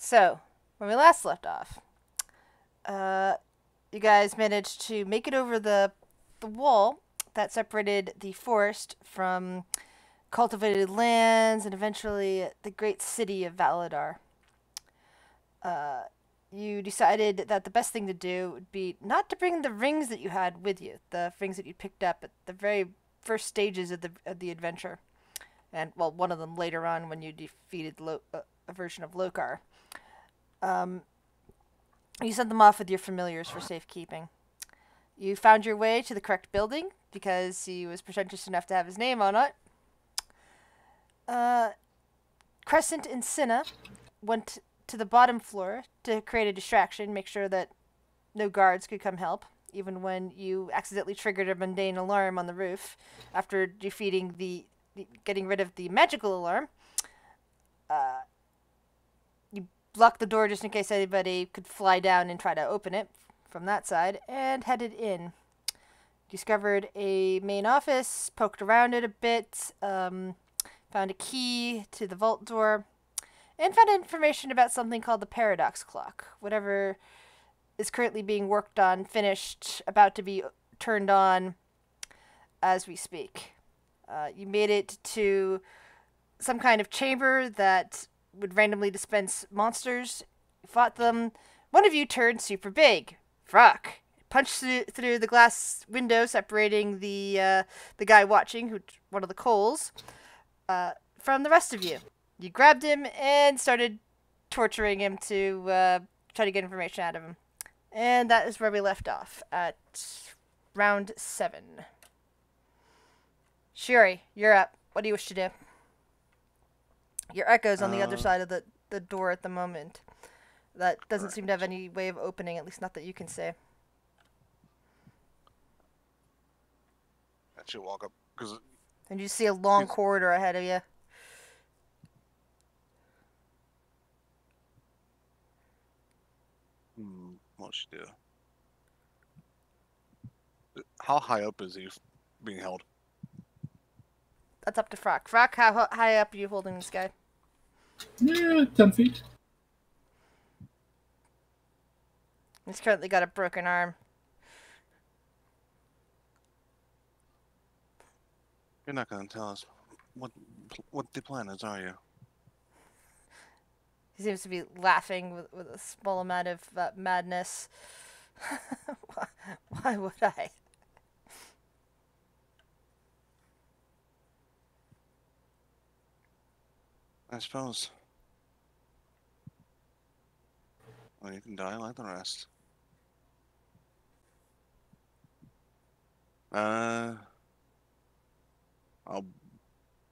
So, when we last left off, you guys managed to make it over the wall that separated the forest from cultivated lands and eventually the great city of Valadar. Uh, you decided that the best thing to do would be not to bring the rings that you had with you, the rings that you picked up at the very first stages of the adventure, and well, one of them later on when you defeated a version of Lokar. Um, you sent them off with your familiars for safekeeping. You found your way to the correct building because he was pretentious enough to have his name on it. Crescent and Cinna went to the bottom floor to create a distraction, make sure that no guards could come help, even when you accidentally triggered a mundane alarm on the roof after defeating getting rid of the magical alarm. You blocked the door just in case anybody could fly down and try to open it from that side, and headed in. Discovered a main office, poked around it a bit, found a key to the vault door, and found information about something called the Paradox Clock. Whatever is currently being worked on, finished, about to be turned on as we speak. You made it to some kind of chamber that would randomly dispense monsters. You fought them. One of you turned super big. Fruck. Punched through the glass window separating the guy watching, one of the Coles, from the rest of you. You grabbed him and started torturing him to try to get information out of him. And that is where we left off, at round 7. Shuri, you're up. What do you wish to do? Your echo's on the other side of the door at the moment. That doesn't seem to have any way of opening, at least not that you can see. I should walk up, because... And you see a long corridor ahead of you. What should I do? How high up is he being held? That's up to Frock. Frock, how high up are you holding this guy? Yeah, 10 feet. He's currently got a broken arm. You're not going to tell us what the plan is, are you? He seems to be laughing with a small amount of madness. Why would I? I suppose. Well, you can die like the rest. I'll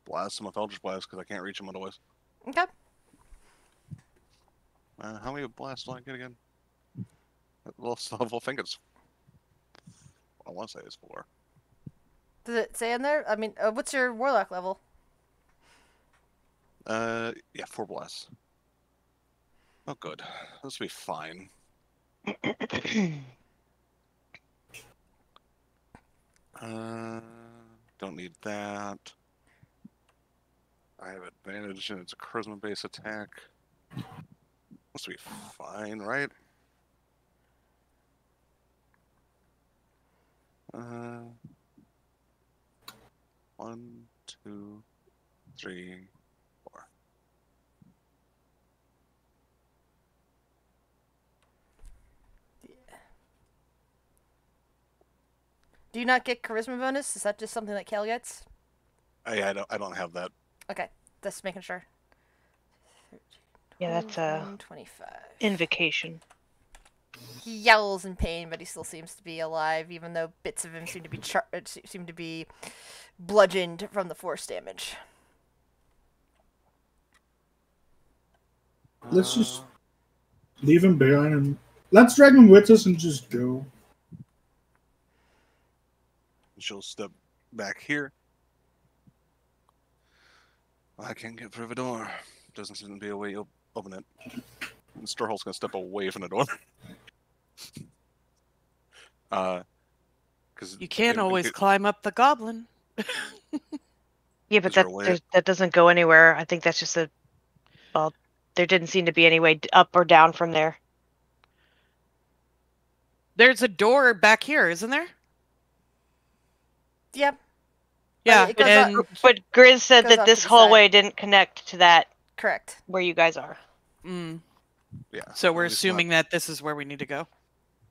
blast him with Eldritch Blast because I can't reach him otherwise. Okay. How many blasts do I get again? Well, I think it's... I want to say it's 4. Does it say in there? I mean, what's your warlock level? Yeah, 4 blasts. Oh, good. This will be fine. Don't need that. I have advantage and it's a charisma-based attack. Must be fine, right? 1, 2, 3, 4. Yeah. Do you not get charisma bonus? Is that just something that Kel gets? Yeah, I don't have that. Okay, just making sure. 13, Yeah, that's a 25. invocation. He yells in pain, but he still seems to be alive, even though bits of him seem to be bludgeoned from the force damage. Let's just leave him behind and let's drag him with us and just go. She'll step back here. I can't get through the door. Doesn't seem to be a way to open it. And Sturholt's gonna step away from the door. Because You can't always climb up the goblin. Yeah, but that doesn't go anywhere. I think that's just a there didn't seem to be any way up or down from there. There's a door back here, isn't there? Yep. Yeah, it goes and up- But Grizz said Goes that off this to the hallway didn't connect to that Correct. where you guys are. mm, Yeah. so we're at least not- assuming that this is where we need to go.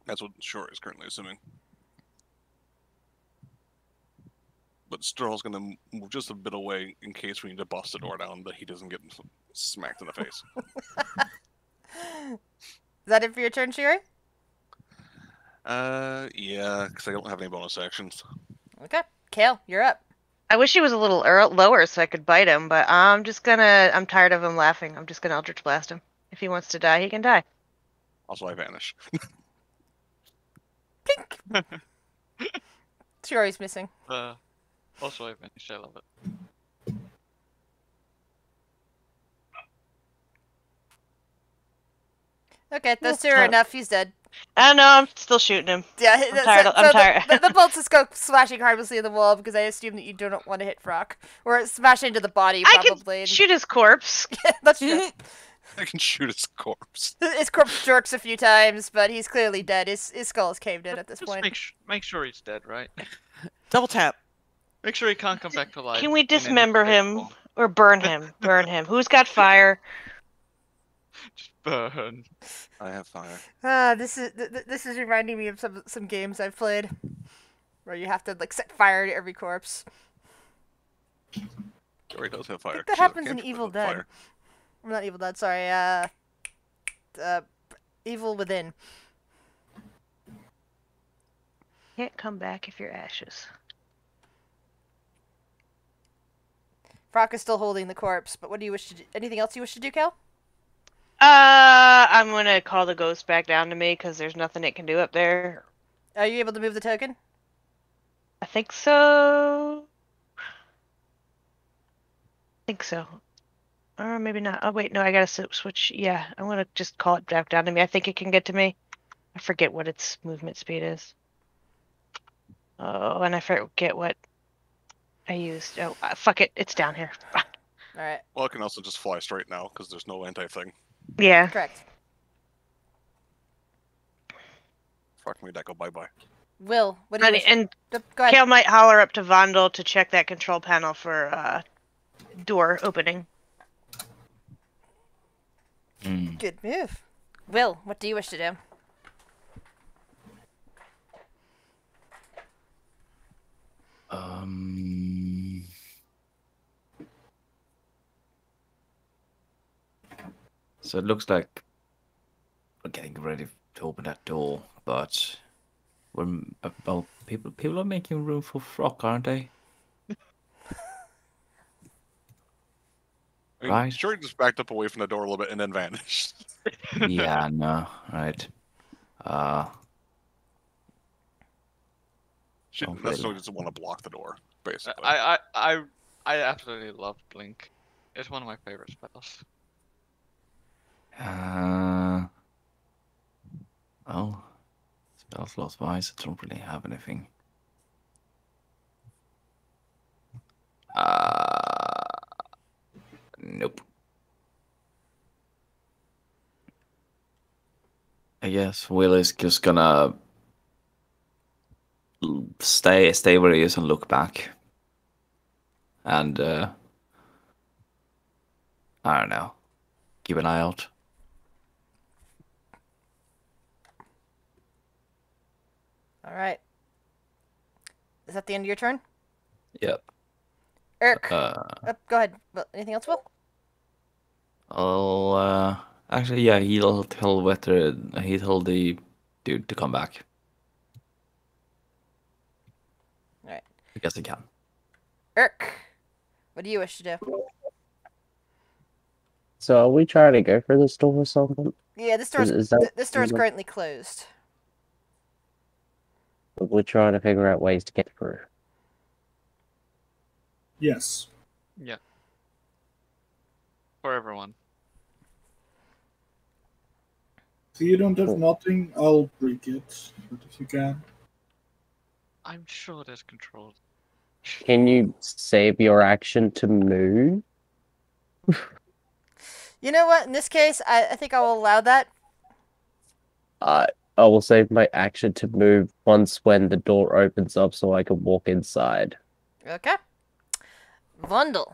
That's what Shore is currently assuming. But Sterl's gonna move just a bit away in case we need to bust the door down, but he doesn't get smacked in the face. Is that it for your turn, Shiri? Yeah, because I don't have any bonus actions. Okay. Kale, you're up. I wish he was a little lower so I could bite him, but I'm tired of him laughing. I'm just gonna Eldritch Blast him. If he wants to die, he can die. Also, I vanish. Shiri's missing. Also, I finished. I love it. Okay, those two are enough. He's dead. I know, I'm still shooting him. Yeah, I'm tired. The bolts just go smashing harmlessly in the wall because I assume that you don't want to hit Frock. Or smash into the body, I probably. can shoot his corpse. That's true. I can shoot his corpse. His corpse jerks a few times, but he's clearly dead. His skull is caved in at this Just point. make sure he's dead, right? Double tap. Make sure he can't come back to life. Can we in any dismember shape or him form. or burn him? Burn him. Who's got fire? Just burn. I have fire. This is reminding me of some games I've played, where you have to like set fire to every corpse. Jory does have fire. That She's a happens in cantrip Evil with Dead. fire. I'm not Evil Dead. Sorry. Evil Within. Can't come back if you're ashes. Frock is still holding the corpse, but what do you wish to do? Anything else you wish to do, Cal? I'm gonna call the ghost back down to me because there's nothing it can do up there. Are you able to move the token? I think so. Or maybe not. Oh wait, no, I gotta switch. Yeah, I'm gonna just call it back down to me. I think it can get to me. I forget what its movement speed is. Oh, and I forget what I used. Oh, fuck it. It's down here. Alright. Well, I can also just fly straight now because there's no anti-thing. Yeah. Correct. Fuck me, that go bye-bye. Will, what do you wish? And Go ahead. Kale might holler up to Vondel to check that control panel for door opening. Good move. Will, what do you wish to do? So it looks like we're getting ready to open that door, but people are making room for Frock, aren't they? I mean, Right. Jory just backed up away from the door a little bit and then vanished. Yeah, no, right. She Oh, necessarily doesn't want to block the door, basically. I absolutely love Blink. It's one of my favorite spells. Oh, spell slots wise, I don't really have anything. Nope. I guess Will is just gonna stay where he is and look back. And I don't know. Keep an eye out. Alright. Is that the end of your turn? Yep. Irk. Go ahead. Well, anything else, Will? Actually, yeah, he'll tell the dude to come back. Alright. I guess he can. Irk, what do you wish to do? So are we trying to go for this door or something? Yeah, this door's, Is that- this door is currently closed. We're trying to figure out ways to get through. Yes. Yeah. For everyone. If you don't have nothing, I'll break it. But if you can. I'm sure there's controls. Can you save your action to move? You know what? In this case, I think I will allow that. I will save my action to move once when the door opens up so I can walk inside. Okay. Vundel.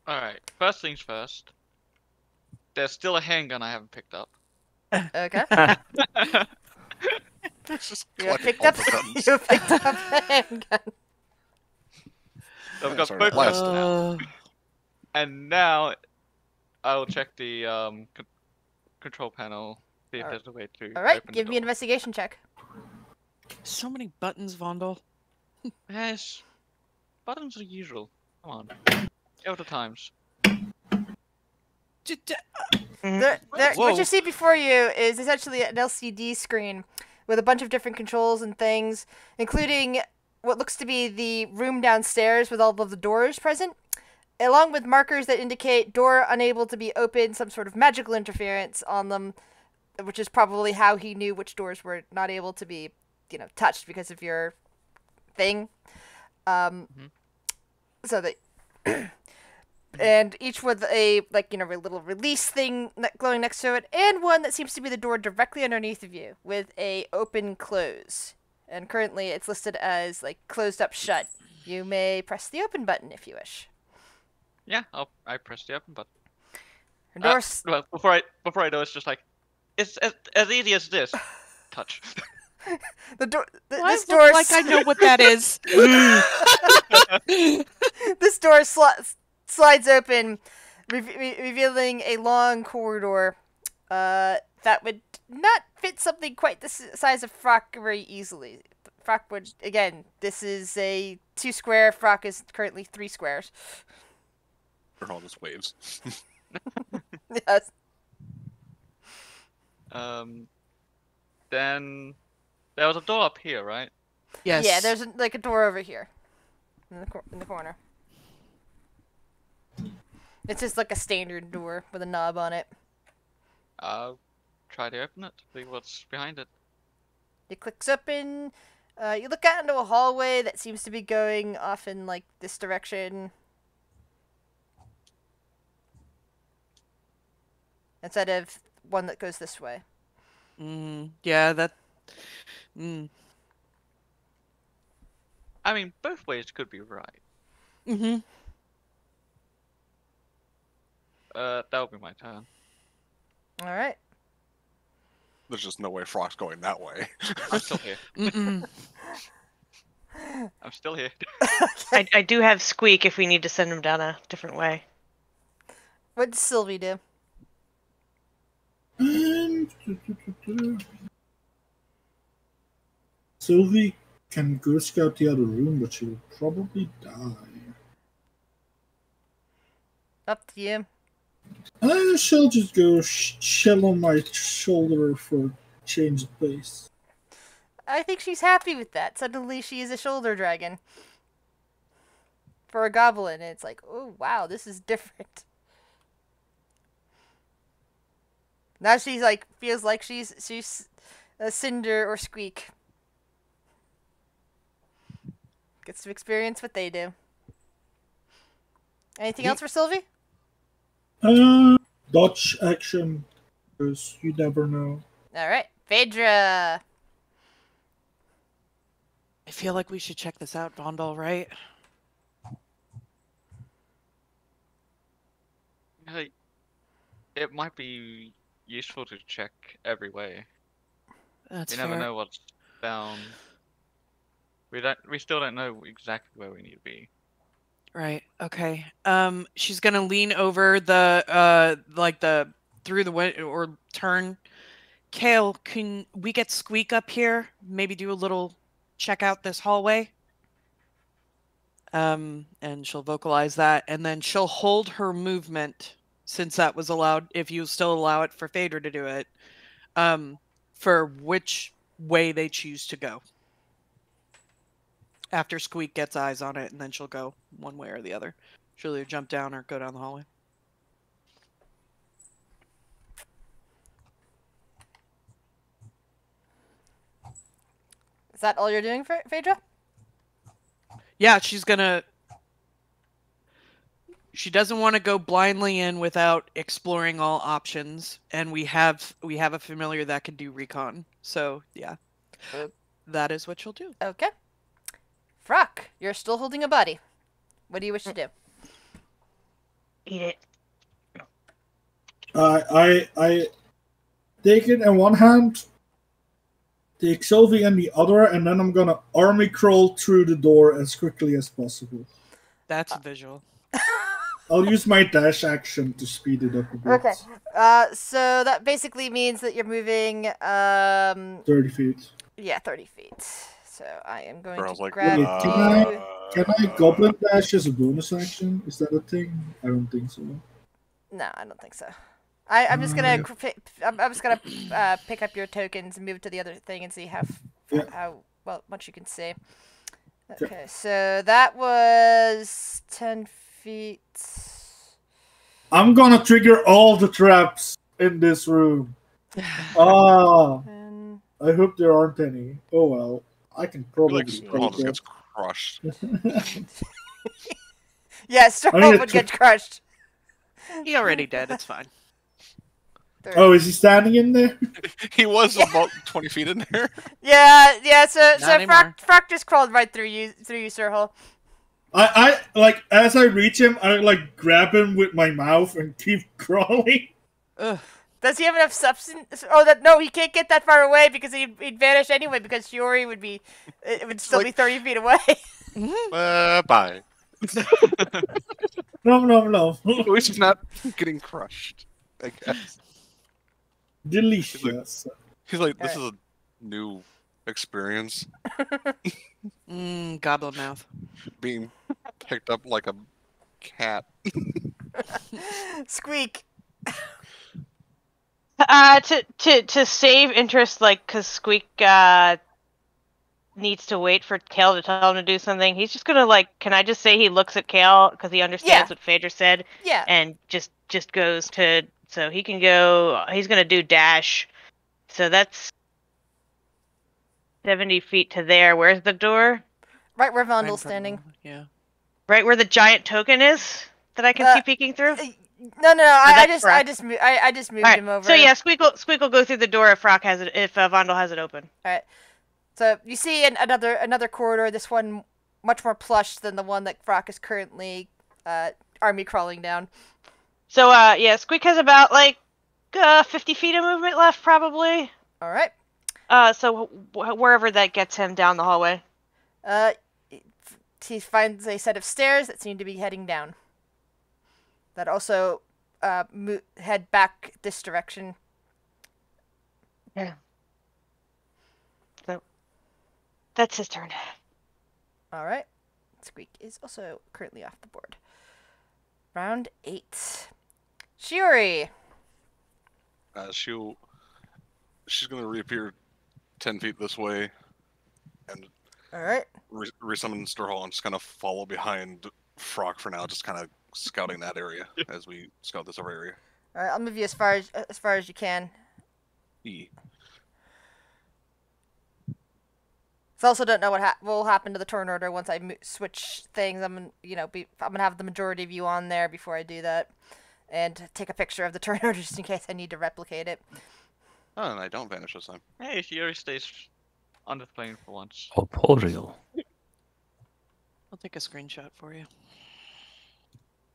Alright, first things first. There's still a handgun I haven't picked up. Okay. Just You have collecting picked up. all the guns. You have picked up a handgun. I've Yeah, got sorry, both last guns now. And now I will check the control panel, see if Alright. there's a way to All right. open Give the me an door. investigation check. So many buttons, Vondel. Yes. Buttons are usual. Come on. Go to times. What Whoa. you see before you is essentially an LCD screen with a bunch of different controls and things, including what looks to be the room downstairs with all of the doors present, along with markers that indicate door unable to be opened, some sort of magical interference on them, which is probably how he knew which doors were not able to be, touched because of your thing. So that and each with a little release thing glowing next to it, and one that seems to be the door directly underneath of you with a open close. And currently it's listed as closed up shut. You may press the open button if you wish. Yeah, I press the open button. The door Well, before I do, it's just like it's as easy as this. Touch. the door I this look door like I know what that is. this door slides open, revealing a long corridor that would not fit something quite the size of Frock very easily. Frock would, again, this is a 2 square, Frock is currently 3 squares. Or all just waves. Yes. Then there was a door up here, right? Yes. Yeah, there's a door over here in the corner. It's just like a standard door with a knob on it. I'll try to open it, see what's behind it. It clicks open. You look out into a hallway that seems to be going off in this direction. Instead of one that goes this way. Yeah, that. I mean, both ways could be right. Mm-hmm. That would be my turn. All right. There's just no way Frock's going that way. I'm still here. Mm-mm. I'm still here. I do have Squeak if we need to send him down a different way. What does Sylvie do? Sylvie can go scout the other room, but she will probably die. Up to you. She'll just go chill on my shoulder for a change of pace. I think she's happy with that. Suddenly she is a shoulder dragon. For a goblin, it's like, oh wow, this is different. Now she's feels like she's a Cinder or Squeak. Gets to experience what they do. Anything else for Sylvie? Dodge action, because you never know. Alright, Phaedra. I feel like we should check this out, Vondel, right? Hey, it might be useful to check every way. That's You fair. never know what's down. We still don't know exactly where we need to be. Right. Okay. She's gonna lean over the through the window or turn. Kale, can we get Squeak up here? Maybe do a little check out this hallway. And she'll vocalize that, and then she'll hold her movement since that was allowed. If you still allow it for Phaedra to do it, for which way they choose to go. After Squeak gets eyes on it, and then she'll go one way or the other. She'll either jump down or go down the hallway. Is that all you're doing, Phaedra? Yeah, she's gonna She doesn't want to go blindly in without exploring all options, and we have a familiar that can do recon. So yeah, that is what she'll do. Okay. Frock, you're still holding a body. What do you wish to do? Eat it. I take it in one hand, take Sylvie in the other, and then I'm gonna army crawl through the door as quickly as possible. That's a visual. I'll use my dash action to speed it up a bit. Okay. So that basically means that you're moving 30 feet. Yeah, 30 feet. So I am going I was to like, grab Wait, you. can I goblin dash as a bonus action? Is that a thing? I don't think so. No, I don't think so. I'm just gonna I'm just gonna pick up your tokens and move to the other thing and see how well much you can see. Okay, so that was 10 feet. I'm gonna trigger all the traps in this room. Ah, I hope there aren't any. Oh well, I can probably. Like Stronghold just gets crushed. Yeah, Stronghold would get crushed. He already did. It's fine. Oh, is he standing in there? He was about 20 feet in there. Yeah. So anymore. Frock just crawled right through you, Sir Hole. I like as I reach him, I like grab him with my mouth and keep crawling. Ugh. Does he have enough substance? Oh, no, he can't get that far away because he'd vanish anyway. Because Shiori would still be 30 feet away. Bye. No. At least he's not getting crushed, I guess. Delicious. He's like, this is a new experience. Goblin mouth. Being picked up like a cat. Squeak. To save interest, like, because Squeak needs to wait for Kale to tell him to do something. He's just gonna, like, can I just say he looks at Kale because he understands what Phaedra said? Yeah. And just goes to, so he can go, he's gonna do dash. So that's 70 feet to there. Where's the door? Right where Vondel's standing. Yeah. Right where the giant token is that I can see peeking through? No. I just moved Right. him over. So yeah, Squeak will go through the door if Frock has it, if Vondel has it open. All right. So you see another corridor. This one much more plush than the one that Frock is currently army crawling down. So yeah, Squeak has about like 50 feet of movement left, probably. All right. So wherever that gets him down the hallway. He finds a set of stairs that seem to be heading down. That also head back this direction. Yeah. So that's his turn. All right. Squeak is also currently off the board. Round 8. Shiori. She's gonna reappear 10 feet this way, and all right, resummon Sturhall and just kind of follow behind Frock for now, just kind of scouting that area as we scout this other area. All right, I'll move you as far as you can. So I also don't know what will happen to the turn order once I switch things. I'm gonna have the majority of you on there before I do that, and take a picture of the turn order just in case I need to replicate it. Oh, and I don't vanish this time. Hey, Shiori stays on the plane for once. Oh, Portugal. I'll take a screenshot for you.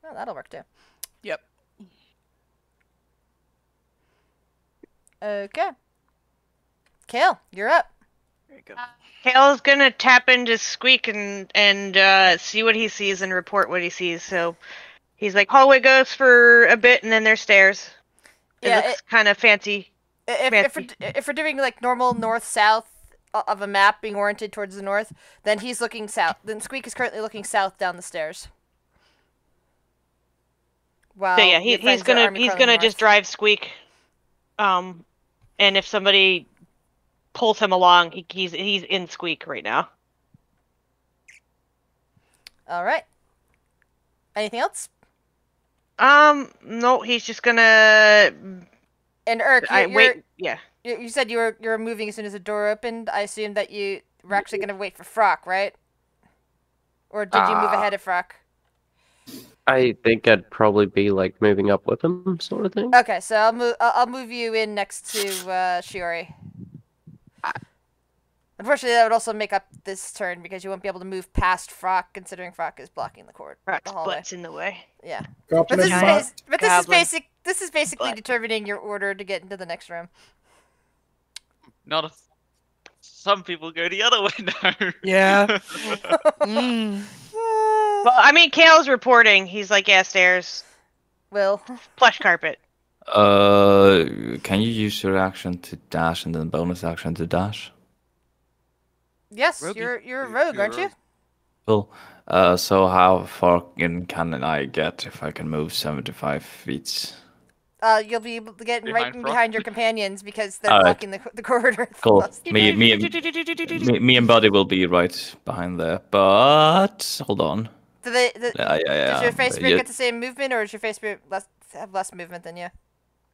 Oh, that'll work too. Yep. Okay. Kale, you're up. There you go. Kale's gonna tap into Squeak and see what he sees and report what he sees. So he's like, hallway goes for a bit and then there's stairs. It looks kind of fancy. If we're doing like normal north-south of a map being oriented towards the north, then he's looking south. Then Squeak is currently looking south down the stairs. Wow. So yeah, he's gonna just drive Squeak. And if somebody pulls him along, he's in Squeak right now. All right. Anything else? No, he's just gonna. And Urk, yeah. You said you were moving as soon as the door opened. I assume that you were actually gonna wait for Frock, right? Or did you move ahead of Frock? I think I'd probably be like moving up with him, sort of thing. Okay, so I'll move you in next to Shiori. Unfortunately, that would also make up this turn because you won't be able to move past Frock, considering Frock is blocking the court. Rock's The hallway. butt's in the way. Yeah. Goblin But this butt. is this is basically Butt. determining your order to get into the next room. Not if some people go the other way now. Yeah. Mm. Well, I mean, Kale's reporting. He's like, yeah, stairs, Will. plush carpet. Can you use your action to dash and then bonus action to dash? Yes, Rogue. you're a rogue, aren't you? Cool. So how far in can I get if I can move 75 feet? You'll be able to get right Behind in Frock? behind your companions because they're Alright. blocking the corridor. Cool. Me and Buddy will be right behind there. But hold on. Yeah. Yeah. Does your face spirit Yeah, get the same movement, or does your face spirit have less movement than you?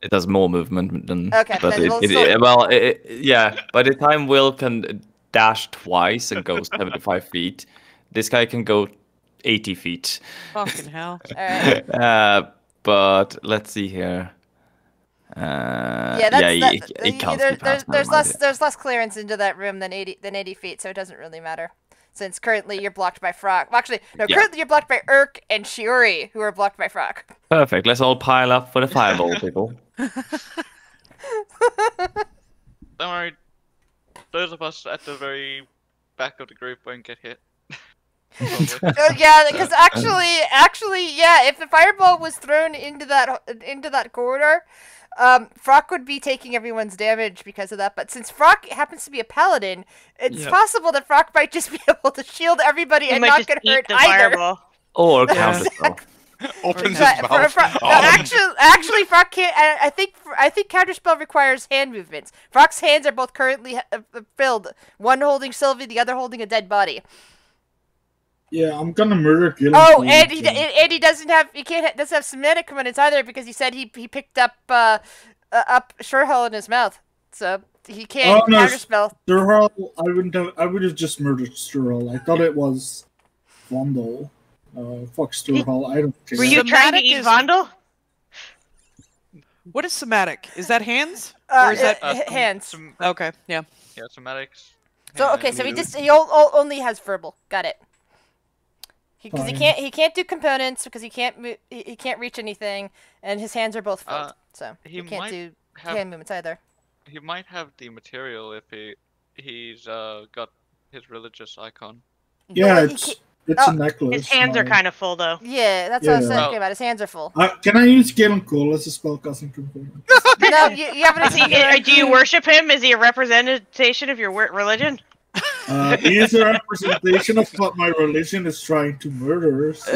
it has more movement than. Okay, But then we'll still- yeah. By the time Will can dash twice and go 75 feet, this guy can go 80 feet. Fucking hell. Alright. But let's see here. Yeah, that's he can't be past, never mind. there's less clearance into that room than 80 feet, so it doesn't really matter. Since currently you're blocked by Frock. Well, actually, no, Yeah. currently you're blocked by Urk and Shiori, who are blocked by Frock. Perfect. Let's all pile up for the fireball, people. Don't worry. Those of us at the very back of the group won't get hit. Yeah, because actually, yeah, if the fireball was thrown into that corridor, Frock would be taking everyone's damage because of that. But since Frock happens to be a paladin, it's possible that Frock might just be able to shield everybody He and might not just get eat hurt the either. fireball. Or Yeah. counterspell. Opens his But mouth. actually, Frock can't. I think counterspell requires hand movements. Frock's hands are both currently filled. One holding Sylvie, the other holding a dead body. Yeah, I'm gonna murder Gillen. Oh, and he doesn't have semantic components either because he said he picked up Surehull in his mouth, so he can't counterspell. Sturhall, I would have just murdered Sturhall. I thought it was Vondel. Fuck Sturhall, I don't care. Were you trying to Somatic eat is- Vondel? What is somatic? Is that hands? Or is that hands? okay? Yeah. Yeah, somatics. So okay, so he only has verbal. Got it. Because he Fine. can't do components because he can't he can't reach anything, and his hands are both filled, so he can't might do have- hand movements either. He might have the material if he's got his religious icon. Yeah, He it's a necklace. His hands are no. kind of full, though. Yeah, that's what I was Yeah. talking about. His hands are full. Can I use Galen Cole as a spellcasting component? No, you haven't seen Do you worship him? Is he a representation of your religion? He is a representation of what my religion is trying to murder. So.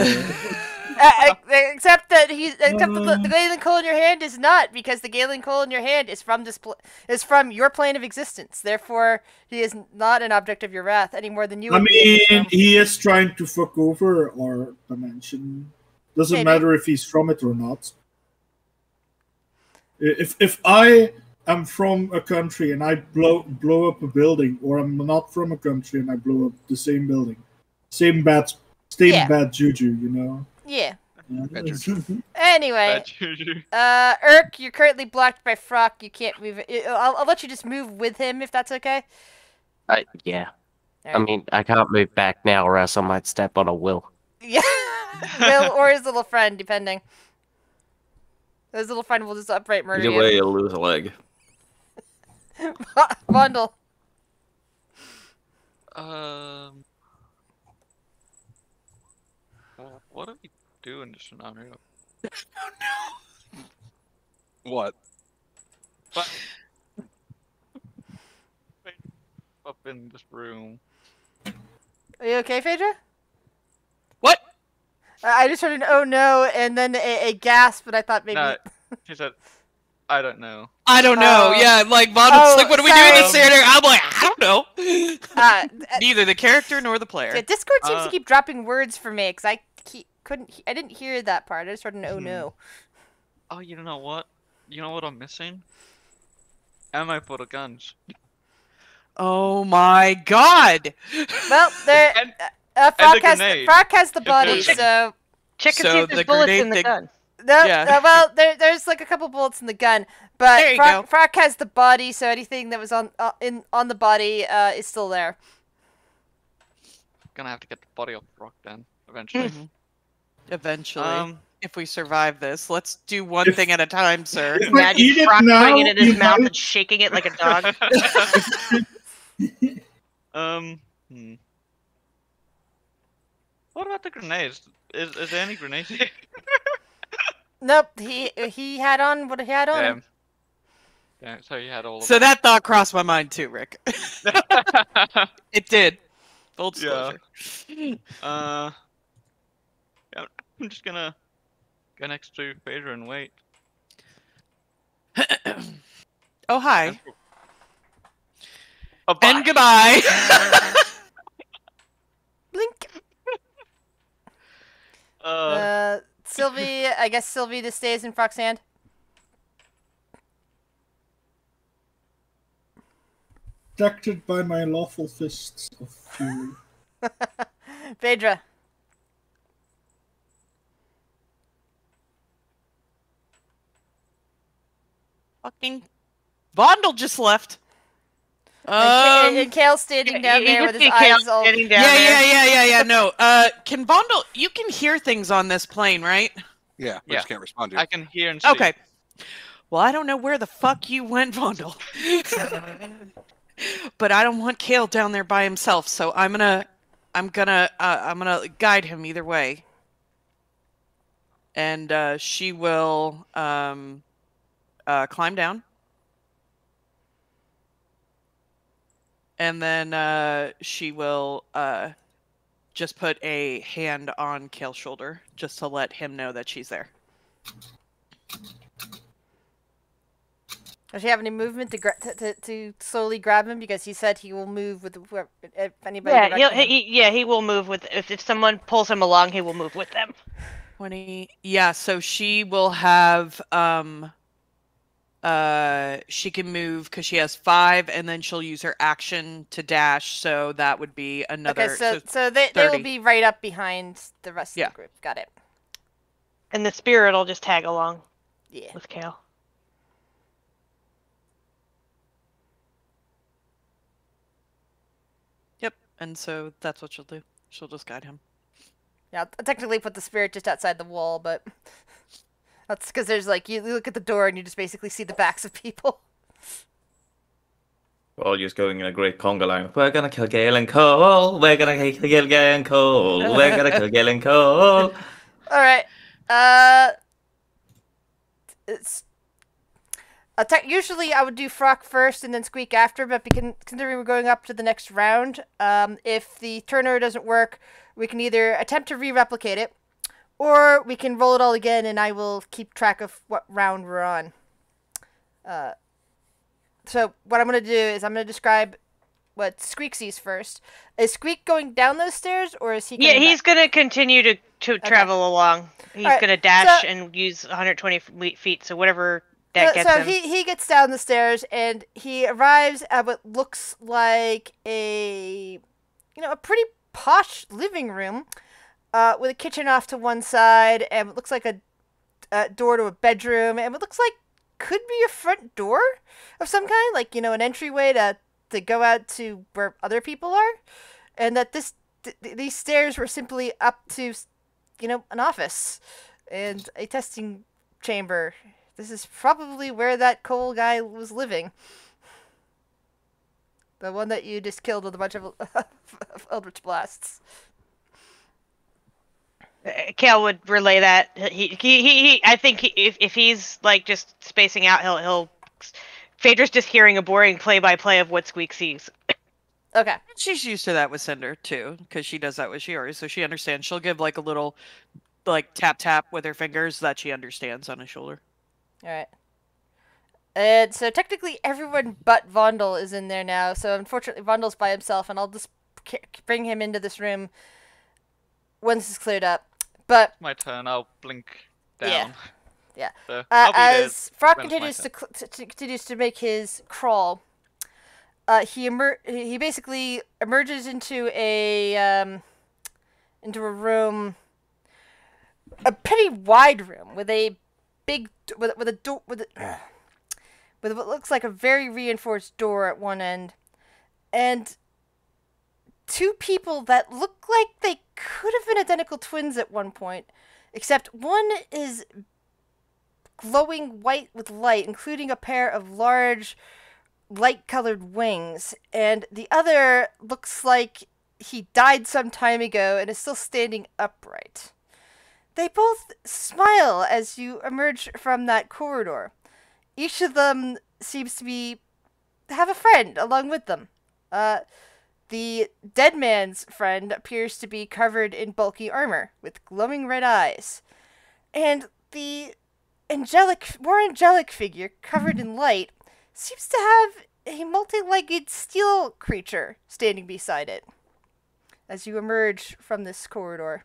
Except that the Galen Coal in your hand is not, because the Galen Coal in your hand is from your plane of existence. Therefore, he is not an object of your wrath any more than you. I would be mean, from. he is trying to fuck over our dimension. Doesn't Maybe. matter if he's from it or not. If I am from a country and I blow up a building, or I'm not from a country and I blow up the same building, same bad juju, you know. Yeah. Bad juju. Anyway, Bad juju. Urk, you're currently blocked by Frock. You can't move. I'll let you just move with him if that's okay. Yeah. I Alright. mean, I can't move back now, or else I might step on a Will. Yeah, Will or his little friend, depending. His little friend will just upright murder Either you. way, you'll lose a leg. Bundle. What do we do in this scenario? What? But up in this room. Are you okay, Phaedra? What? I just heard an oh no and then a gasp, but I thought maybe. No, she said, "I don't know." I don't know. Oh. Yeah, like Vondel's like, what do we do in this sorry. scenario? I'm like, I don't know. Uh, Neither the character nor the player. yeah, Discord seems to keep dropping words for me because I didn't hear that part. I just heard an oh no. Oh, you know what? You know what I'm missing? Ammo for the guns. Oh my god! Well, there. And- Frock the grenade. has the body, If so Check and see So if there's the bullets grenade in the thing- gun. No, Yeah. well, there's like a couple bullets in the gun, but There you go. Frock has the body, so anything that was on the body is still there. Gonna have to get the body off Rock then, eventually. Eventually. If we survive this, let's do one thing at a time, sir. If I eat Imagine it Frock now, putting it in his you mouth might- and shaking it like a dog. What about the grenades? Is there any grenades here? Nope, he had on what he had on him. Yeah, so you had all of So that thought crossed my mind too, Rick. It did. Full disclosure. Yeah, I'm just gonna go next to Phaedra and wait. Oh, hi. Oh, bye. And goodbye. Blink. Uh, Sylvie, I guess Sylvie just stays in Frock's hand. Protected by my lawful fists of fury. Phaedra. Fucking Vondel just left. And Kale's standing down there with his eyes all... Yeah. No. Can Vondel? You can hear things on this plane, right? Yeah, we just can't respond to you. I can hear and see. Okay. Well, I don't know where the fuck you went, Vondel. But I don't want Kale down there by himself, so I'm gonna guide him either way. And she will climb down. And then she will just put a hand on Kale's shoulder just to let him know that she's there. Does she have any movement to slowly grab him? Because he said he will move with whoever, if anybody. Yeah, he will move with. If someone pulls him along, he will move with them. 20. Yeah, so she will have she can move because she has 5, and then she'll use her action to dash. So that would be another. Okay, so they will be right up behind the rest of the group. Got it. And the spirit will just tag along. Yeah. With Kale. Yep, and so that's what she'll do. She'll just guide him. Yeah, I'll technically put the spirit just outside the wall, but that's because there's like you look at the door and you just basically see the backs of people. We're all just going in a great conga line. We're gonna kill Gale and Cole. We're gonna kill Gale and Cole. We're gonna kill Gale and Cole. All right. It's usually I would do Frock first and then Squeak after, but considering we're going up to the next round, if the turner doesn't work, we can either attempt to re-replicate it, or we can roll it all again, and I will keep track of what round we're on. So what I'm going to do is I'm going to describe what Squeak sees first. Is Squeak going down those stairs, or is he? Yeah, he's going to continue to travel along. He's going to dash and use 120 feet, so whatever that gets him. So he gets down the stairs, and he arrives at what looks like a pretty posh living room, with a kitchen off to one side, and it looks like a door to a bedroom, and it looks like could be a front door of some kind, like an entryway to go out to where other people are, and that these stairs were simply up to an office and a testing chamber. This is probably where that Cole guy was living. The one that you just killed with a bunch of Eldritch Blasts. Kale would relay that. I think if he's like just spacing out, he'll. Phaedra's just hearing a boring play-by-play of what Squeak sees. Okay. She's used to that with Cinder too, because she does that with Shiori, so she understands. She'll give like a little, tap with her fingers that she understands on his shoulder. All right. And so technically everyone but Vondel is in there now. So unfortunately Vondel's by himself, and I'll just bring him into this room once it's cleared up. But my turn. I'll blink down. Yeah. So as Frock continues to make his crawl, he basically emerges into a room a pretty wide room with a big with a door with what looks like a very reinforced door at one end, and two people that look like they could have been identical twins at one point, except one is glowing white with light, including a pair of large light-colored wings, and the other looks like he died some time ago and is still standing upright. They both smile as you emerge from that corridor. Each of them seems to have a friend along with them. The dead man's friend appears to be covered in bulky armor with glowing red eyes, and the more angelic figure covered in light seems to have a multi-legged steel creature standing beside it as you emerge from this corridor,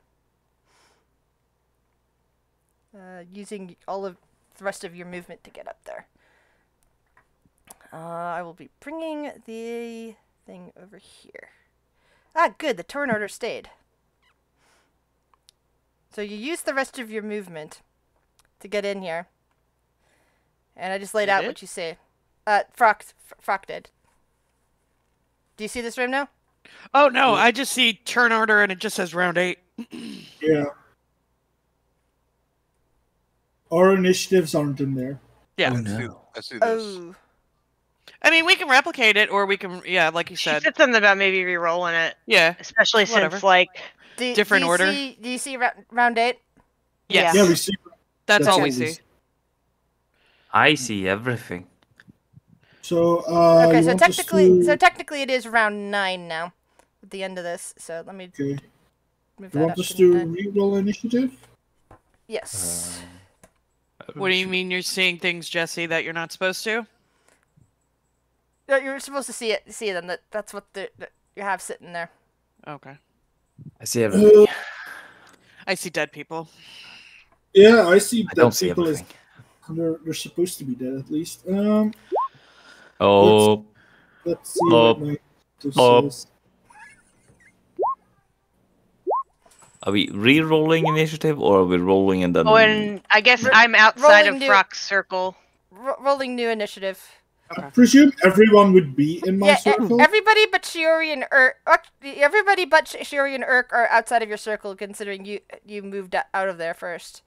using all of the rest of your movement to get up there. I will be bringing the thing over here. Ah, good, the turn order stayed. So you use the rest of your movement to get in here. And I just laid out what you say. Frock did. Do you see this room now? Oh, no, I just see turn order and it just says round 8. Yeah. Our initiatives aren't in there. Yeah. Oh, no. I see this. Oh. I mean, we can replicate it, or we can, yeah, like you She said. said something about maybe re-rolling it. Yeah. Especially Whatever. since, like... Different order. Do you see round 8? Yes. Yeah, we see. That's all all we see. I see everything. So, Okay, you so want us technically it is round 9 now, at the end of this. So let me Okay. move You that want up us to to 9. re-roll initiative? Yes. What do you mean you're seeing things, Jesse, that you're not supposed to? No, you're supposed to see them. That's what that you have sitting there. Okay. I see everything. I see dead people. Yeah, I see I that don't see people everything. they're supposed to be dead at least. Oh, Let's see what my says. Are we re-rolling initiative or are we rolling and then? Oh, and I guess I'm outside rolling of new- Frock's circle. Rolling new initiative. I presume everyone would be in my Yeah, circle. everybody but Shiori and everybody but Shiori and Urk are outside of your circle, considering you moved out of there first.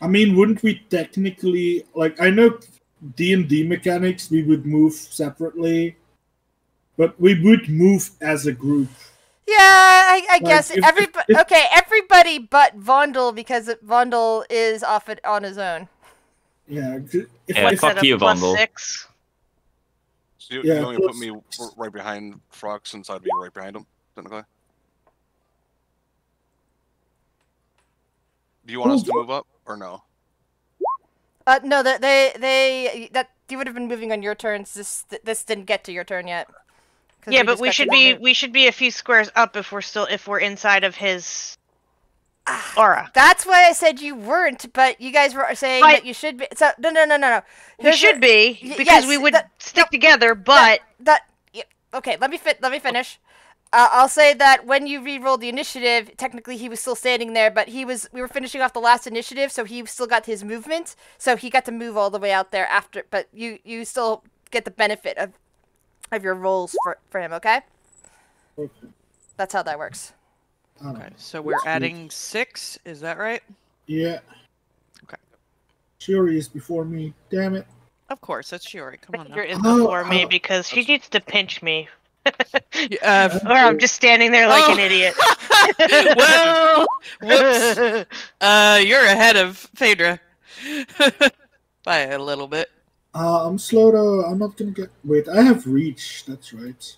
I mean, wouldn't we technically, like, I know D&D mechanics, we would move separately, but we would move as a group. Yeah, I guess if- everybody but Vondel, because Vondel is off on his own. Yeah, Yeah, Is that fuck a you, plus Vondel. 6? So you Yeah, only plus- put me right behind Frog since I'd be right behind him, technically. Do you want us to move up or no? No, that you would have been moving on your turns. This didn't get to your turn yet. Yeah, but we should be a few squares up if we're inside of his aura. That's why I said you weren't, but you guys were saying that you should be. So no. We should be because we would stick together. But okay, let me finish. I'll say that when you re-rolled the initiative, technically he was still standing there, but we were finishing off the last initiative, so he still got his movement, so he got to move all the way out there after. But you still get the benefit of your rolls for him. Okay. Okay. That's how that works. Okay, so we're adding 6, is that right? Yeah. Okay. Shiori is before me. Damn it. Of course, that's Shiori. Come on you're now. in before me because she needs to pinch me. Uh, Or I'm just standing there like an idiot. Well, whoops. You're ahead of Phaedra. By a little bit. I'm slow though. I'm not gonna get. Wait, I have reach. That's right.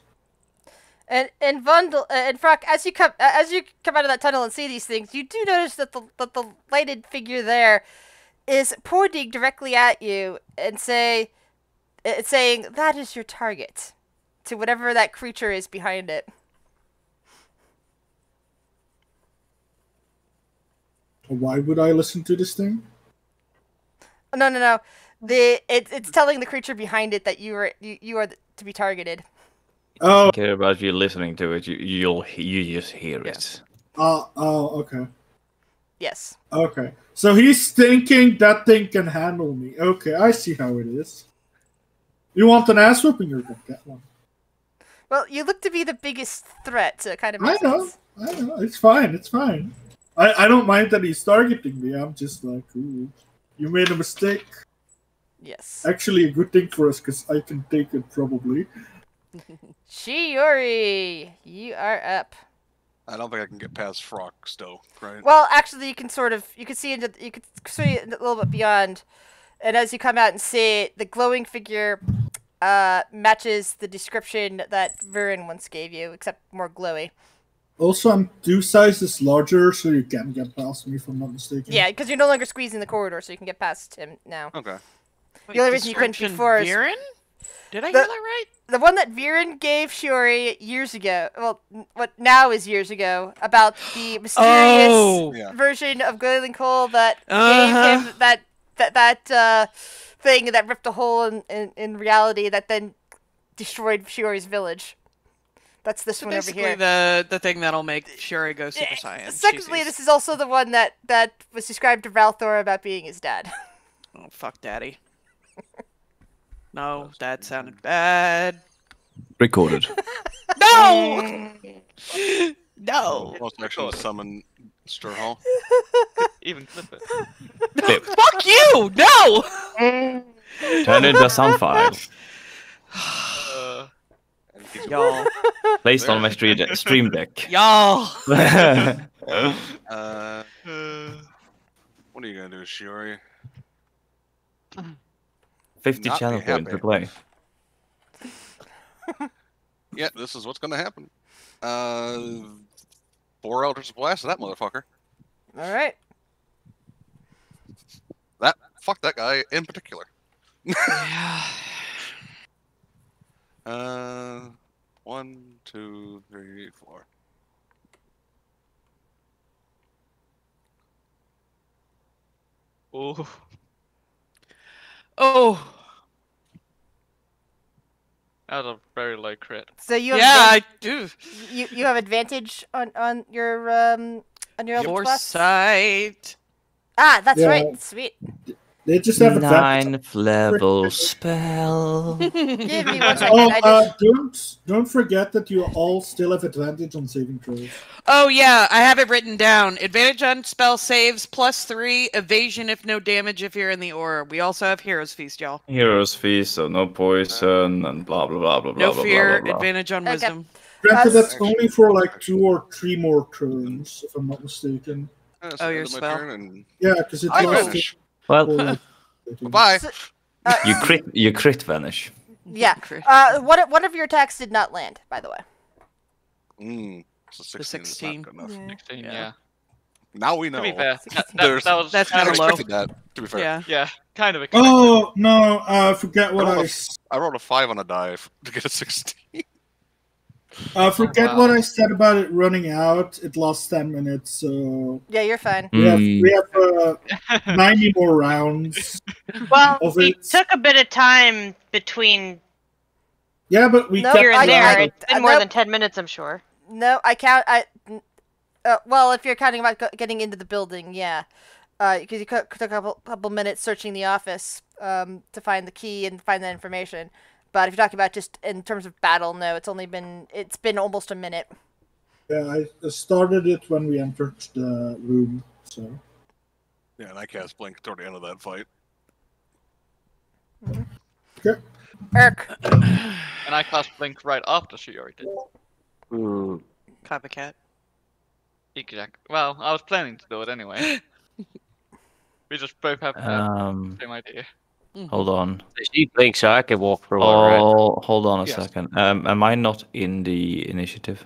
And Vondel and Frock, as you come out of that tunnel and see these things, you do notice that the lighted figure there is pointing directly at you and saying, "That is your target," to whatever that creature is behind it. Why would I listen to this thing? No. It's telling the creature behind it that you are to be targeted. Oh. Don't care about you listening to it. You just hear it. Oh, okay. Yes. Okay. So he's thinking that thing can handle me. Okay, I see how it is. You want an ass whooping? You're gonna get one. Well, you look to be the biggest threat, so it kind of I makes know. sense. I know. It's fine. It's fine. I don't mind that he's targeting me. I'm just like, ooh, you made a mistake. Yes. Actually, a good thing for us because I can take it probably. Shiori, you are up. I don't think I can get past Frock still, right? Well, actually, you can see a little bit beyond, and as you come out and see it, the glowing figure matches the description that Viren once gave you, except more glowy. Also, I'm 2 sizes larger, so you can get past me if I'm not mistaken. Yeah, because you're no longer squeezing the corridor, so you can get past him now. Okay. The only reason you couldn't before is Viren? Did I hear that right? the one that Viren gave Shiori years ago. Well, what now is years ago about the mysterious version of Glowing Coal that gave him that thing that ripped a hole in reality that then destroyed Shiori's village. That's this one over here. The thing that'll make Shiori go Super Saiyan. Secondly, this is also the one that was described to Ralthor about being his dad. Oh, fuck daddy. No, that sounded bad. Recorded. No! No! Most actually summon Sturhall. Even clip it. Clip. Fuck you! No! Turn into a sound file. Y'all. Placed on my stream deck. Y'all. What are you gonna do, Shiori? 50 Not channel be point happy. to play. Yeah, this is what's gonna happen. 4 Eldritch Blast to that motherfucker. All right. Fuck that guy in particular. Yeah. 1, 2, 3, 4. Oh. Oh. That was a very low crit. So you have I do. you have advantage on your Eldritch Blast? Foresight. Ah, that's Yeah. right. Sweet. They just have advantage. 9th level spell. Give me 1 second. Don't forget that you all still have advantage on saving throws. Oh yeah, I have it written down. Advantage on spell saves +3, evasion if no damage if you're in the aura. We also have Hero's Feast, y'all. Hero's Feast, so no poison and blah blah blah blah blah. No blah, fear, blah, blah, blah. advantage on wisdom. Granted, That's- that's only for like 2 or 3 more turns, if I'm not mistaken. Oh, your end of my spell. turn and Yeah, because it I lasts vanish. Well, for, like, Bye. So- you crit vanish. Yeah. One of your attacks did not land, by the way. So The 16 is 16. not good enough. 16, Yeah. yeah. Now we know. To be fair, There's- that was That's kind kinda of low. expected that. To be fair, Yeah. yeah, kind of expected. Oh no! Forget what I rolled a 5 on a die to get a 16. forget wow. what I said about it running out. It lost 10 minutes, so Yeah, you're fine. we have 90 more rounds. Well, Of we it. took a bit of time between Yeah, but we No, kept here and there. I- It's been more nope. than 10 minutes, I'm sure. No, I count. Well, if you're counting about getting into the building, yeah, because you took a couple minutes searching the office to find the key and find that information. But if you're talking about just in terms of battle, no, it's been almost a minute. Yeah, I started it when we entered the room. So Yeah, and I cast Blink toward the end of that fight. Irk. And I cast Blink right after Shiori did. Copycat. Exact. Well, I was planning to do it anyway. We just both have the same idea. Hold on. She blinks, so I can walk through one, right? Oh, hold on a Yes. second. Am I not in the initiative?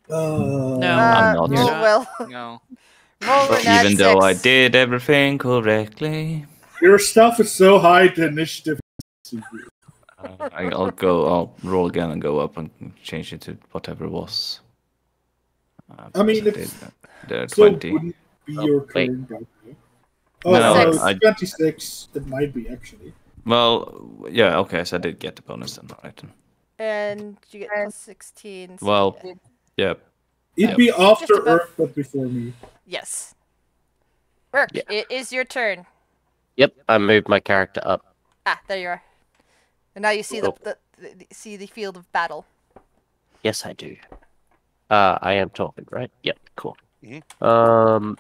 No. I'm not. Roll You're will. No. Roll an Even though I 6. did everything correctly. your stuff is so high, the initiative. I'll roll again and go up and change it to whatever it was. I mean, because it's did so 20. wouldn't be Oh, your wait. turn. By the way. Oh, No, no, it's I- 26. It might be actually. Well, yeah, okay, so I did get the bonus then, right? Then. And you get plus 16. So Well, yeah. It'd Yep. be Just after above- Earth, but before me. yes. Work. Yeah. It is your turn. Yep, I moved my character up. Ah, there you are. And now you see Cool. see the field of battle. Yes, I do. I am talking, right? Yep, cool. Mhm.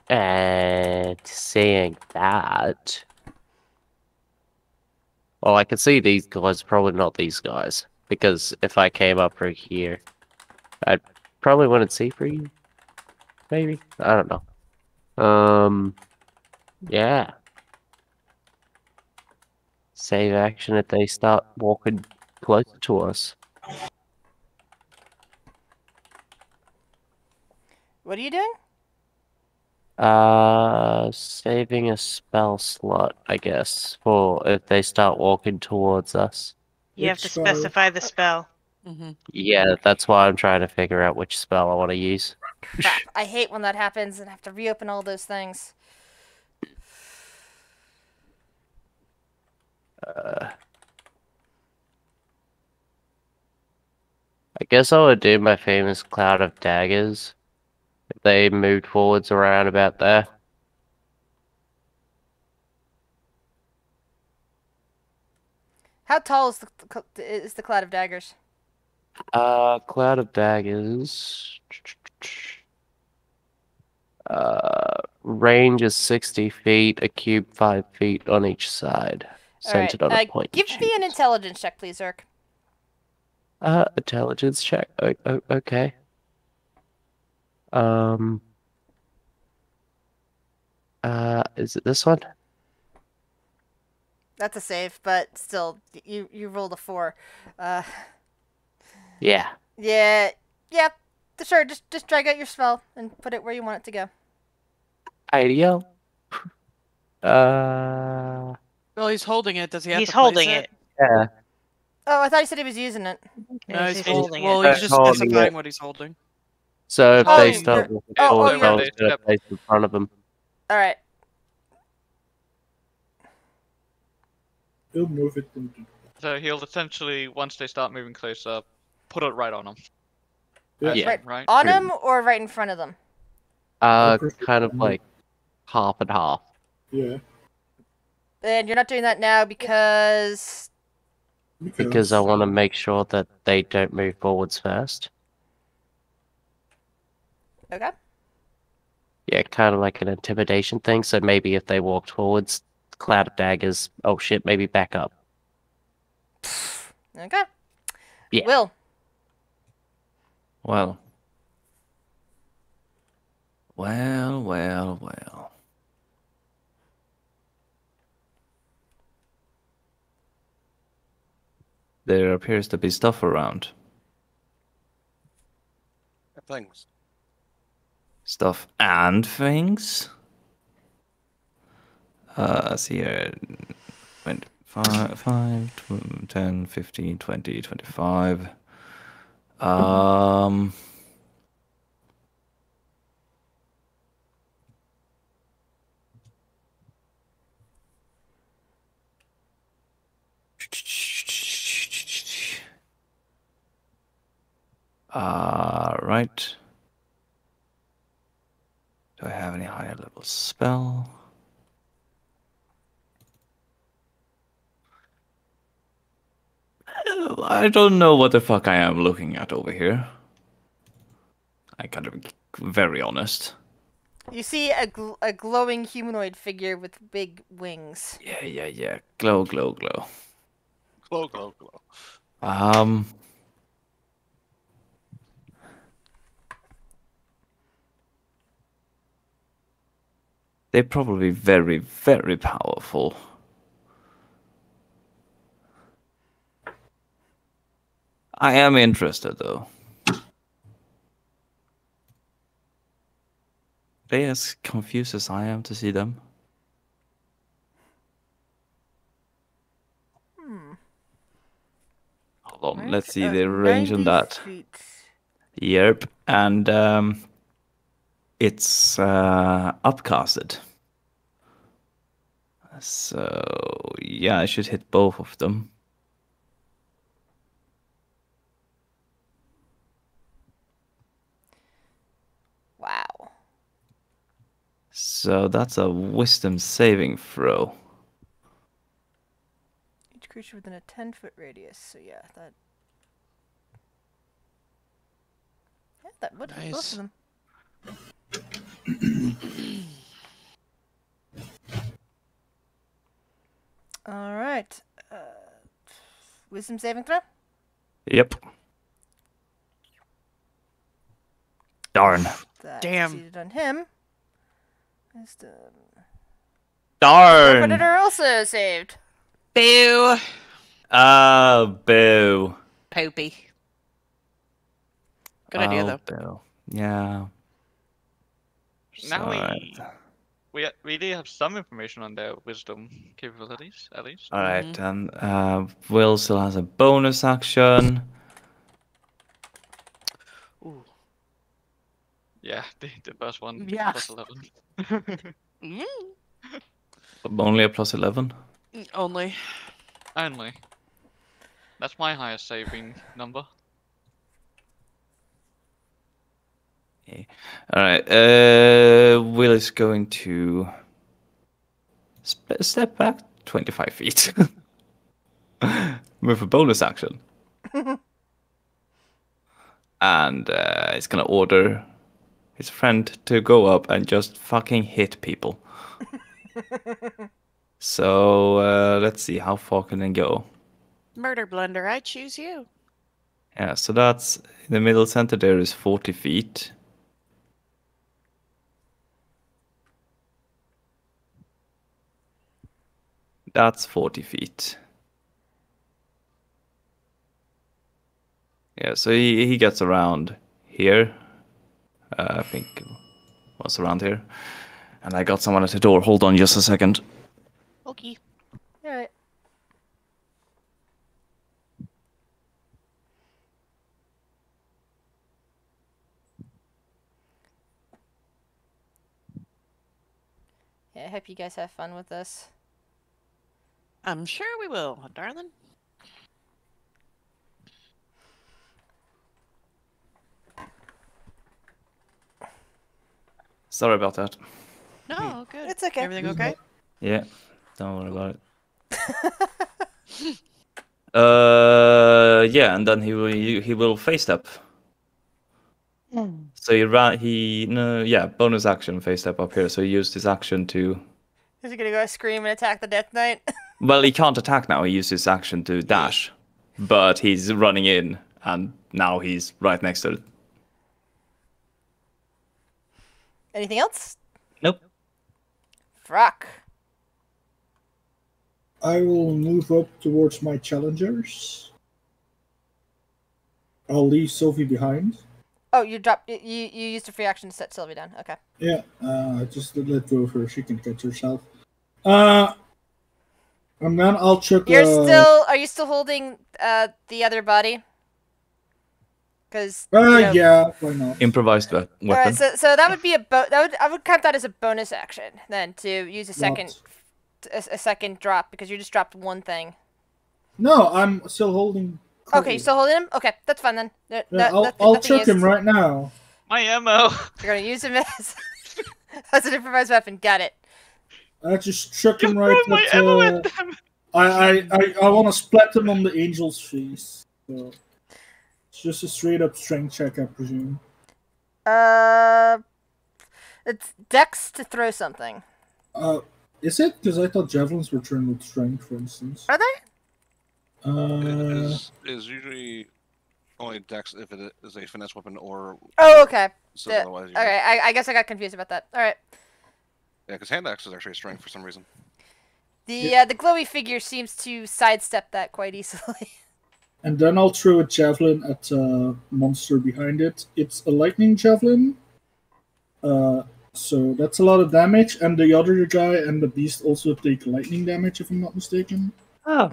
And saying that, well, I can see these guys, probably not these guys, because if I came up right here, I probably wouldn't see for you. Maybe, I don't know. Yeah. Save action if they start walking closer to us. What are you doing? Saving a spell slot, I guess, for if they start walking towards us. You have Which to spell? specify the spell. Mm-hmm. Yeah, that's why I'm trying to figure out which spell I want to use. Crap. I hate when that happens and I have to reopen all those things. I guess I would do my famous cloud of daggers if they moved forwards around about there. How tall is the cloud of daggers? Cloud of daggers. Range is 60 feet, a cube 5 feet on each side, All right. centered on a point. Give me an intelligence check, please, Zerk. Intelligence check. Okay. Is it this one? That's a save, but still, you rolled a 4. Yeah. Yeah. Sure. Just drag out your spell and put it where you want it to go. Ideal. Well, he's holding it. Does he have He's to place holding it? it. Yeah. Oh, I thought he said he was using it. No, Yes, he's he's holding well, it. he's just Holding specifying it. what he's holding. So if Oh, they you're- start walking oh, forward, you're- I was gonna place in front of them. All right. He'll move it into. So he'll essentially, once they start moving closer, put it right on them. Yeah. Yeah. Right? On them or right in front of them? Kind of like half and half. Yeah. And you're not doing that now because... Because I want to make sure that they don't move forwards first. Okay. Yeah, kind of like an intimidation thing. So maybe if they walked forwards, cloud of daggers. Oh shit, maybe back up. Okay. Yeah. Will. Well. Well. There appears to be stuff around. Thanks. Stuff and things. See here. 5, 10, 15, 20, 25. Right. Do I have any higher level spell? I don't know what the fuck I am looking at over here. I gotta be very honest. You see a glowing humanoid figure with big wings. Yeah. Glow. Glow. They're probably very, very powerful. I am interested, though. They as confused as I am to see them. Hold on, let's see the range on that. Feet. Yep, and it's upcasted. So yeah, I should hit both of them. Wow. So that's a wisdom saving throw. Each creature within a 10-foot radius. So yeah, that. Yeah, that would hit both of them. All right. Wisdom saving throw? Yep. Darn. That Damn. succeeded on him. Wisdom. Darn. Predator also saved. Boo. Boo. Poopy. Good idea, though. Boo. Yeah. Now Alright. we do have some information on their wisdom capabilities, at least. Alright, and Will still has a bonus action. Ooh. Yeah, the first one. Yeah. Plus 11. Mm. Only a plus 11. Only. Only. That's my highest saving number. Okay. Alright, Will is going to step back 25 feet. With a bonus action. And he's gonna order his friend to go up and just fucking hit people. So let's see, how far can they go? Murder Blender, I choose you. Yeah, so that's in the middle center there is 40 feet. That's 40 feet. Yeah, so he gets around here. I think it was around here. And I got someone at the door. Hold on just a second. Okay. All right. Yeah, I hope you guys have fun with this. I'm sure we will, darling. Sorry about that. No, good. It's okay. Everything okay? Yeah, don't worry about it. Yeah, and then he will face step. So bonus action face step up here. So he used his action to. Is he gonna go scream and attack the Death Knight? Well, he can't attack now. He used his action to dash, but he's running in, and now he's right next to it. Anything else? Nope. Frock. I will move up towards my challengers. I'll leave Sophie behind. Oh, you used a free action to set Sylvie down. Okay. Yeah, just let go of her. She can catch herself. And then I'll chuck. Are you still holding the other body? Because yeah, why not? Improvised weapon. All right, so that would be I would count that as a bonus action then to use a second drop because you just dropped one thing. No, I'm still holding. Cole. Okay, you still holding him? Okay, that's fine then. I'll chuck him right now. My ammo. You're gonna use him as an improvised weapon. Got it. I just chuck him right my at. ammo at them. I want to splat him on the angel's face. So. It's just a straight up strength check, I presume. It's Dex to throw something. Is it? Because I thought javelins were turned with strength, for instance. Are they? It is usually only dex if it is a finesse weapon or. Oh, okay. Otherwise, okay, I guess I got confused about that. All right. Yeah, because hand axe is actually a strength for some reason. The glowy figure seems to sidestep that quite easily. And then I'll throw a javelin at a monster behind it. It's a lightning javelin. So that's a lot of damage. And the other guy and the beast also take lightning damage, if I'm not mistaken. Oh.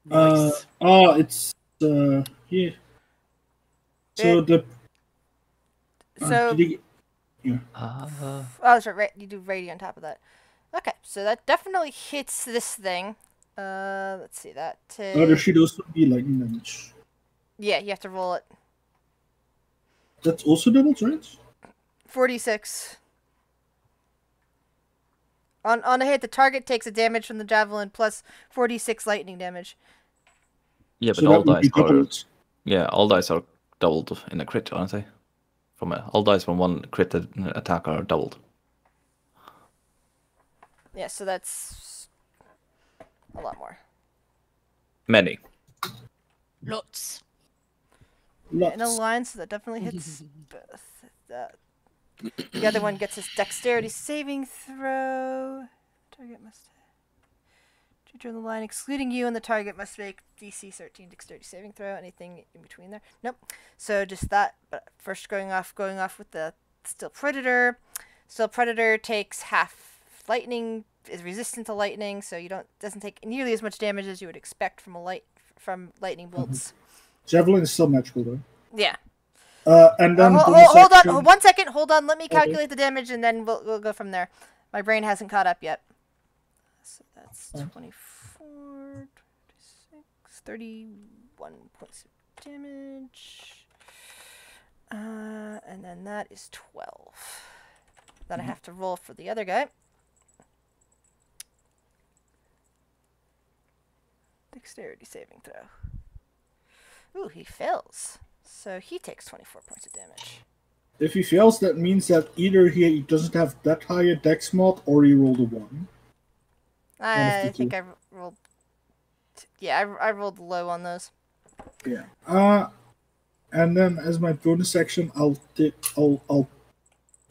Nice. It's yeah. So Oh, that's right. You do radio on top of that. Okay, so that definitely hits this thing. Let's see that. There should also be lightning damage. Yeah, you have to roll it. That's also double, right? 46. On a hit, the target takes a damage from the javelin plus 4d6 lightning damage. Yeah, but So all that would be dice are doubled. all dice are doubled in a crit, aren't they? All dice from one crit attack are doubled. Yeah, so that's a lot more. Many. Lots. Lots. In a line, so that definitely hits both. The other one gets his dexterity saving throw. Target must during the line, excluding you, and the target must make DC 13 dexterity saving throw. Anything in between there? Nope. So just that. But first, going off with the Still Predator. Still Predator takes half lightning, is resistant to lightning, so doesn't take nearly as much damage as you would expect from lightning bolts. Javelin is still magical though. Yeah. And then hold on, 1 second. Hold on. Let me calculate the damage, and then we'll go from there. My brain hasn't caught up yet. So that's 24, 26, 31 points of damage. And then that is 12. Then I have to roll for the other guy. Dexterity saving throw. Ooh, he fails. So he takes 24 points of damage. If he fails, that means that either he doesn't have that high a dex mod or he rolled a 1. I think I rolled... Yeah, I rolled low on those. Yeah. And then as my bonus action, I'll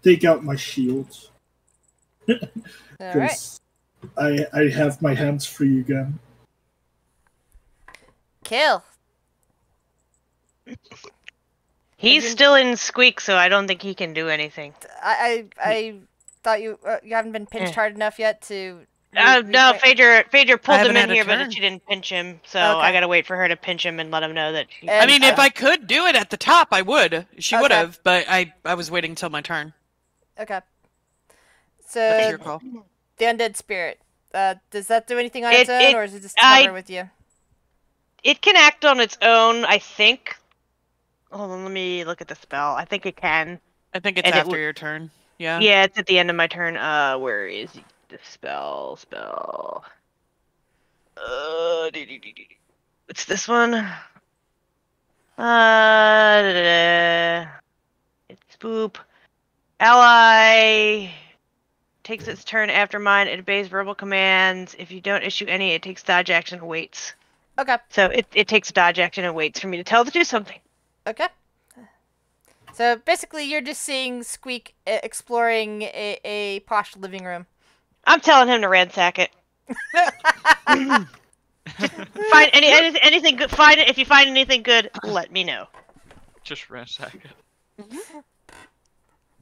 take out my shield. Alright. I have my hands free again. Kill. He's still in squeak, so I don't think he can do anything. I thought you haven't been pinched hard enough yet to... No, Phaedra pulled him haven't in had a here, but turn. she didn't pinch him, so Okay. I gotta wait for her to pinch him and let him know that. I mean, if I could do it at the top, I would. She would Okay. have, but I was waiting till my turn. Okay. That's So, your call. the undead spirit. Does that do anything on its own, or is it just cover with you? It can act on its own, I think. Hold on, let me look at the spell. I think it can. I think it's And it after your turn. Yeah. Yeah, it's at the end of my turn. Where is the spell? It's this one. It's boop. Ally takes its turn after mine. It obeys verbal commands. If you don't issue any, it takes dodge action and waits. Okay. So it takes a dodge action and waits for me to tell it to do something. Okay. So basically, you're just seeing Squeak exploring a posh living room. I'm telling him to ransack it. Find anything good. Find it. If you find anything good, let me know. Just ransack it.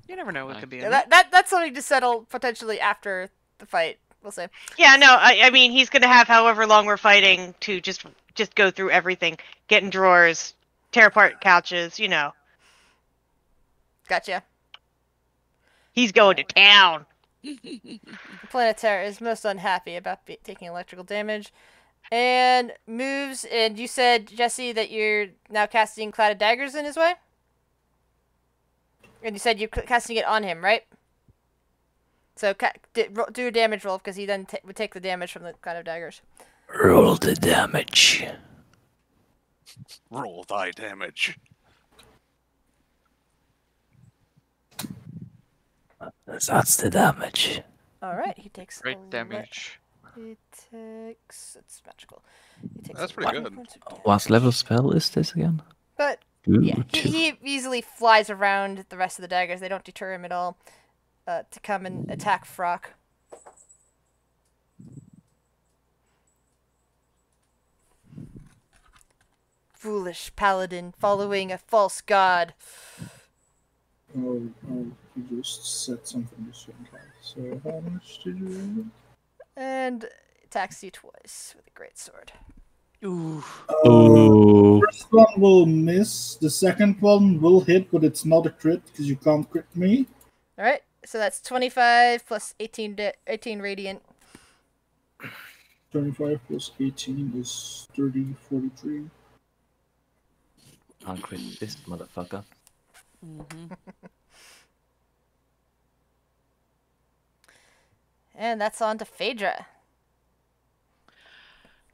You never know what could be in Yeah, it. that's something to settle potentially after the fight. We'll say. Yeah, no, I mean he's gonna have however long we're fighting to just go through everything, get in drawers, tear apart couches, you know. Gotcha. He's going to town. Planetaire is most unhappy about taking electrical damage, and moves. And you said, Jesse, that you're now casting Cloud of Daggers in his way. And you said you're casting it on him, right? So do a damage roll, because he then would take the damage from the Cloud of Daggers. Roll the damage. Roll thy damage. That's the damage. Alright, he takes... Great damage. He takes... It's magical. He takes That's pretty 11 good. points of damage. What level spell is this again? But Ooh, yeah, two. he easily flies around the rest of the daggers. They don't deter him at all to come and attack Frock. Foolish paladin following a false god. Oh, you just said something different. So how much did you roll? And attacks you twice with a great sword. Ooh. Ooh. First one will miss. The second one will hit, but it's not a crit because you can't crit me. Alright, so that's 25 plus 18 radiant. 25 plus 18 is 30, 43. I'll crit this motherfucker. Mm-hmm. And that's on to Phaedra.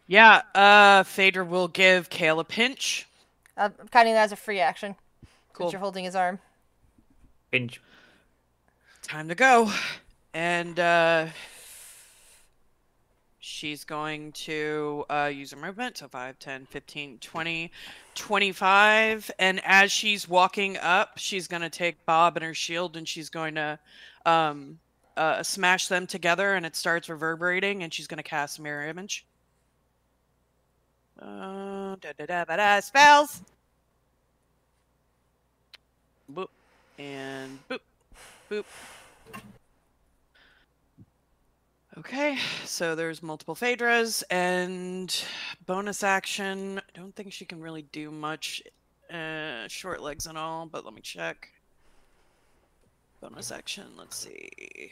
Yeah, Phaedra will give Kale a pinch. I'm counting that as a free action. Cool. Since you're holding his arm. Pinch. Time to go. And she's going to use her movement. So 5, 10, 15, 20, 25. And as she's walking up, she's going to take Bob and her shield and she's going to smash them together. And it starts reverberating. And she's going to cast Mirror Image. Spells. Boop. And boop. Boop. Okay, so there's multiple Phaedras, and bonus action. I don't think she can really do much short legs and all, but let me check. Bonus action, let's see.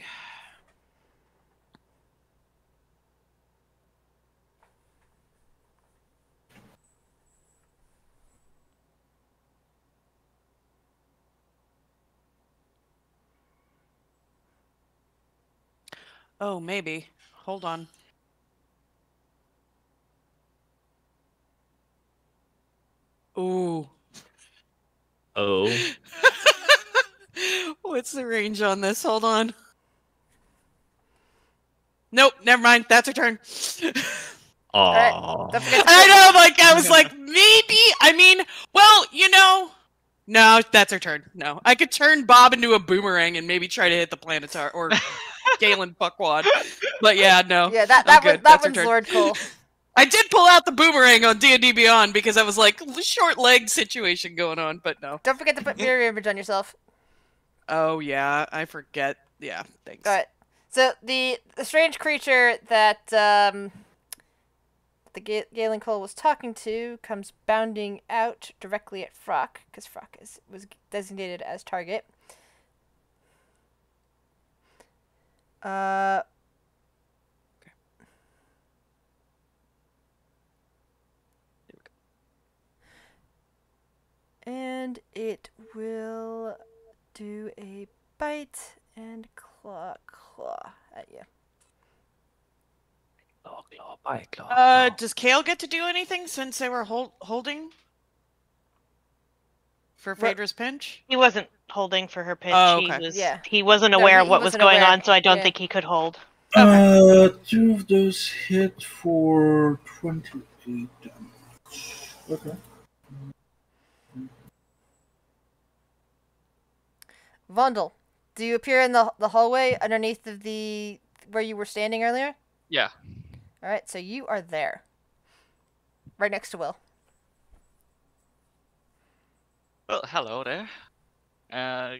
Oh, maybe. Hold on. Ooh. Oh. What's the range on this? Hold on. Nope, never mind. That's her turn. Aww. I know, like, I was like, maybe. I mean, well, you know. No, that's her turn. No. I could turn Bob into a boomerang and maybe try to hit the Planetar or Galen Buckwad. But yeah, no. Yeah, that one's Lord Cole. I did pull out the boomerang on D&D Beyond because I was like, short leg situation going on, but no. Don't forget to put mirror image on yourself. Oh, yeah, I forget. Yeah, thanks. Alright. So, the strange creature that the Galen Cole was talking to comes bounding out directly at Frock, because Frock was designated as target. And it will do a bite and claw at you. Claw, bite, claw. Does Kale get to do anything since they were holding? For Phaedra's pinch? He wasn't holding for her pinch. Oh, okay. He wasn't aware of what was going on, so I don't think he could hold. Two of those hit for 28 damage. Okay. Vondel, do you appear in the hallway underneath of the where you were standing earlier? Yeah. All right, so you are there, right next to Will. Well, hello there.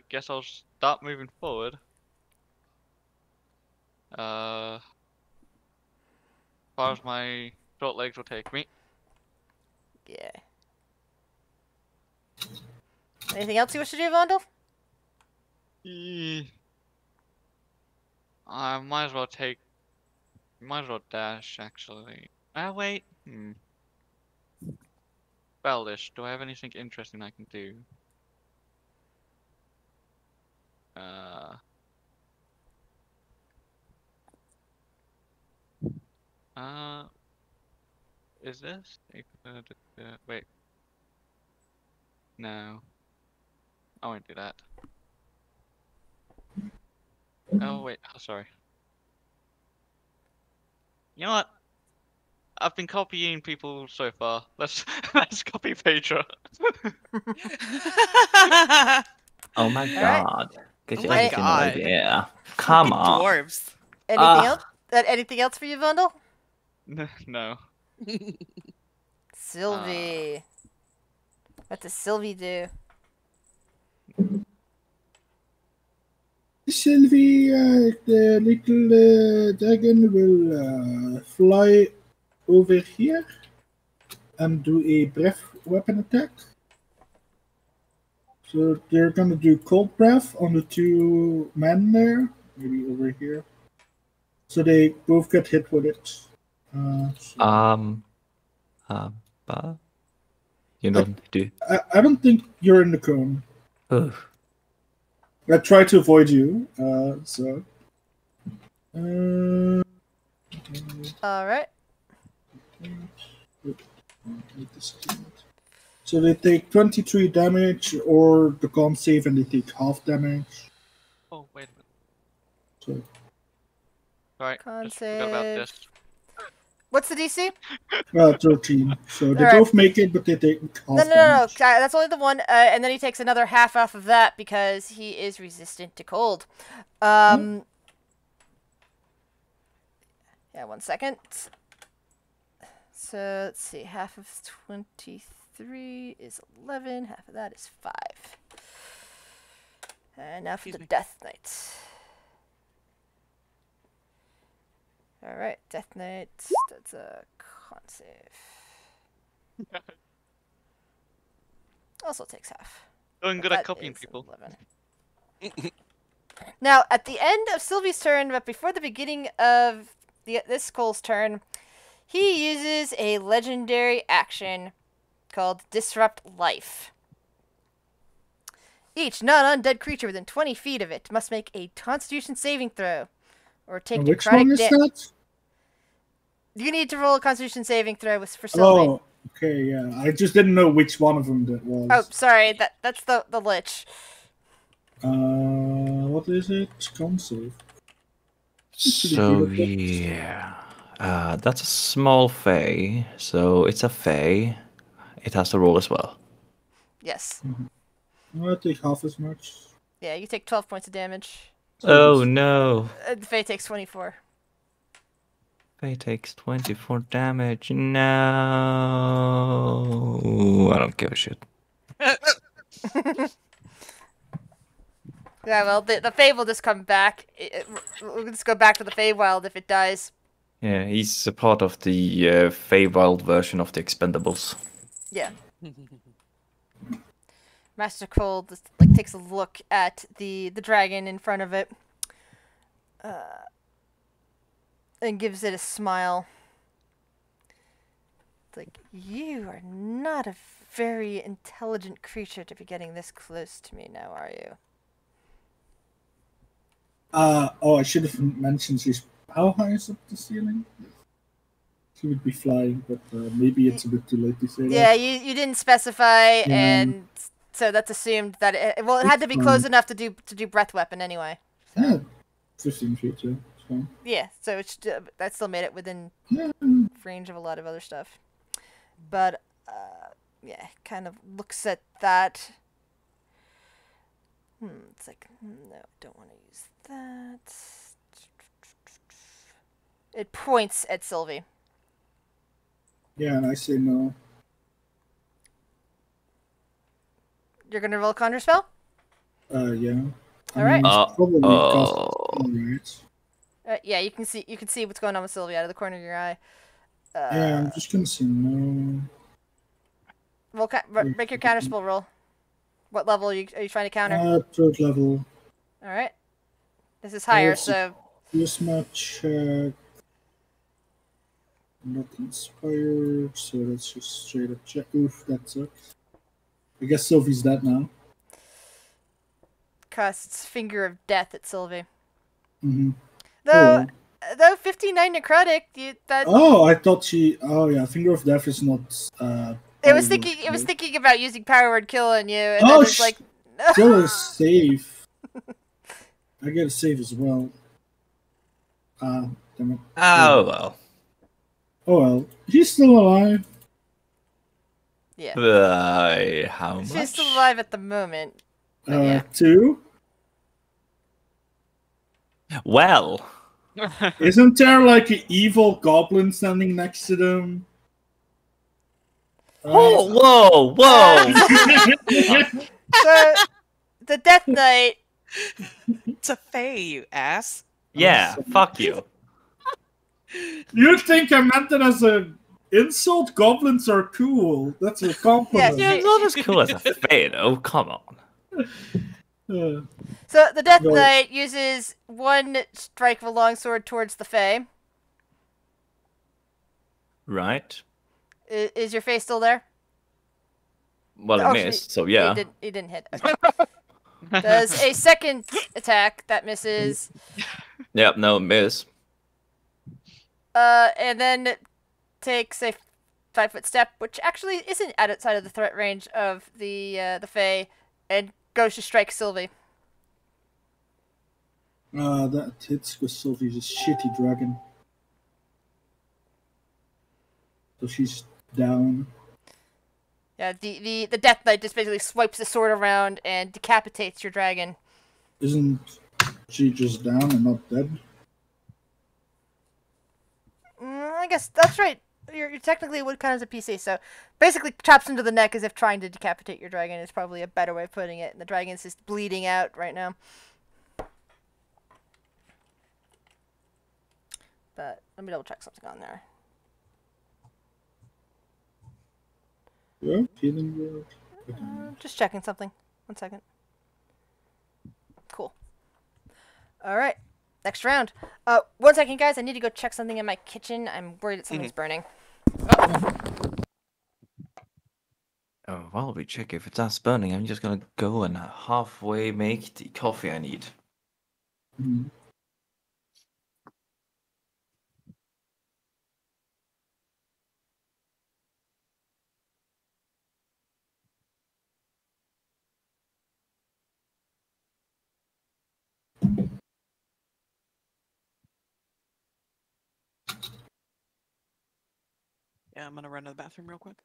Guess I'll start moving forward. As far as my short legs will take me. Yeah. Anything else you wish to do, Vondel? I might as well dash, actually. Wait. Bellish, do I have anything interesting I can do? Is this? Wait. No. I won't do that. Oh, wait. Oh, sorry. You know what? I've been copying people so far. Let's copy Phaedra. Oh my god. Get your my freaking God. idea. Come on. Dwarves. Anything else? Anything else for you, Vondel? No. Sylvie. What does Sylvie do? Sylvie, the little dragon will fly over here and do a breath weapon attack. So they're gonna do cold breath on the two men there, maybe over here. So they both get hit with it. But you don't do. I don't think you're in the cone. Ugh. I tried to avoid you, so All right. So they take 23 damage, or the con save, and they take half damage. Oh, wait a minute. So, Alright, Con just forgot about save. this. What's the DC? 13. So they Alright. both make it, but they take half No. damage. That's only the one, and then he takes another half off of that because he is resistant to cold. Yeah, 1 second. So let's see. Half of 23 is 11. Half of that is 5. And now for the Death Knight. All right, Death Knight. That's a con save. Also takes half. Doing good That at copying is people. 11. Now, at the end of Sylvie's turn, but before the beginning of this Cole's turn, he uses a legendary action called Disrupt Life. Each non-undead creature within 20 feet of it must make a Constitution saving throw, or take Which one necrotic is damage. that? You need to roll a Constitution saving throw for Sylvie. Oh, okay, yeah. I just didn't know which one of them that was. Oh, sorry, that's the Lich. What is it? Con save. So yeah, that's a small fey. So it's a fey. It has to roll as well. Yes. I take half as much. Yeah, you take 12 points of damage. Oh no! The Fae takes 24. Fey takes 24 damage. No, I don't give a shit. Yeah, well, the Fae will just come back. We'll just go back to the Feywild if it dies. Yeah, he's a part of the Feywild version of the Expendables. Yeah. Master Cole just takes a look at the dragon in front of it, and gives it a smile. It's like, you are not a very intelligent creature to be getting this close to me now, are you? I should have mentioned how high is up the ceiling? She would be flying, but maybe it's a bit too late to say Yeah, that. you didn't specify, and so that's assumed that it had to be close enough to do breath weapon anyway. So. Yeah, 15 feet, yeah. It's fine. Yeah, so that still made it within range of a lot of other stuff. But yeah, kind of looks at that. It's like, no, I don't want to use that. It points at Sylvie. Yeah, and I say no. You're gonna roll a conjure spell? Yeah. All right. Probably yeah, you can see what's going on with Sylvie out of the corner of your eye. Yeah, I'm just gonna say no. Roll, make your counter spell roll. What level are you trying to counter? 3rd level. All right. This is higher, so. This much. Not inspired, so that's just straight up check. Oof, that sucks. I guess Sylvie's dead now. Casts Finger of Death at Sylvie. Mm-hmm. Though 59 necrotic, that. Oh, I thought she. Oh yeah, Finger of Death is not. It was thinking about using Power Word Kill on you, and then it's like. No. Still a save. I get a save as well. Damn it. Oh well. Oh well, he's still alive. Yeah. How much? She's still alive at the moment. 2. Well. Isn't there like an evil goblin standing next to them? Whoa! So, the Death Knight. It's a fae, you ass. Yeah, fuck you. You think I meant it as an insult? Goblins are cool. That's a compliment. Yeah, not as cool as a fae, though. Come on. So the Death Knight uses 1 strike of a longsword towards the Fae. Right. Is your face still there? Well, it missed, so yeah. He didn't hit. Okay. Does a second attack that misses Yep, no, miss. And then takes a 5-foot step, which actually isn't outside of the threat range of the Fae, and goes to strike Sylvie. That hits with Sylvie's shitty dragon. So she's down. Yeah, the Death Knight just basically swipes the sword around and decapitates your dragon. Isn't she just down and not dead? I guess that's right. You're technically would count as a PC, so basically chops into the neck as if trying to decapitate your dragon is probably a better way of putting it. And the dragon's just bleeding out right now. But let me double check something on there. Yeah, healing word. Just checking something. 1 second. Cool. All right. Next round. 1 second, guys. I need to go check something in my kitchen. I'm worried that something's burning. Oh, while we check if it's burning, I'm just gonna go and halfway make the coffee I need. Mhm. Yeah, I'm gonna run to the bathroom real quick.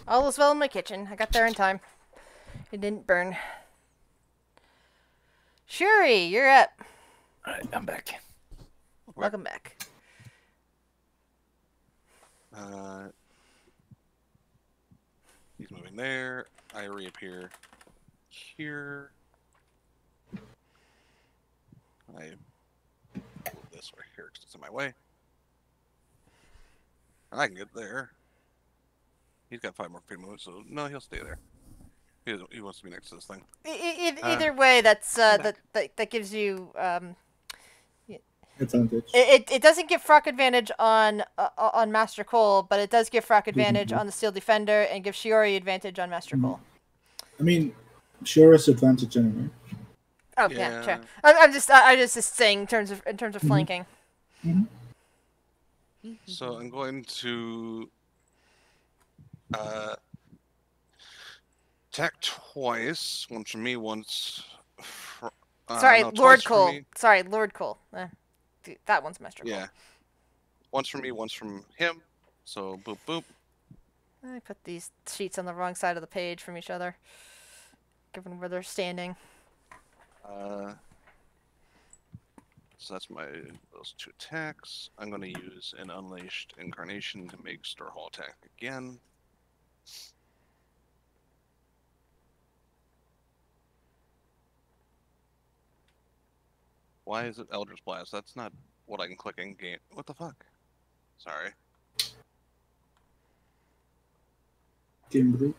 All is well in my kitchen. I got there in time. It didn't burn. Shuri, you're up. Alright, I'm back. Welcome back. He's moving there. I reappear here. I move this right here because it's in my way. I can get there. He's got 5 more feet movement, so no, he'll stay there. He wants to be next to this thing. Either way, that's that gives you Advantage. It doesn't give Frock advantage on Master Cole, but it does give Frock advantage on the Steel Defender and give Shiori advantage on Master Cole. I mean, sure is advantage anyway. Oh yeah, sure. I'm just saying in terms of flanking. So I'm going to attack twice. Once from me, once. Sorry, no, Lord twice from Cole. me. Sorry, Lord Cole. Dude, that one's Master Cole. Yeah. Once from me, once from him. So boop boop. I put these sheets on the wrong side of the page from each other, given where they're standing. So that's those 2 attacks. I'm going to use an Unleashed Incarnation to make Stir Hall attack again. Why is it Eldritch Blast? That's not what I can click in game. What the fuck? Sorry. Game broke.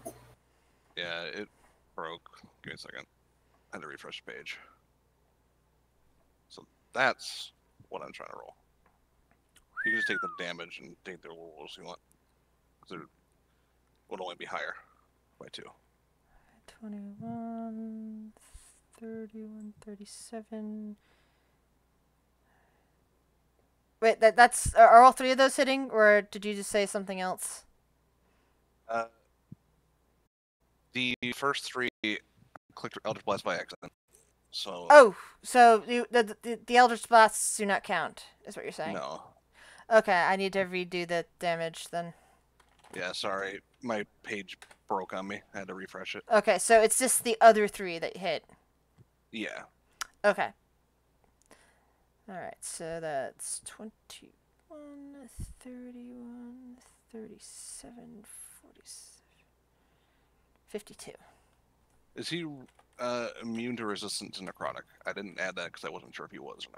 Yeah, it broke. Give me a second. I had to refresh the page. So that's what I'm trying to roll. You can just take the damage and take the rolls you want. Because it would only be higher by 2. 21, 31, 37. Wait, that's are all 3 of those hitting, or did you just say something else? The first 3 clicked Eldritch Blast by accident. So. Oh, so the Eldritch Blasts do not count, is what you're saying? No. Okay, I need to redo the damage then. Yeah, sorry. My page broke on me. I had to refresh it. Okay, so it's just the other 3 that hit. Yeah. Okay. Alright, so that's 21, 31, 37, 47, 52. Is he immune to resistance to necrotic? I didn't add that because I wasn't sure if he was or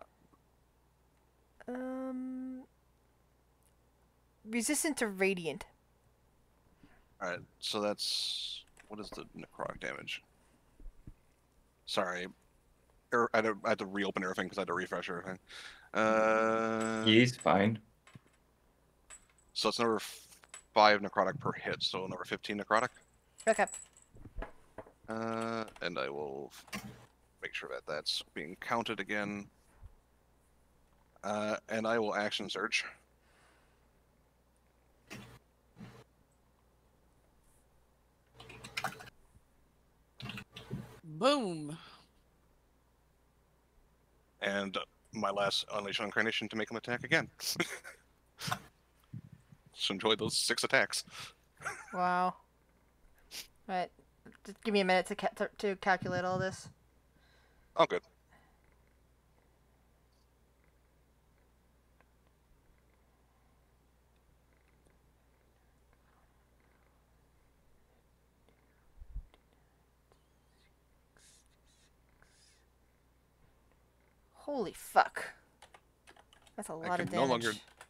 not. Resistant to radiant. Alright, so that's... What is the necrotic damage? Sorry. I had to reopen everything because I had to refresh everything. He's fine. So it's number 5 necrotic per hit, so number 15 necrotic. Okay. And I will make sure that that's being counted again. And I will action surge. Boom. And my last Unleash Incarnation to make him attack again. So enjoy those 6 attacks. Wow. Right. Just give me a minute to calculate all this. Oh, good. Holy fuck. That's a lot of damage.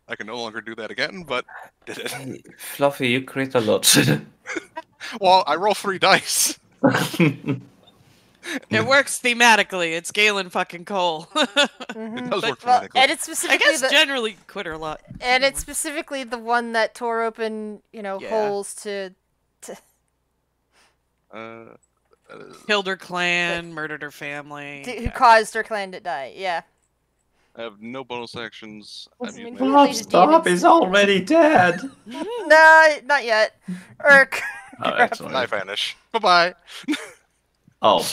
I can no longer do that again, but did it. Hey, Fluffy, you crit a lot. Well, I roll 3 dice. It works thematically. It's Galen fucking Cole. It does work Well, thematically. and it's I specifically guess generally quitter a lot. and it's specifically the one that tore open, Yeah. holes to Killed her clan, murdered her family. who caused her clan to die. Yeah. I have no bonus actions. I'm using Stop, my- Stop, he's already dead. No, not yet. Urk. Oh, excellent. I vanish. Bye-bye. Oh.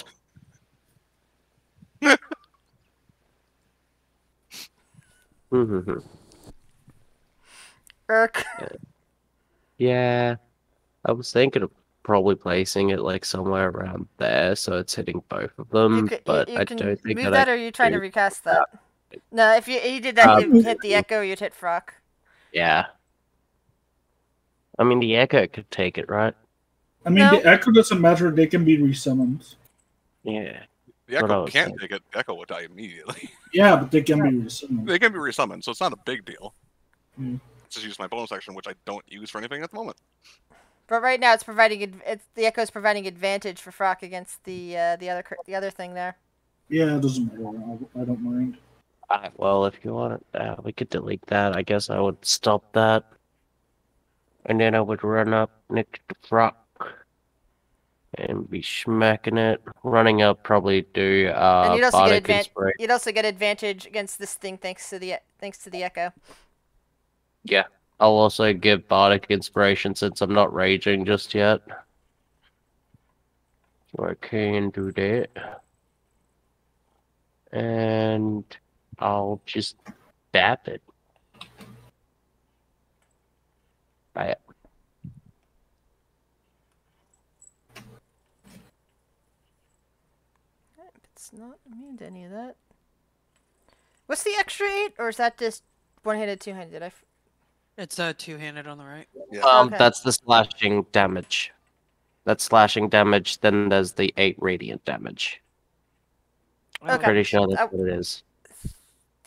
Urk. Yeah, I was thinking of probably placing it like somewhere around there, so it's hitting both of them. But you I can don't think move that that, or are you trying to do recast that? No, if you did that, you'd hit the echo, you'd hit Frock. Yeah. I mean, the echo could take it, right? I mean, No. the echo doesn't matter. They can be resummoned. Yeah. The What I Echo was can't saying. take it. The Echo will die immediately. Yeah, but they can be resummoned. They can be resummoned, so it's not a big deal. Mm. Just use my bonus action, which I don't use for anything at the moment. But right now, the echo's providing advantage for Frock against the other thing there. Yeah, it doesn't matter. I don't mind. Well, if you want it, we could delete that. I guess I would stop that. And then I would run up next to Frock. And be smacking it. Running up, probably do And Bardic you'd also get advantage against this thing thanks to the echo. Yeah. I'll also give Bardic Inspiration since I'm not raging just yet. So I can do that. And I'll just dap it. Right. It's not immune to any of that. What's the extra 8, or is that just one-handed, two-handed? It's two-handed on the right. Yeah. Okay. That's the slashing damage. That's slashing damage, then there's the 8 radiant damage. Okay. Pretty sure that's what it is.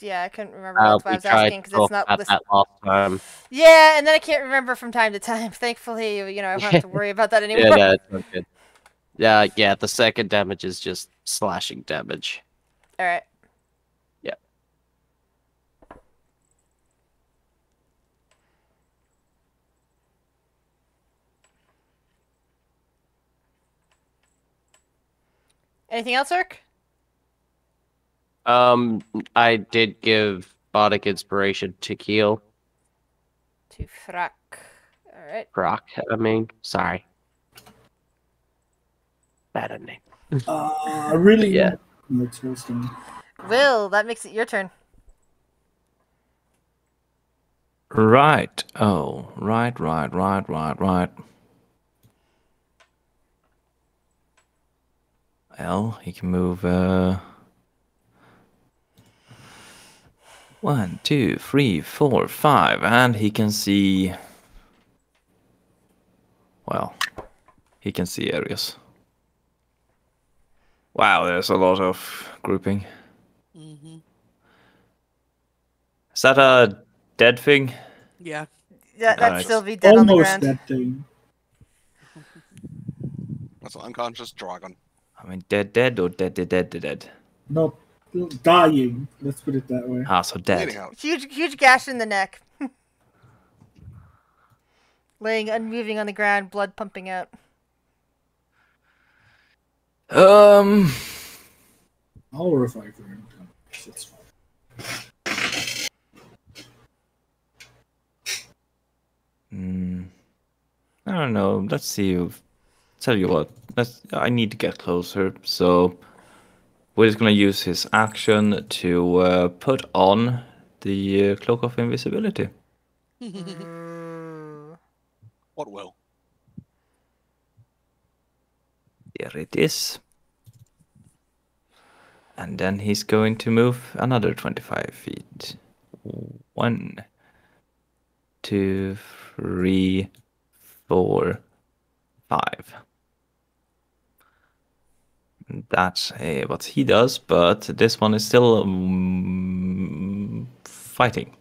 Yeah, I couldn't remember. That's why I was asking, because it's not about listed. that last time. Yeah, and then I can't remember from time to time. Thankfully, I don't have to worry about that anymore. Yeah, no, it's not good. Yeah, the second damage is just slashing damage. All right. Yeah. Anything else, Irk? I did give Bardic Inspiration to Keel. To Frock. All right. Brock, I mean, sorry. Bad name. Really? Yeah. Interesting. Will, that makes it your turn. Right. Oh, right. Well, he can move 1, 2, 3, 4, 5, and he can see. Well, he can see areas. Wow, there's a lot of grouping. Mm-hmm. Is that a dead thing? Yeah. That'd Alright. still be dead on the Almost ground. that thing. That's an unconscious dragon. I mean, dead or dead? No, dying. Let's put it that way. Ah, so dead. Bleeding out. Huge gash in the neck. Laying unmoving on the ground, blood pumping out. I'll revive him. That's fine. I don't know. Let's see. Tell you what. I need to get closer. So we're just gonna use his action to put on the cloak of invisibility. What will? There it is. And then he's going to move another 25 feet. 1, 2, 3, 4, 5. That's what he does, but this one is still fighting.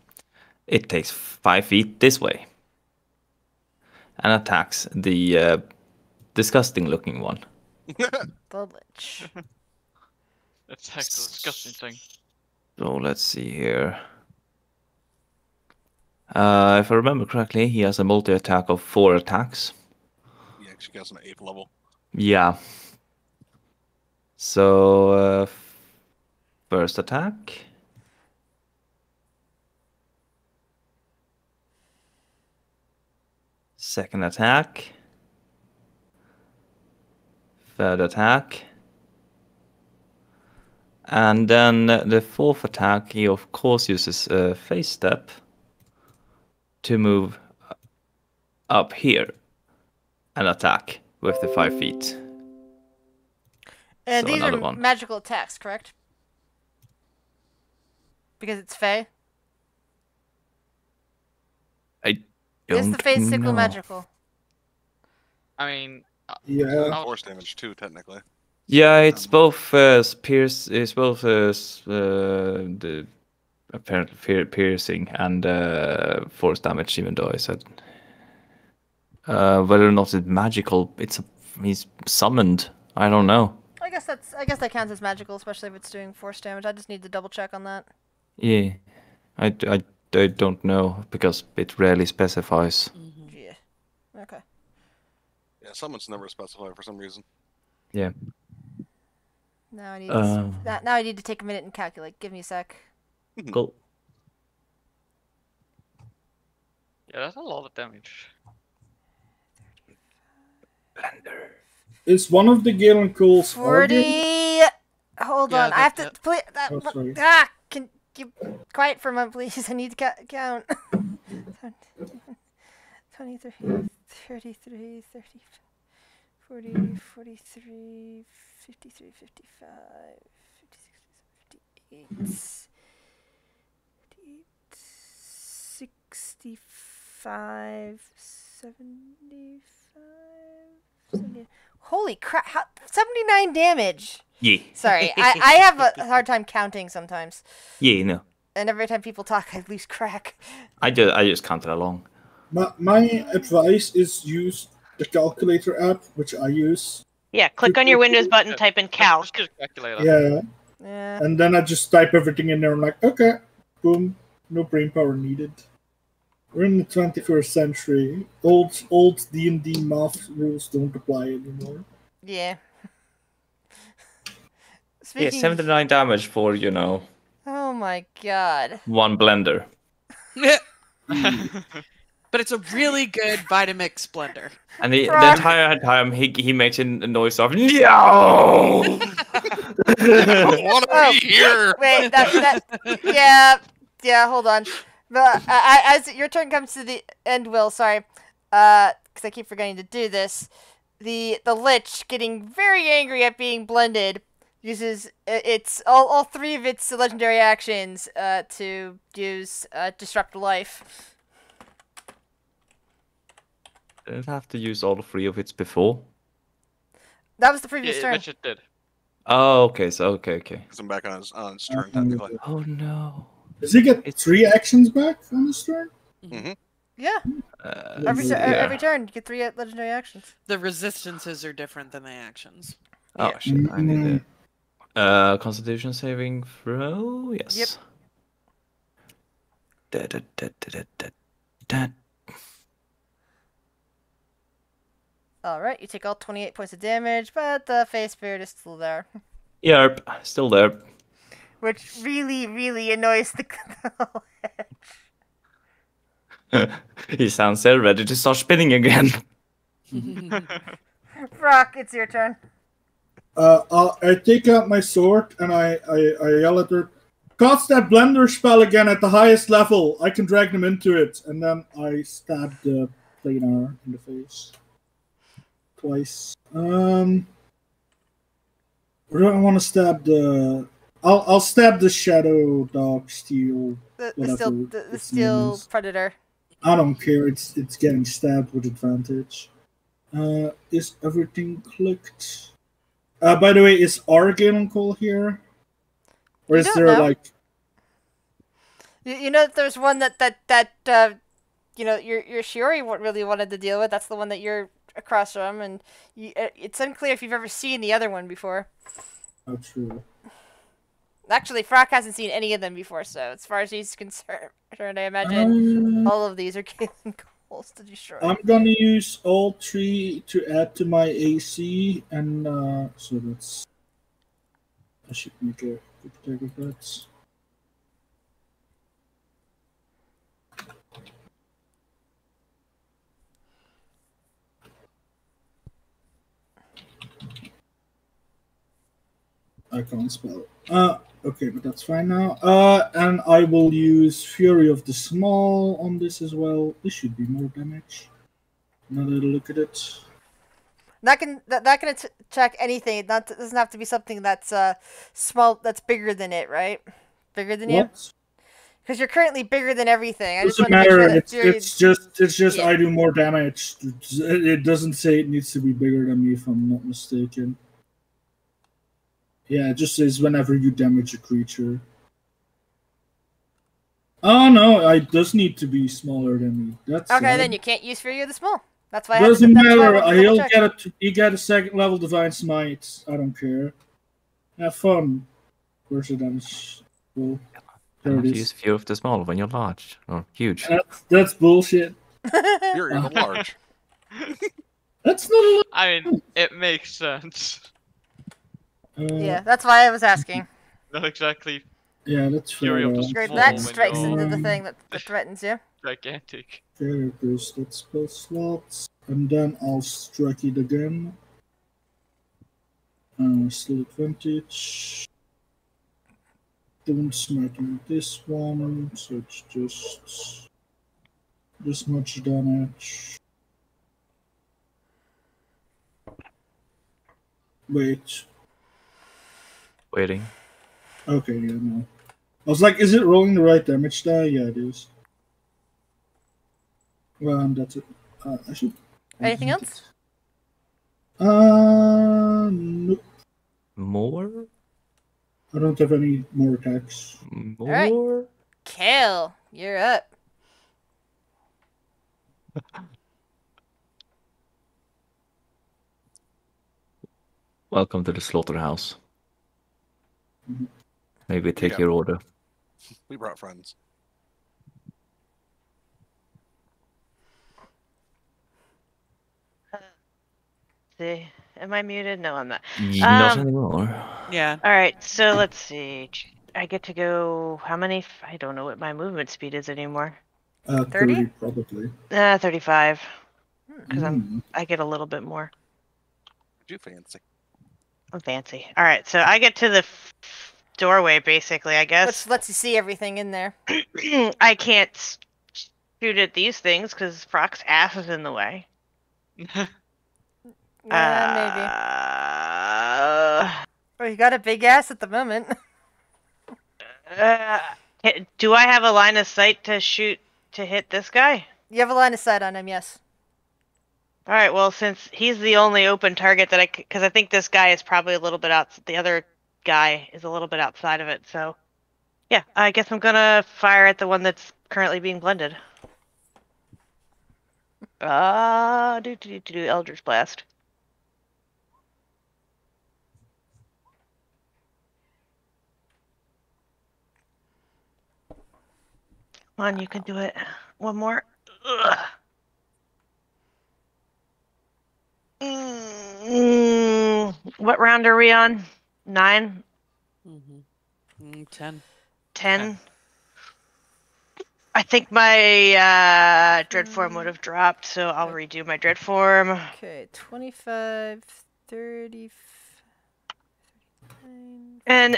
It takes 5 feet this way and attacks the disgusting-looking one. The Lich. That's a disgusting thing. So let's see here. If I remember correctly, he has a multi-attack of 4 attacks. Yeah, she gets an 8th level. Yeah. So, first attack. Second attack. Third attack. And then the fourth attack, he of course uses a phase step to move up here and attack with the 5 feet. And So these are another one. magical attacks, correct? Because it's Fey? I Is don't the Fey sickle know. magical? I mean, Yeah. Force damage too, technically. Yeah, it's both pierce. It's both the apparently piercing and force damage. Even though I said whether or not it's magical, he's summoned. I don't know. I guess that counts as magical, especially if it's doing force damage. I just need to double check on that. Yeah, I don't know because it rarely specifies. Yeah. Okay. Yeah, someone's never specified for some reason. Yeah. Now I need to, now I need to take a minute and calculate. Give me a sec. Cool. yeah, that's a lot of damage. Blender. Is one of the Galen Coles 40. Hold Yeah, on. I have to. that- Please, Oh, sorry. can you quiet for a moment, please? I need to count. 23, 33, 30, 40, 43, 53, 55, 56, 58, 65, 75, 70. Holy crap! 79 damage. Yeah. Sorry, I have a hard time counting sometimes, Yeah. No. and every time people talk, I lose track. I just counted along. My advice is use the calculator app, which I use. Yeah, click on your Windows button, type in calc. Just get a calculator. Yeah. Yeah. And then I just type everything in there. I'm like, okay, boom, no brain power needed. We're in the 21st century. Old DnD math rules don't apply anymore. Yeah. Yeah, 79 damage for Oh my god. one blender. But it's a really good Vitamix blender. And the Frog. entire time he makes a noise of no. What are we here? Wait, yeah, hold on. But as your turn comes to the end, Will, sorry, because I keep forgetting to do this. The Lich, getting very angry at being blended, uses its all 3 of its legendary actions to use disrupt life. Didn't have to use all 3 of its before. That was the previous Yeah, turn. which it did. Oh, okay. So okay. Because I'm back on his turn, technically. Oh no. Does he get 3 actions back on his turn? Mm-hmm. Yeah. Every turn, you get 3 legendary actions. The resistances are different than the actions. Oh Yeah. shit! I need Constitution saving throw. Yes. Yep. Alright, you take all 28 points of damage, but the face spirit is still there. Yep, still there. Which really, really annoys the He sounds so ready to start spinning again. Brock, it's your turn. I take out my sword and I yell at her, cast that blender spell again at the highest level. I can drag them into it. And then I stab the planar in the face. Twice. Or do I want to stab the... I'll stab the shadow dog steel. The steel predator. I don't care. It's getting stabbed with advantage. Is everything clicked? By the way, is Argan on call here? Or is there like... You know that there's one that you know, your Shiori really wanted to deal with. That's the one that you're across from, and it's unclear if you've ever seen the other one before. Oh, true. Actually, Frock hasn't seen any of them before, so as far as he's concerned, I imagine all of these are killing goals to destroy. I'm gonna use all 3 to add to my AC, and so that's... I should make a good take of that. I can't spell. Okay, but that's fine now. And I will use Fury of the Small on this as well. This should be more damage. Another look at it. That can attack anything. It doesn't have to be something that's small, that's bigger than it, right? Bigger than you? Because you're currently bigger than everything. I just want to make sure that it's just yeah. I do more damage. It doesn't say it needs to be bigger than me, if I'm not mistaken. Yeah, it just says whenever you damage a creature. Oh no, it does need to be smaller than me. That's okay. Then you can't use Fury of the Small. That's why. Doesn't matter. He'll get a second level Divine Smite. I don't care. Have fun. Where's the damage? Well, there it is. Use Fury of the Small when you're large or huge. That's bullshit. Fury of the large. That's not a. I mean, it makes sense. Yeah, that's why I was asking. Not exactly. Yeah, that's fair. That strikes into the thing that threatens you. Gigantic. There goes that spell slots. And then I'll strike it again. Still advantage. Don't smite on this one, so it's just this much damage. Wait. Waiting. Okay, yeah, no. I was like, is it rolling the right damage die? Yeah, it is. Well, that's it. I should... Anything else? Nope. More? I don't have any more attacks. More? All right. Kale, you're up. Welcome to the slaughterhouse. Maybe take your order. We brought friends. See, am I muted? No, I'm not. Not anymore. Yeah. All right, so let's see. I get to go. How many? I don't know what my movement speed is anymore. 30 probably. 35. Because I get a little bit more. You fancy. I'm fancy. All right, so I get to the doorway, basically, I guess. Lets you see everything in there. I can't shoot at these things because Frock's ass is in the way. Maybe. Well, you got a big ass at the moment. Do I have a line of sight to shoot to hit this guy? You have a line of sight on him, yes. All right, well, since he's the only open target that because I think this guy is probably a little bit out. The other guy is a little bit outside of it, so yeah, I guess I'm gonna fire at the one that's currently being blended. Do Eldritch Blast. Come on, you can do it. One more. Ugh. What round are we on? 9? 10. 10? I think my dread form would have dropped, so I'll redo my dread form. Okay, 25, 30. And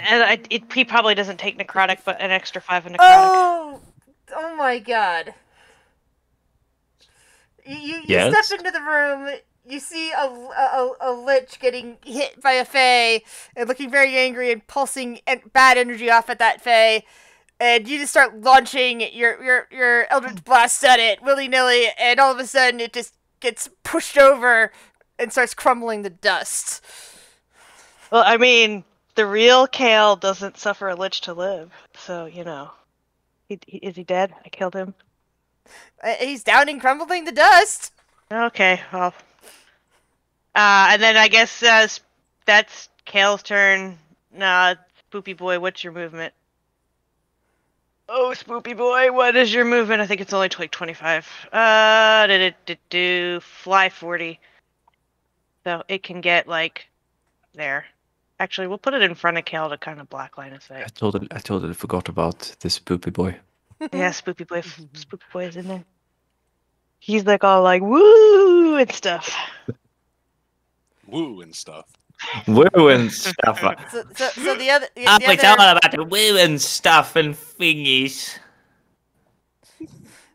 he probably doesn't take necrotic, but an extra 5 in necrotic. Oh my god. You Yes? step into the room, you see a lich getting hit by a fae, and looking very angry and pulsing bad energy off at that fae, and you just start launching your Eldritch Blast at it, willy-nilly, and all of a sudden it just gets pushed over and starts crumbling to dust. Well, I mean, the real Kale doesn't suffer a lich to live, so, you know. Is he dead? I killed him. He's down and crumbling to dust. Okay, well. And then I guess that's Kale's turn. Nah, Spoopy Boy, what's your movement? Oh, Spoopy Boy, what is your movement? I think it's only 25. Fly 40. So it can get, like, there. Actually, we'll put it in front of Kale to kind of black line his sight. I totally forgot about this poopy boy. Yeah, Spoopy Boy is in there. He's like all like woo and stuff. Woo and stuff. Woo and stuff. So the other. It's all about the woo and stuff and thingies.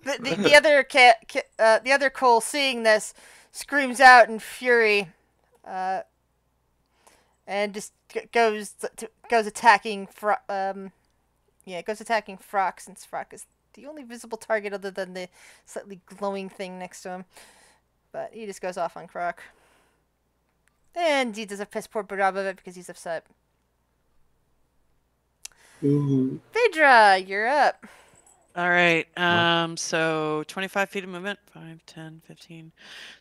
The other Cole, seeing this, screams out in fury, and just goes attacking. Goes attacking Frock, since Frock is the only visible target other than the slightly glowing thing next to him. But he just goes off on Croc. And he does a piss poor job of it because he's upset. Ooh. Phaedra, you're up. All right. So 25 feet of movement. 5, 10, 15,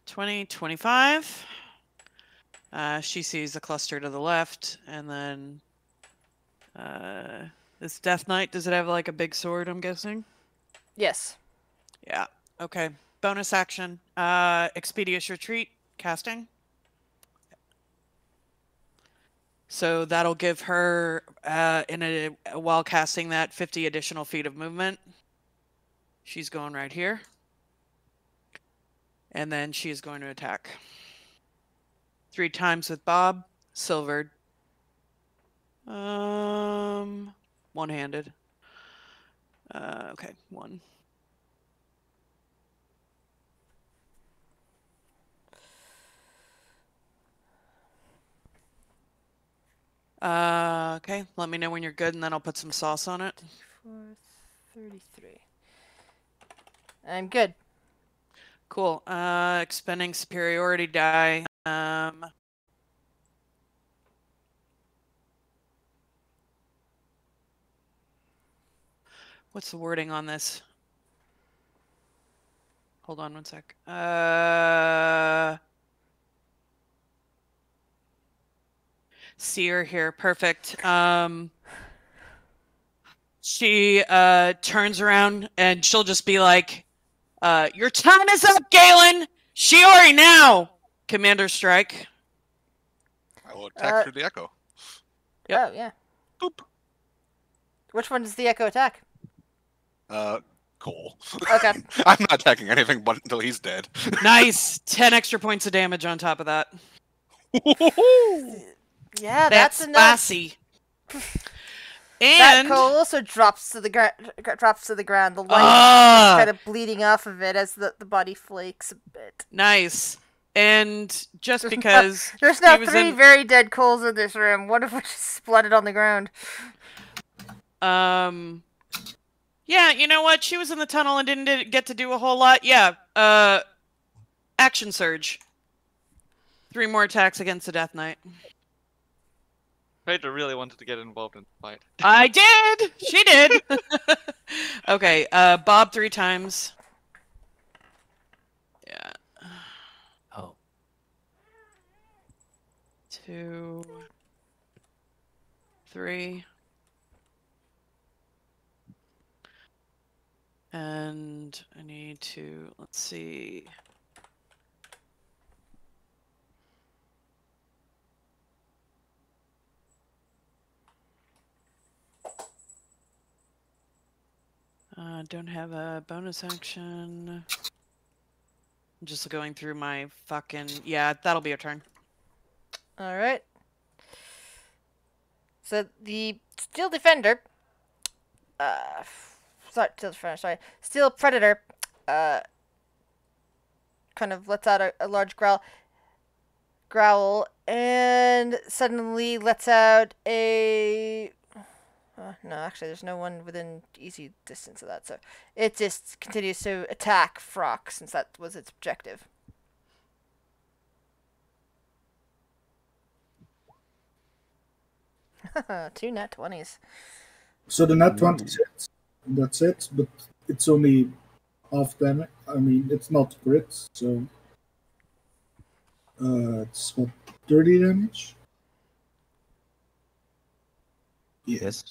20, 25. She sees a cluster to the left, and then this Death Knight, does it have like a big sword, I'm guessing? Yes. Yeah. Okay. Bonus action. Expeditious Retreat. Casting. So that'll give her, while casting that, 50 additional feet of movement. She's going right here. And then she's going to attack. 3 times with Bob. Silvered. One-handed. Okay, 1. Okay, let me know when you're good, and then I'll put some sauce on it. 433. I'm good. Cool. Expending superiority die. What's the wording on this? Hold on one sec. Seer here. Perfect. She turns around and she'll just be like, your time is up, Galen! Shiori now! Commander Strike. I will attack through the echo. Yep. Oh, yeah. Boop. Which one does the echo attack? Cole. Okay. I'm not attacking anything but until he's dead. Nice! 10 extra points of damage on top of that. Yeah, That's enough. classy. That And coal also drops to the ground. The light is kind of bleeding off of it as the body flakes a bit. nice. And just because There's now he was 3 in- very dead coals in this room, one of which is blooded on the ground. Yeah, you know what? She was in the tunnel and didn't get to do a whole lot. Yeah. Action surge. 3 more attacks against the Death Knight. Phaedra really wanted to get involved in the fight. I did. She did. Okay. Bob 3 times. Yeah. 2, 3. And I need to, let's see. Don't have a bonus action. I'm just going through my fucking... Yeah, that'll be a turn. Alright. So the Steel Defender... Steel Predator... kind of lets out a large growl, and suddenly lets out a... no, actually, there's no one within easy distance of that, so it just continues to attack Frock, since that was its objective. Two nat 20s. So the nat 20 hits. That's it, but it's only half damage. I mean, it's not crit, so it's what, 30 damage? Yes.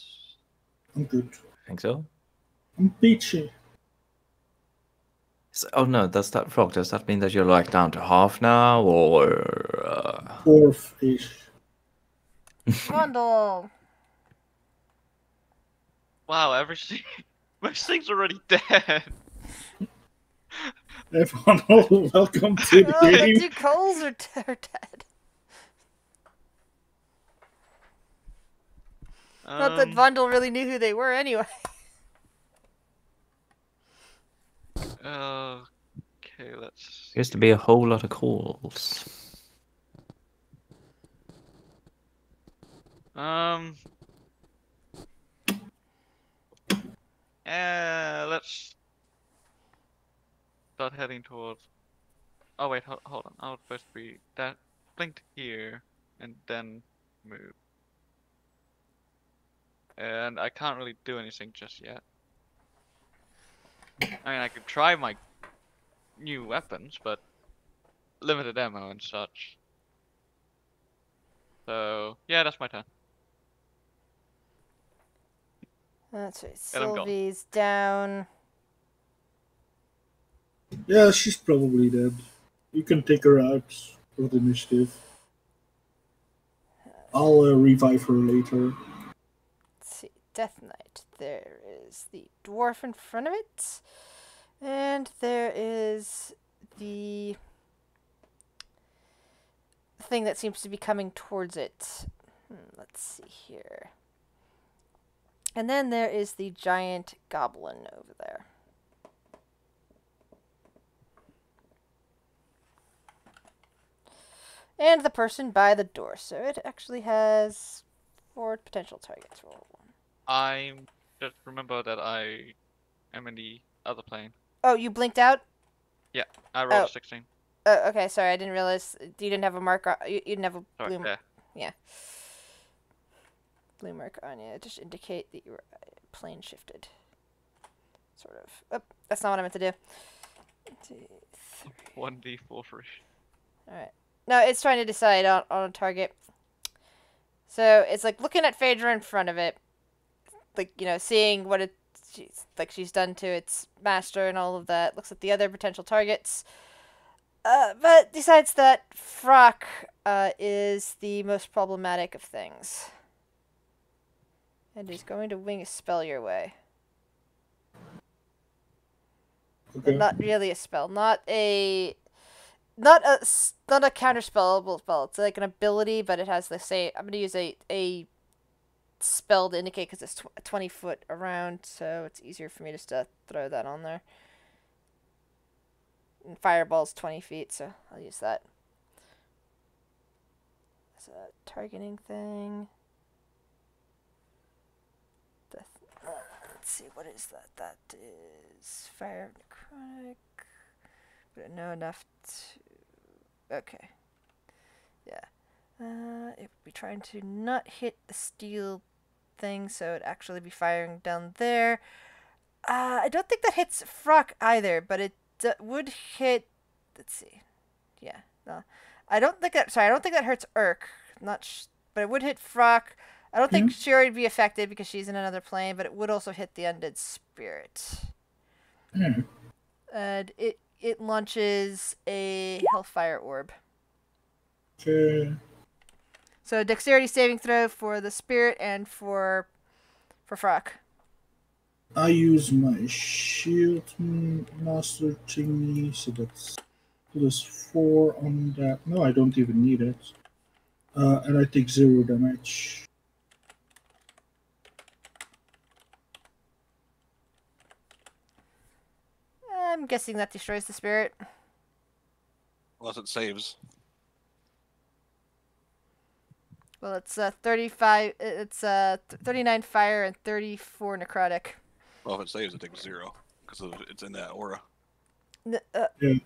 I'm good. I think so. I'm peachy. Oh no, does that mean that you're like down to half now, or? Fourth-ish. Bundle! Wow, everything's already dead. Everyone, welcome to the Oh, the game. two Coles are dead. Not that Vundel really knew who they were anyway. Okay, let's... Appears to be a whole lot of calls. Let's start heading towards... Oh wait, hold on. I'll first be that blinked here, and then move. And I can't really do anything just yet. I mean, I could try my new weapons, but limited ammo and such. So, yeah, that's my turn. That's right. And I'm gone. Sylvie's down. Yeah, she's probably dead. You can take her out with initiative. I'll revive her later. Let's see. Death Knight. There is the dwarf in front of it. And there is the thing that seems to be coming towards it. Let's see here. And then there is the giant goblin over there. And the person by the door. So it actually has 4 potential targets. Roll 1. I just remember that I am in the other plane. Oh, you blinked out? Yeah, I rolled Oh. a 16. Oh, okay. Sorry, I didn't realize you didn't have a mark. You didn't have a Sorry, blue. yeah. Yeah. Blue mark on you. Just indicate that you were plane shifted. Sort of. Oh, that's not what I meant to do. 2, 3. 1d4 for Alright. No, it's trying to decide on a target. So it's like looking at Phaedra in front of it. Like, you know, seeing what she's done to its master and all of that. Looks at the other potential targets. But decides that Frock is the most problematic of things. And is going to wing a spell your way. Okay. But not really a spell. Not a counterspellable spell. It's like an ability, but it has the same... I'm going to use a spell to indicate because it's 20 foot around, so it's easier for me just to throw that on there. And Fireball's 20 feet, so I'll use that. It's a targeting thing. Let's see, what is that? That is Fire of Necrotic. But I know enough to... Okay. Yeah. It would be trying to not hit the steel thing, so it'd actually be firing down there. I don't think that hits Frock either, but it would hit... Let's see. Yeah, no. I don't think that... Sorry, I don't think that hurts Urk. but it would hit Frock. I don't think Sherry would be affected because she's in another plane, but it would also hit the undead spirit. And it launches a Hellfire Orb. Okay. So dexterity saving throw for the spirit and for Frock. I use my shield master thingy, so that's +4 on that. No, I don't even need it. And I take 0 damage. I'm guessing that destroys the spirit. Unless it saves. Well, it's 35. It's 39 fire and 34 necrotic. Well, if it saves, it takes 0 because it's in that aura. Yeah.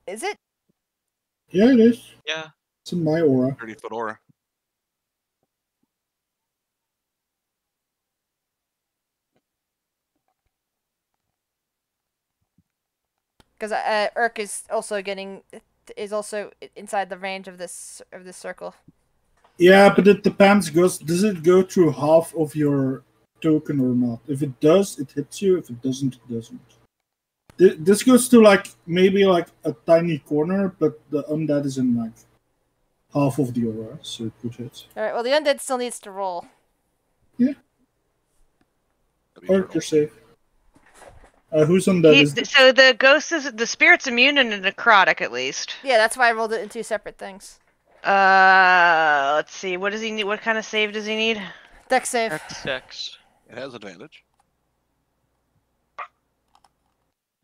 Is it? Yeah, it is. Yeah. It's in my aura. 30-foot aura. Because Urk is also inside the range of this circle. Yeah, but it depends. Does it go through half of your token or not? If it does, it hits you. If it doesn't, it doesn't. This goes to maybe a tiny corner, but the undead is in half of the aura, so it could hit. All right. Well, the undead still needs to roll. Yeah. Or you're safe. Who's undead? So the ghost the spirit's immune and a necrotic at least. Yeah, that's why I rolled it in 2 separate things. Let's see. What does he need? What kind of save does he need? Dex save. Dex. It has advantage.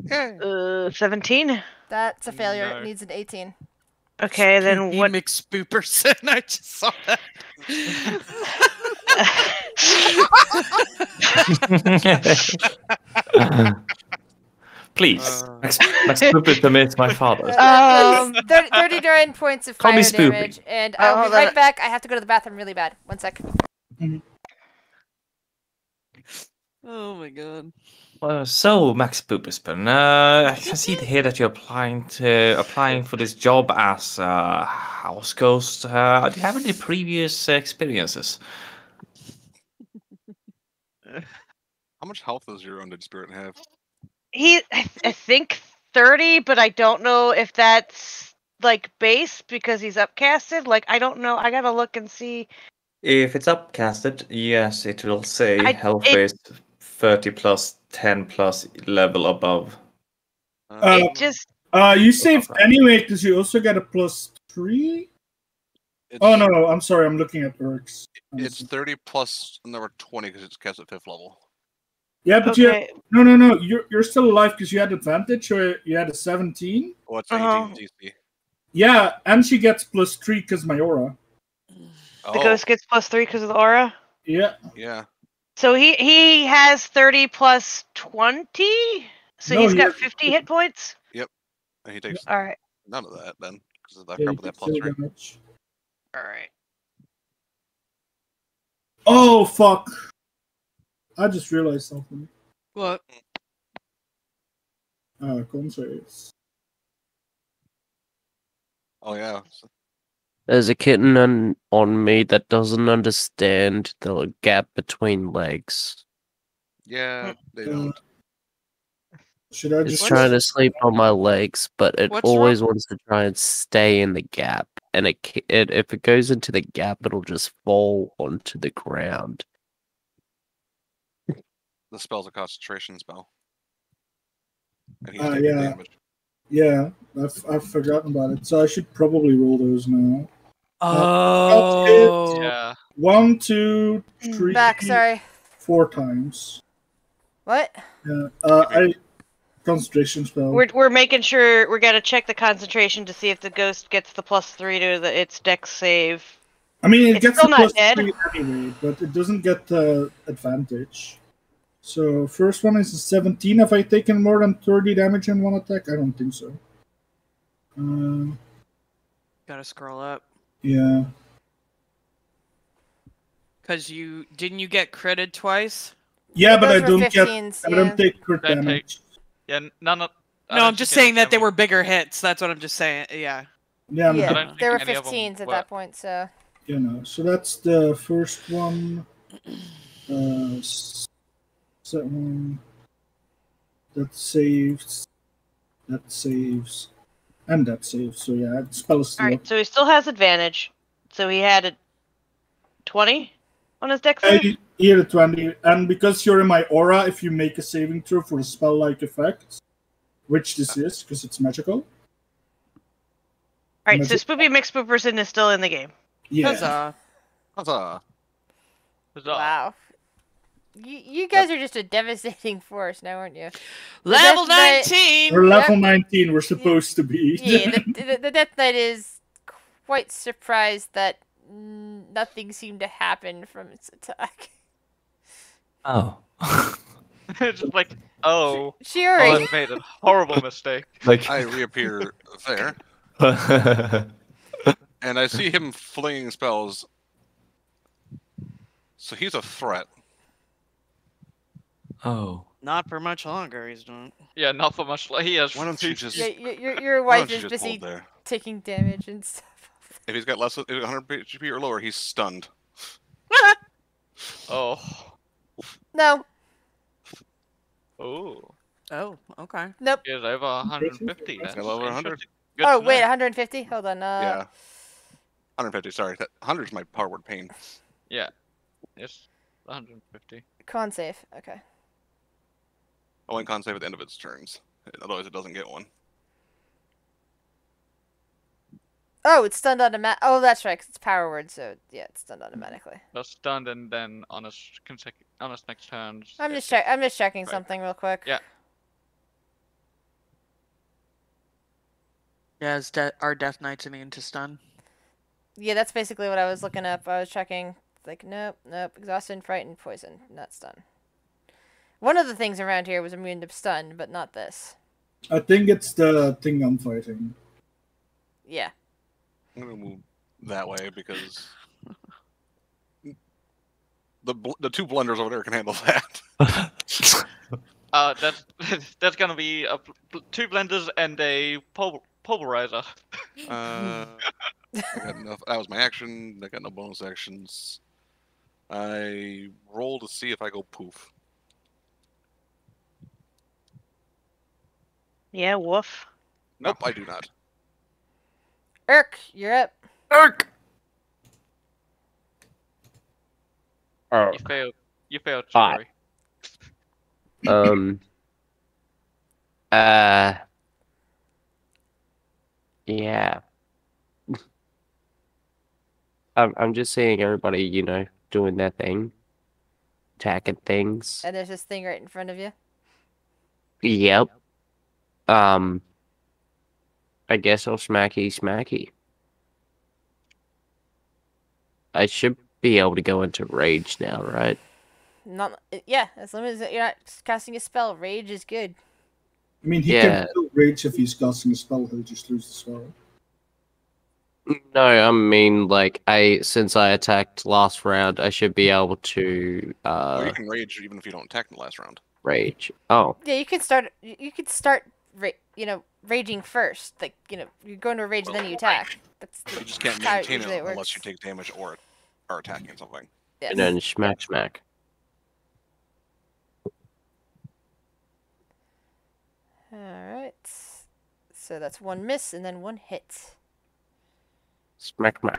17. That's a failure. No. It needs an 18. Okay, then what? McSpooperson, I just saw that. Please, Max Spooperson is my father. It's 39 points of Call me fire Spoopy. damage, and I'll be right back. I have to go to the bathroom really bad. 1 sec. Oh my god. So, Max Spooperson, I can see here that you're applying for this job as a house ghost. Do you have any previous experiences? How much health does your undead spirit have? I think 30, but I don't know if that's base because he's upcasted. I don't know. I gotta look and see. If it's upcasted, yes, it will say health base 30 plus 10 plus level above. It just. You saved anyway because you also get a +3. Oh no, I'm sorry. I'm looking at Urk's. It's 30 plus number 20 because it's cast at 5th level. Yeah, but Okay. no. You're still alive because you had advantage. So you had a 17. Oh, it's 18 DC. Yeah, and she gets +3 because my aura. The ghost gets +3 because of the aura. Yeah. Yeah. So he has 30 plus 20. So he's got 50 hit points. Yep. And he takes All right. none of that then because of that Yeah, crap with that +3. damage. All right. Oh fuck! I just realized something. What? Con saves. Oh yeah. There's a kitten on me that doesn't understand the gap between legs. Yeah, they don't. Should I It's just trying to sleep on my legs, but it What's always wants to try and stay in the gap. And if it goes into the gap, it'll just fall onto the ground. The spell's a concentration spell. And he's Ah, taking yeah. damage. Yeah, I've forgotten about it. So I should probably roll those now. Oh. Yeah. 1, 2, 3, Back, sorry. 4 times. What? Yeah. Concentration spell. We're making sure we gotta check the concentration to see if the ghost gets the +3 to its dex save. I mean, it It's gets still a not dead. +3 anyway, but it doesn't get advantage. So first one is a 17. Have I taken more than 30 damage in one attack? I don't think so. Gotta scroll up. Yeah. Cause didn't you get critted twice? Yeah, but I Those were don't 15s, I don't take crit Don't take- damage. Yeah, none of. I No, don't I'm just think any saying that of they them- were bigger hits. That's what I'm just saying. Yeah. Yeah, Yeah, don't there were think any of them 15s at were- that point, so. you know. So that's the first one. Second, that saves, and that saves. So yeah, the spell is still up. Alright, so he still has advantage. So he had a 20 on his dex save? He had a 20, and because you're in my aura, if you make a saving throw for a spell-like effect, which this is, because it's magical. Alright, so Spoopy McSpooperson is still in the game. Yeah. Huzzah. Huzzah. Huzzah. Wow. You guys are just a devastating force now, aren't you? Level Death Knight- 19! We're level 19, we're supposed to be. Yeah, the Death Knight is quite surprised that nothing seemed to happen from its attack. Oh. It's just like, oh, Shiori. I've made a horrible mistake. Like. I reappear there, and I see him flinging spells. So he's a threat. Oh. Not for much longer, he's not. Yeah, not for much. He has. Why don't you just? Yeah, your why wife don't you is just busy hold there? taking damage and stuff. If he's got less than 100 HP or lower, he's stunned. Oh. No. Oh. Oh, okay. Nope. He has over 150. That's Got over 100. interesting. Good Oh, to wait, know. 150? Hold on. Yeah. 150. Sorry, 100 is my power word pain. Yeah. Yes. 150. Con save. Okay. Only con save at the end of its turns. Otherwise, it doesn't get one. Oh, it's stunned automatic. Oh, that's right, 'cause it's power word, so yeah, it's stunned automatically. That's stunned, and then on his next turn. I'm just checking Right. something real quick. Yeah. Yeah, are Death Knights immune to stun? Yeah, that's basically what I was looking up. I was checking. Like, nope. Exhausted, frightened, poison, not stun. One of the things around here was immune to stun, but not this. I think it's the thing I'm fighting. Yeah. I'm gonna move that way because the two blunders over there can handle that. That's gonna be two blenders and a pulverizer. I got enough. That was my action. I got no bonus actions. I roll to see if I go poof. Yeah, woof. Nope, I do not. Irk, you're up. Erk! Oh, You failed, Five. Jerry. Yeah. I'm just seeing everybody, you know, doing their thing, attacking things. And there's this thing right in front of you. Yep. I guess I'll smacky. I should be able to go into rage now, right? Not. Yeah, as long as you're not casting a spell, rage is good. I mean, he Yeah. can still rage if he's casting a spell, he'll just lose the spell. No, I mean, like, since I attacked last round, I should be able to Or you can rage even if you don't attack in the last round. rage. Oh, Yeah, you can start. You could start. Raging first. Like, you're going to rage and then you attack. That's You just can't how maintain usually it unless works. you take damage or are attacking something. Yes. and then smack. All right. So that's one miss and then one hit. Smack. Three.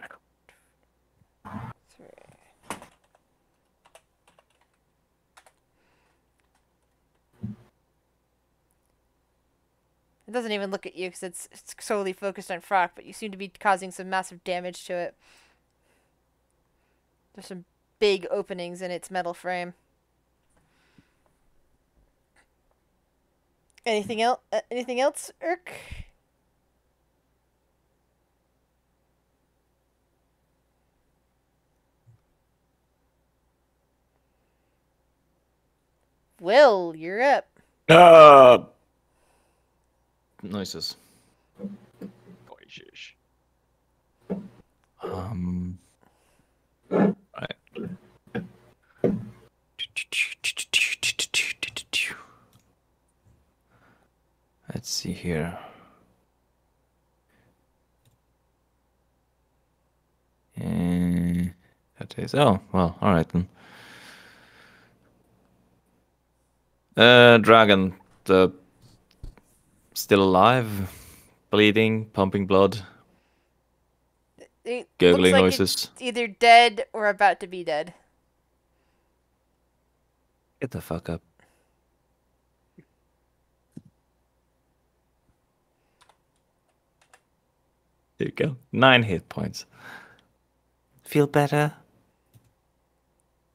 It doesn't even look at you because it's solely focused on Frock, but you seem to be causing some massive damage to it. There's some big openings in its metal frame. Anything else? Anything else, Urk? Will, you're up. Noises. Noises. Right. Let's see here. And space. Oh, well, alright then. Dragon, still alive, bleeding, pumping blood, It gurgling looks like noises. it's either dead or about to be dead. Get the fuck up. There you go. 9 hit points. Feel better?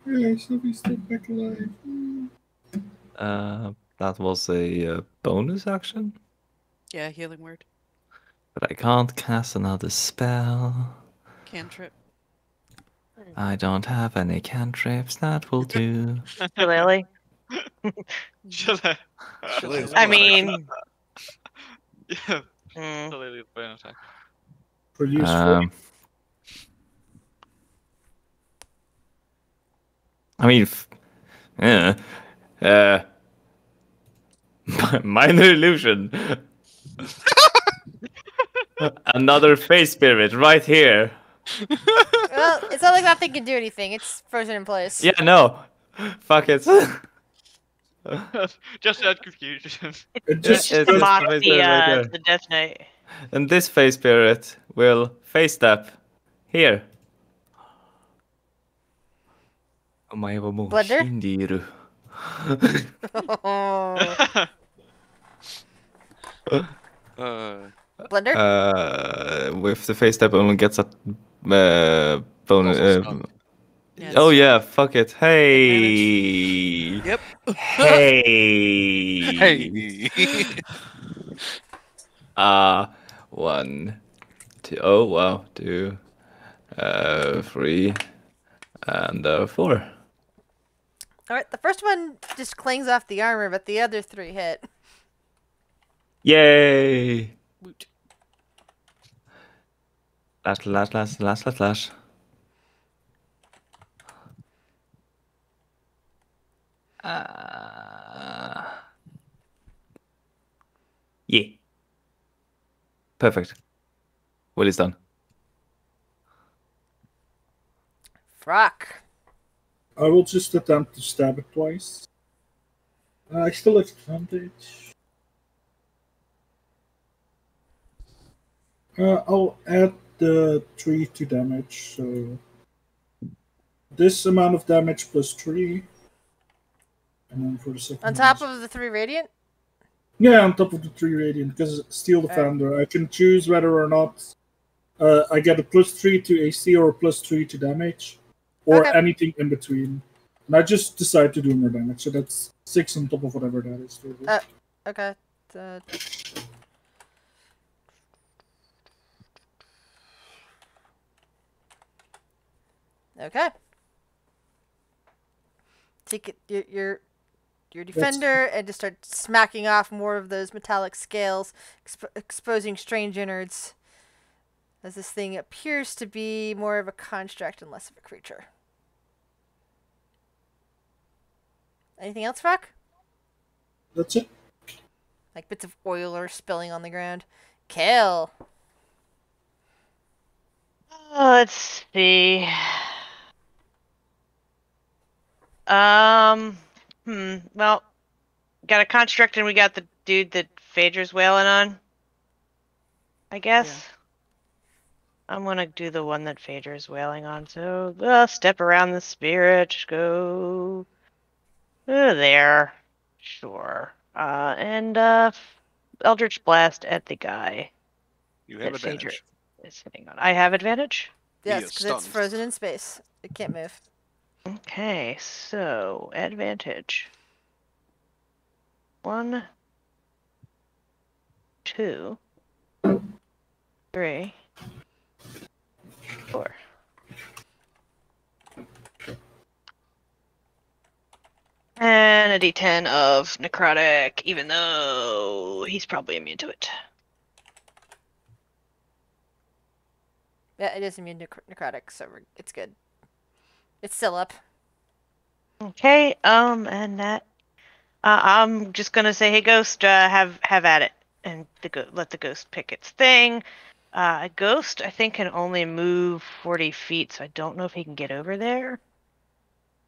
Yeah, somebody step back alive. That was a bonus action, Yeah, healing word. but I can't cast another spell. Cantrip. I don't have any cantrips. That will do. Lily. Shillelagh. Shillelagh's I bonus action. mean, Yeah, mm, Shillelagh's bonus attack. Produce I mean, minor illusion. Another face spirit right here. Well, it's not like that thing can do anything. It's frozen in place. Yeah, no. Fuck it. Just add confusion. It just It's to just mock the face spirit right there. the Death Knight. And this face spirit will face step here. Blender? Blender? With the face step only gets a bonus. Also stun. Yeah, Oh it's- yeah, fuck it. Hey. Yep. Hey. Hey. 1, 2. Oh wow, 2, 3, and 4. Alright, the first one just clings off the armor, but the other 3 hit. Yay! Woot. Slash. Yeah. Perfect. Well, it's done. Frock. I will just attempt to stab it twice. I still have advantage. I'll add the 3 to damage, so this amount of damage plus 3. And then for the second On top one- of the 3 radiant? Yeah, on top of the 3 radiant, because Steel Defender, I can choose whether or not I get a plus 3 to AC or a plus 3 to damage, or Okay. anything in between. And I just decide to do more damage, so that's 6 on top of whatever that is. Okay. Okay. Take it, your defender and just start smacking off more of those metallic scales, exposing strange innards. As this thing appears to be more of a construct and less of a creature. Anything else, Rock? That's it. Like bits of oil are spilling on the ground. Kale. Let's see. Well, got a construct and we got the dude that Phaedra's wailing on. I guess. I'm gonna do the one that Phaedra's wailing on. So, step around the spirit. Go there. Sure. And Eldritch Blast at the guy You have that Phaedra advantage. is hitting on. I have advantage? Yes, is because it's stunned. frozen in space. It can't move. Okay, so advantage. 1, 2, 3, 4. And a d10 of necrotic, even though he's probably immune to it. Yeah, it is immune to necrotic, so it's good. It's still up. Okay, and that I'm just gonna say, hey, ghost, have at it, and let the ghost pick its thing. A ghost, I think, can only move 40 feet, so I don't know if he can get over there.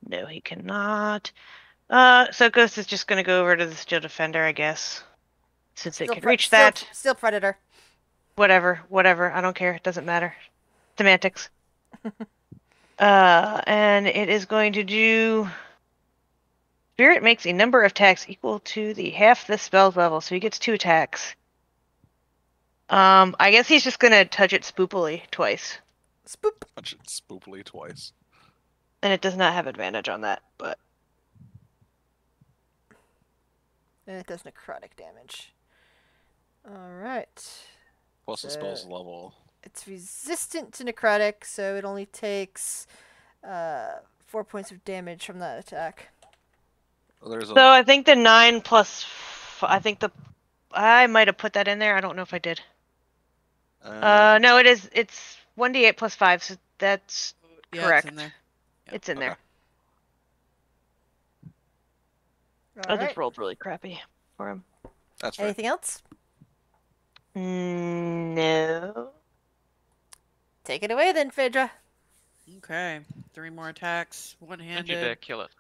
No, he cannot. So Ghost is just gonna go over to the Steel Defender, I guess. Since it can reach that. Still Predator. Whatever. I don't care. It doesn't matter. Semantics. And it is going to do... Spirit makes a number of attacks equal to the half the spell's level, so he gets 2 attacks. I guess he's just gonna touch it spoopily twice. Spoop. Touch it spoopily twice. And it does not have advantage on that, but... And it does necrotic damage. Alright. Plus the spell's level. It's resistant to necrotic, so it only takes 4 points of damage from that attack. So I think the 9 plus... I might have put that in there. I don't know if I did. No, it's 1d8 plus 5, so that's correct. It's in there. Yeah. It's in there. All I right. just rolled really crappy for him. That's right. Anything else? No. Take it away then, Phaedra. Okay. 3 more attacks. Don't you dare One-handed. kill it.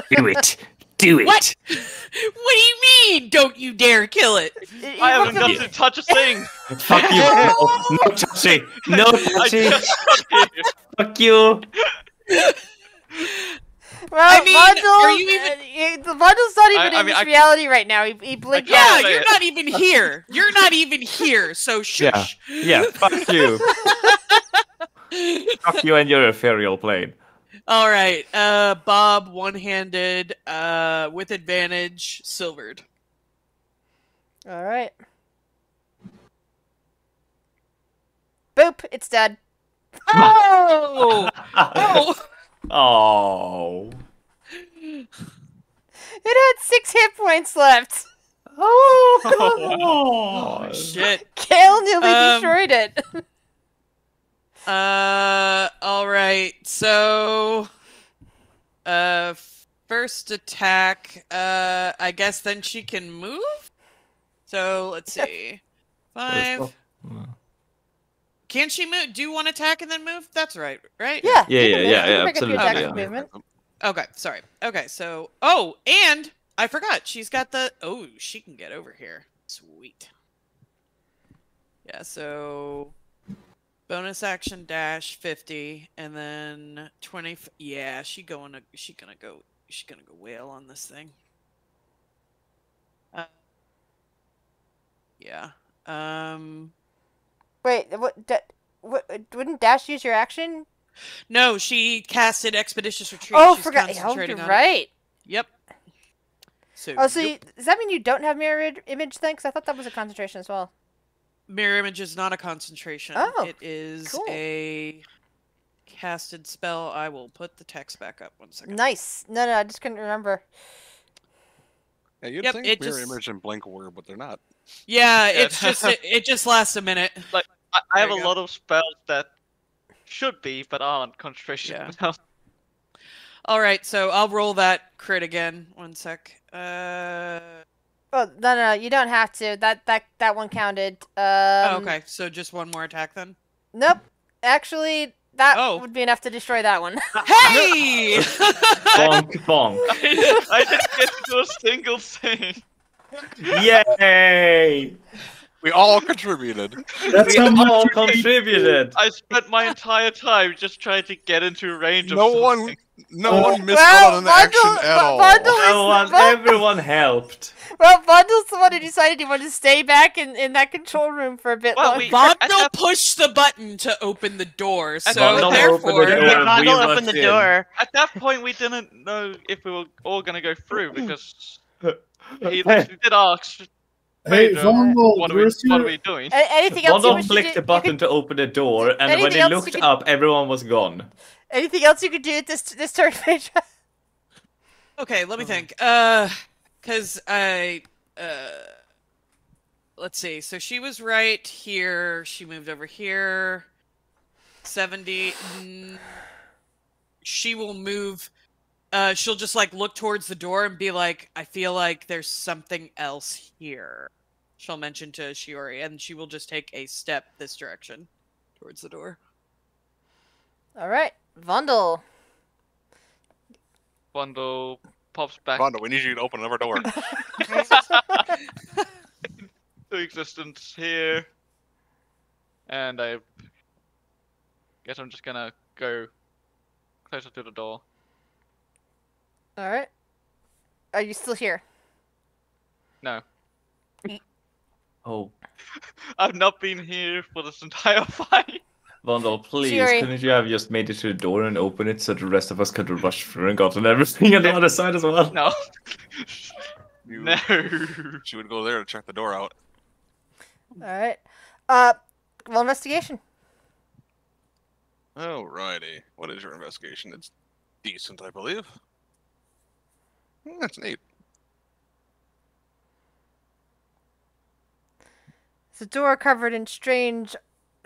Do it. Do it. What? What do you mean? Don't you dare kill it? I haven't got to touch a thing! Fuck you. No touchy. No I touchy. just got here! Fuck you. Well, I mean, Vondel, are you even- the Vondel's not even I in mean, this reality right now. He blinked can't out. Yeah, say you're it. not even here. You're not even here, so shush. Yeah. Fuck you. Fuck you and your ethereal plane. All right. Bob, one-handed, with advantage, silvered. All right. Boop! It's dead. Oh! Oh! Oh. It had 6 hit points left. Oh. Shit. Kale nearly destroyed it. All right. So, first attack. I guess then she can move. So let's see. 5. Can she move? Do 1 attack and then move? That's right, right? Yeah. Yeah, you yeah, can move. yeah, You can make a 3 absolutely, attacks yeah. with movement. Okay, sorry. Okay, so and I forgot she's got the she can get over here. Sweet. Yeah, so bonus action dash 50 and then 20. Yeah, she's gonna go whale on this thing. Yeah. Wait, what? Wouldn't Dash use your action? No, she casted Expeditious Retreat. Oh, She's forgot. Oh, concentrating you're on it. right. Yep. So, Oh, so yep. does that mean you don't have mirror image then? Because I thought that was a concentration as well. Mirror image is not a concentration. Oh, it is cool. a casted spell. I will put the text back up 1 second. Nice. No, I just couldn't remember. Yeah, you'd Yep, think it Mirror just- Image and Blink were, but they're not. Yeah, Yeah. it's just it just lasts a minute. I have There a you go. lot of spells that should be, but aren't concentration. Yeah. All right, so I'll roll that crit again. 1 sec. Oh no, you don't have to. That one counted. Okay, so just 1 more attack then. Nope. Actually, that Oh. would be enough to destroy that one. Hey! Bonk, bonk. I didn't get to do a single thing. Yay! We all contributed. That's We how much all you contributed. I spent my entire time just trying to get into range of No something. one missed Well, out on an action at all. Everyone helped. Well, Vondel's the one who decided he wanted to stay back in that control room for a bit Well, longer. we- Vondel pushed the button to open the door, so Vondel therefore... opened the door. Yeah, we Vondel rushed opened the in. door. At that point, we didn't know if we were all gonna go through because he literally did ask. Hey, Phaedra, Vondel, what are where's we your... doing? Anything else you Vondel wish to clicked do? the button to open the door, and when Anything he else you looked could- up, everyone was gone. Anything else you could do at this turn, Phaedra? Okay, let me think. Because let's see. So she was right here. She moved over here. 70. She will move. She'll just like look towards the door and be like, I feel like there's something else here. she'll mention to Shiori, and she will just take a step this direction towards the door. All right, Vundel. Bundle pops back Rondo, we need you to open another door. to existence here. And I guess I'm just gonna go closer to the door. All right. Are you still here? No. Oh, I've not been here for this entire fight. Vondel, please, Shiori. couldn't you have just made it to the door and open it so the rest of us could rush through and gotten everything on the other side as well? No. You- No. She would go there to check the door out. All right. Well, investigation. Alrighty. What is your investigation? It's decent, I believe. That's neat. It's a door covered in strange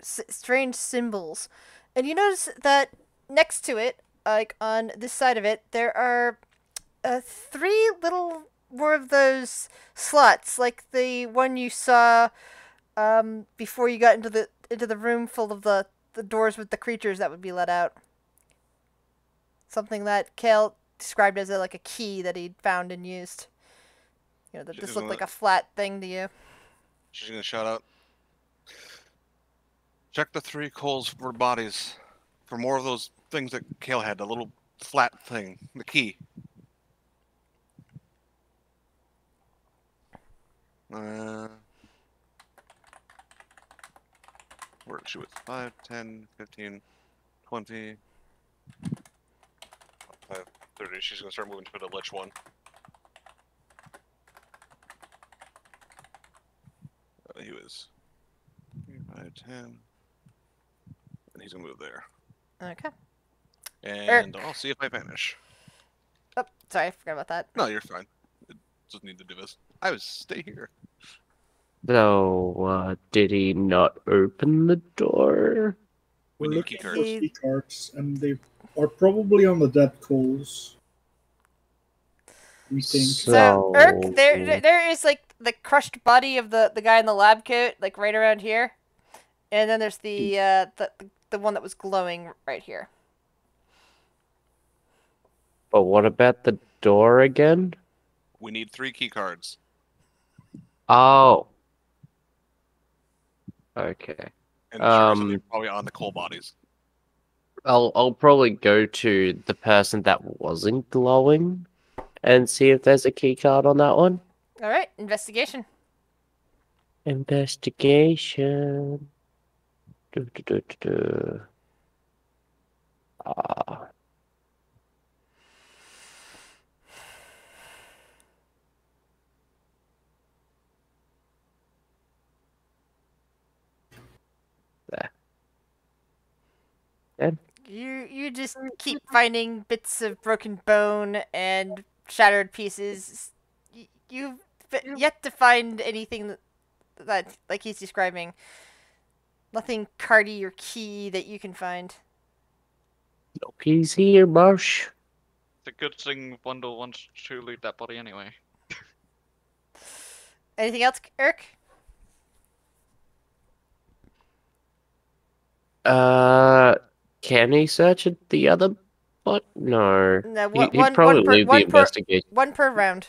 symbols, and you notice that next to it, like on this side of it, there are 3 little more of those slots, like the one you saw before you got into the room full of the doors with the creatures that would be let out. Something that Kale described as like a key that he'd found and used. You know, that this looked like a flat thing to you. She's gonna shout out. Check the 3 coals for bodies. For more of those things that Kale had, the little flat thing, the key. Where she was 5, 10, 15, 20, 5, 30. She's gonna start moving to the lich one. He was 5, 10, and he's gonna move there. Okay. And I'll see if I vanish. Oh, sorry, I forgot about that. No, you're fine. It doesn't need to do this. I would stay here. So, did he not open the door? We We're need looking key for cards. key cards, and they are probably on the dead coals. We think. So, Urk, there is like the crushed body of the guy in the lab coat, like right around here, and then there's the one that was glowing right here. But what about the door again? We need 3 key cards. Oh. Okay. And they're probably on the coal bodies. I'll probably go to the person that wasn't glowing and see if there's a key card on that one. All right, investigation. Investigation. Ah. There. Then. You just keep finding bits of broken bone and shattered pieces. You've yet to find anything that like he's describing. Nothing cardy or key that you can find. No keys here, Marsh. It's a good thing Bundle wants to loot that body anyway. Anything else, Urk? Can he search at the other? What? No. No, He'd probably leave the investigation. One per round.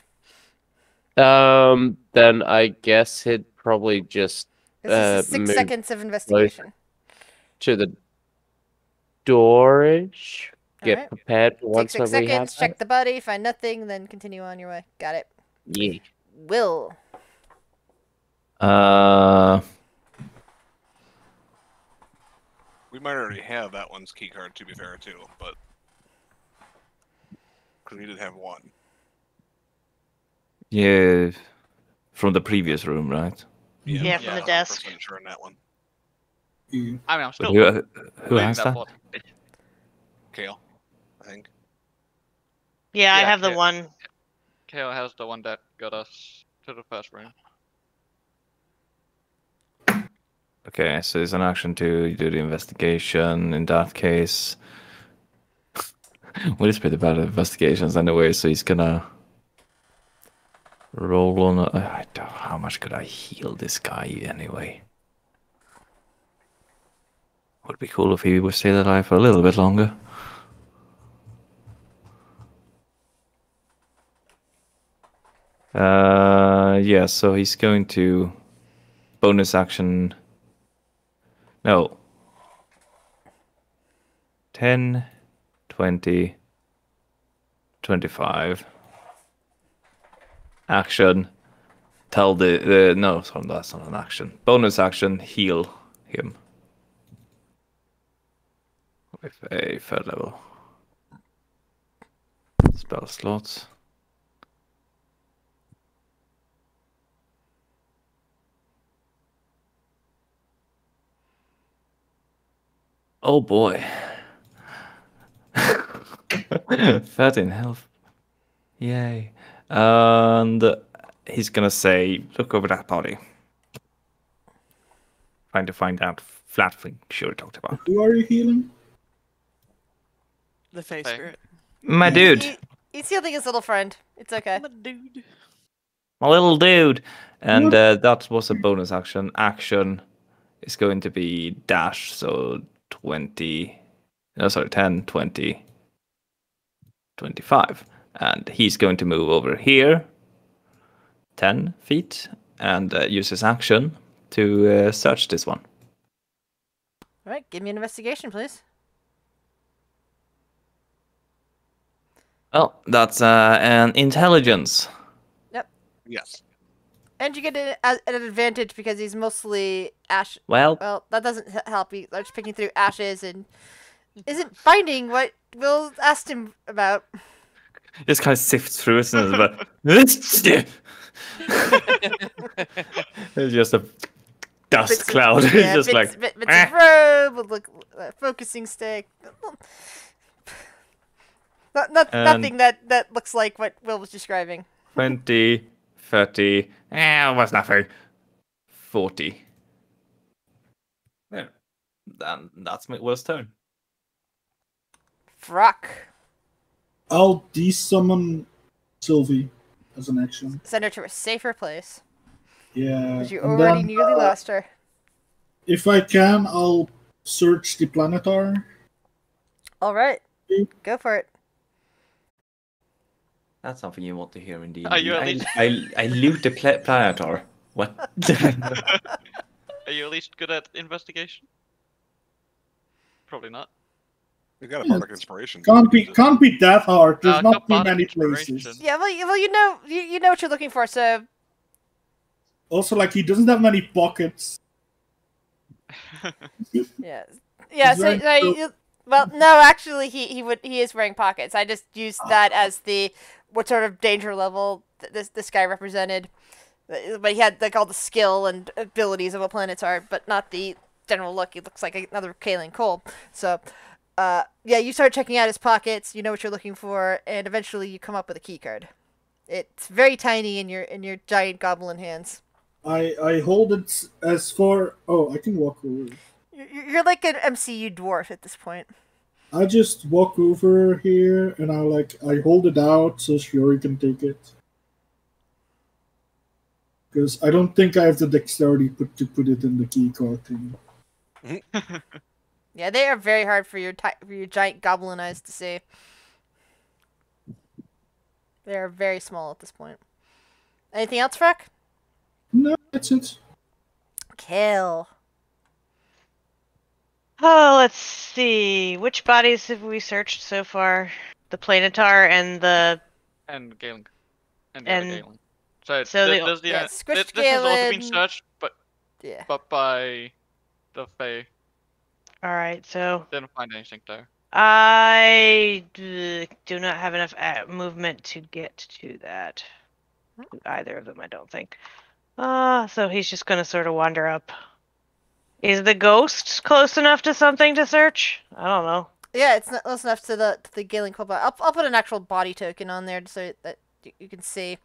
Then I guess he'd probably just This is 6 move seconds of investigation. to the doorage. Get Alright. prepared for Take once 6 we have seconds, check that. the body, find nothing, then continue on your way. Got it. Yeah. Will. We might already have that one's key card, to be fair, too, but because we did have one. Yeah, from the previous room, right? Yeah, from the desk. 100% sure on that one. I mean, I'm But still who looting has that? body. Kale, I think. Yeah, I Yeah, have the yeah. one. Kale has the one that got us to the first room. Okay, so it's an action to do the investigation. In that case, Will is pretty bad at investigations anyway, so he's gonna roll on. How much could I heal this guy anyway? Would be cool if he would stay alive for a little bit longer. Yeah, so he's going to bonus action. No. 10, 20, 25. Action. Tell the no, sorry, that's not an action. Bonus action, heal him. With a third level. Spell slots. Oh boy. 13 health. Yay. And he's gonna say, look over that body. Trying to find out flat thing Shuri talked about. Who are you healing? The face Hey. spirit. My dude. He's healing his little friend. It's okay. My dude. My little dude. And that was a bonus action. Action is going to be dash, so 20. No, sorry, 10, 20, 25. And he's going to move over here 10 feet and use his action to search this one. All right, give me an investigation, please. Well, that's an intelligence. Yes. And you get an advantage because he's mostly ash. Well, Well, that doesn't help. He's just picking through ashes and isn't finding what Will asked him about. just kind of sifts through it and it's just a dust Bits of- cloud. It's Yeah, just bits, like bits of robe, look, focusing stick. Nothing that looks like what Will was describing. 20, 30, was nothing. 40. Yeah. Then that's Will's turn. Frock. I'll de-summon Sylvie as an action. Send her to a safer place. Yeah. Because you and already then, nearly lost her. If I can, I'll search the planetar. Alright. Go for it. That's something you want to hear in D&D. Are you at least- I loot the planetar. What? Are you at least good at investigation? Probably not. You got a bardic inspiration. Can't be that hard. There's not too bardic many inspiration. places. Yeah, well, you know what you're looking for, so Also, like, he doesn't have many pockets. yeah. Yeah, so, He's wearing well, no, actually he is wearing pockets. I just used that as what sort of danger level this guy represented. But he had like all the skill and abilities of what planets are, but not the general look. He looks like another Kaelin Cole. So yeah, you start checking out his pockets, you know what you're looking for, and eventually you come up with a key card. It's very tiny in your giant goblin hands. I hold it as far. Oh, I can walk over. You're like an MCU dwarf at this point. I just walk over here and I hold it out so Shiori can take it. Because I don't think I have the dexterity to put it in the key card thing. Yeah, they are very hard for your giant goblin eyes to see. They are very small at this point. Anything else, Freck? No, that's it. Kill. Oh, let's see. Which bodies have we searched so far? The planetar and the. And Galen. And And- Galen. So, so the- there's the yeah, Squished this has also been Galen. searched, but Yeah. by the Fae. All right, so Didn't find anything there. I do not have enough movement to get to that. Either of them, I don't think. So he's just gonna sort of wander up. Is the ghost close enough to something to search? I don't know. Yeah, it's not close enough to the Galen Cobalt. I'll put an actual body token on there so that you can see.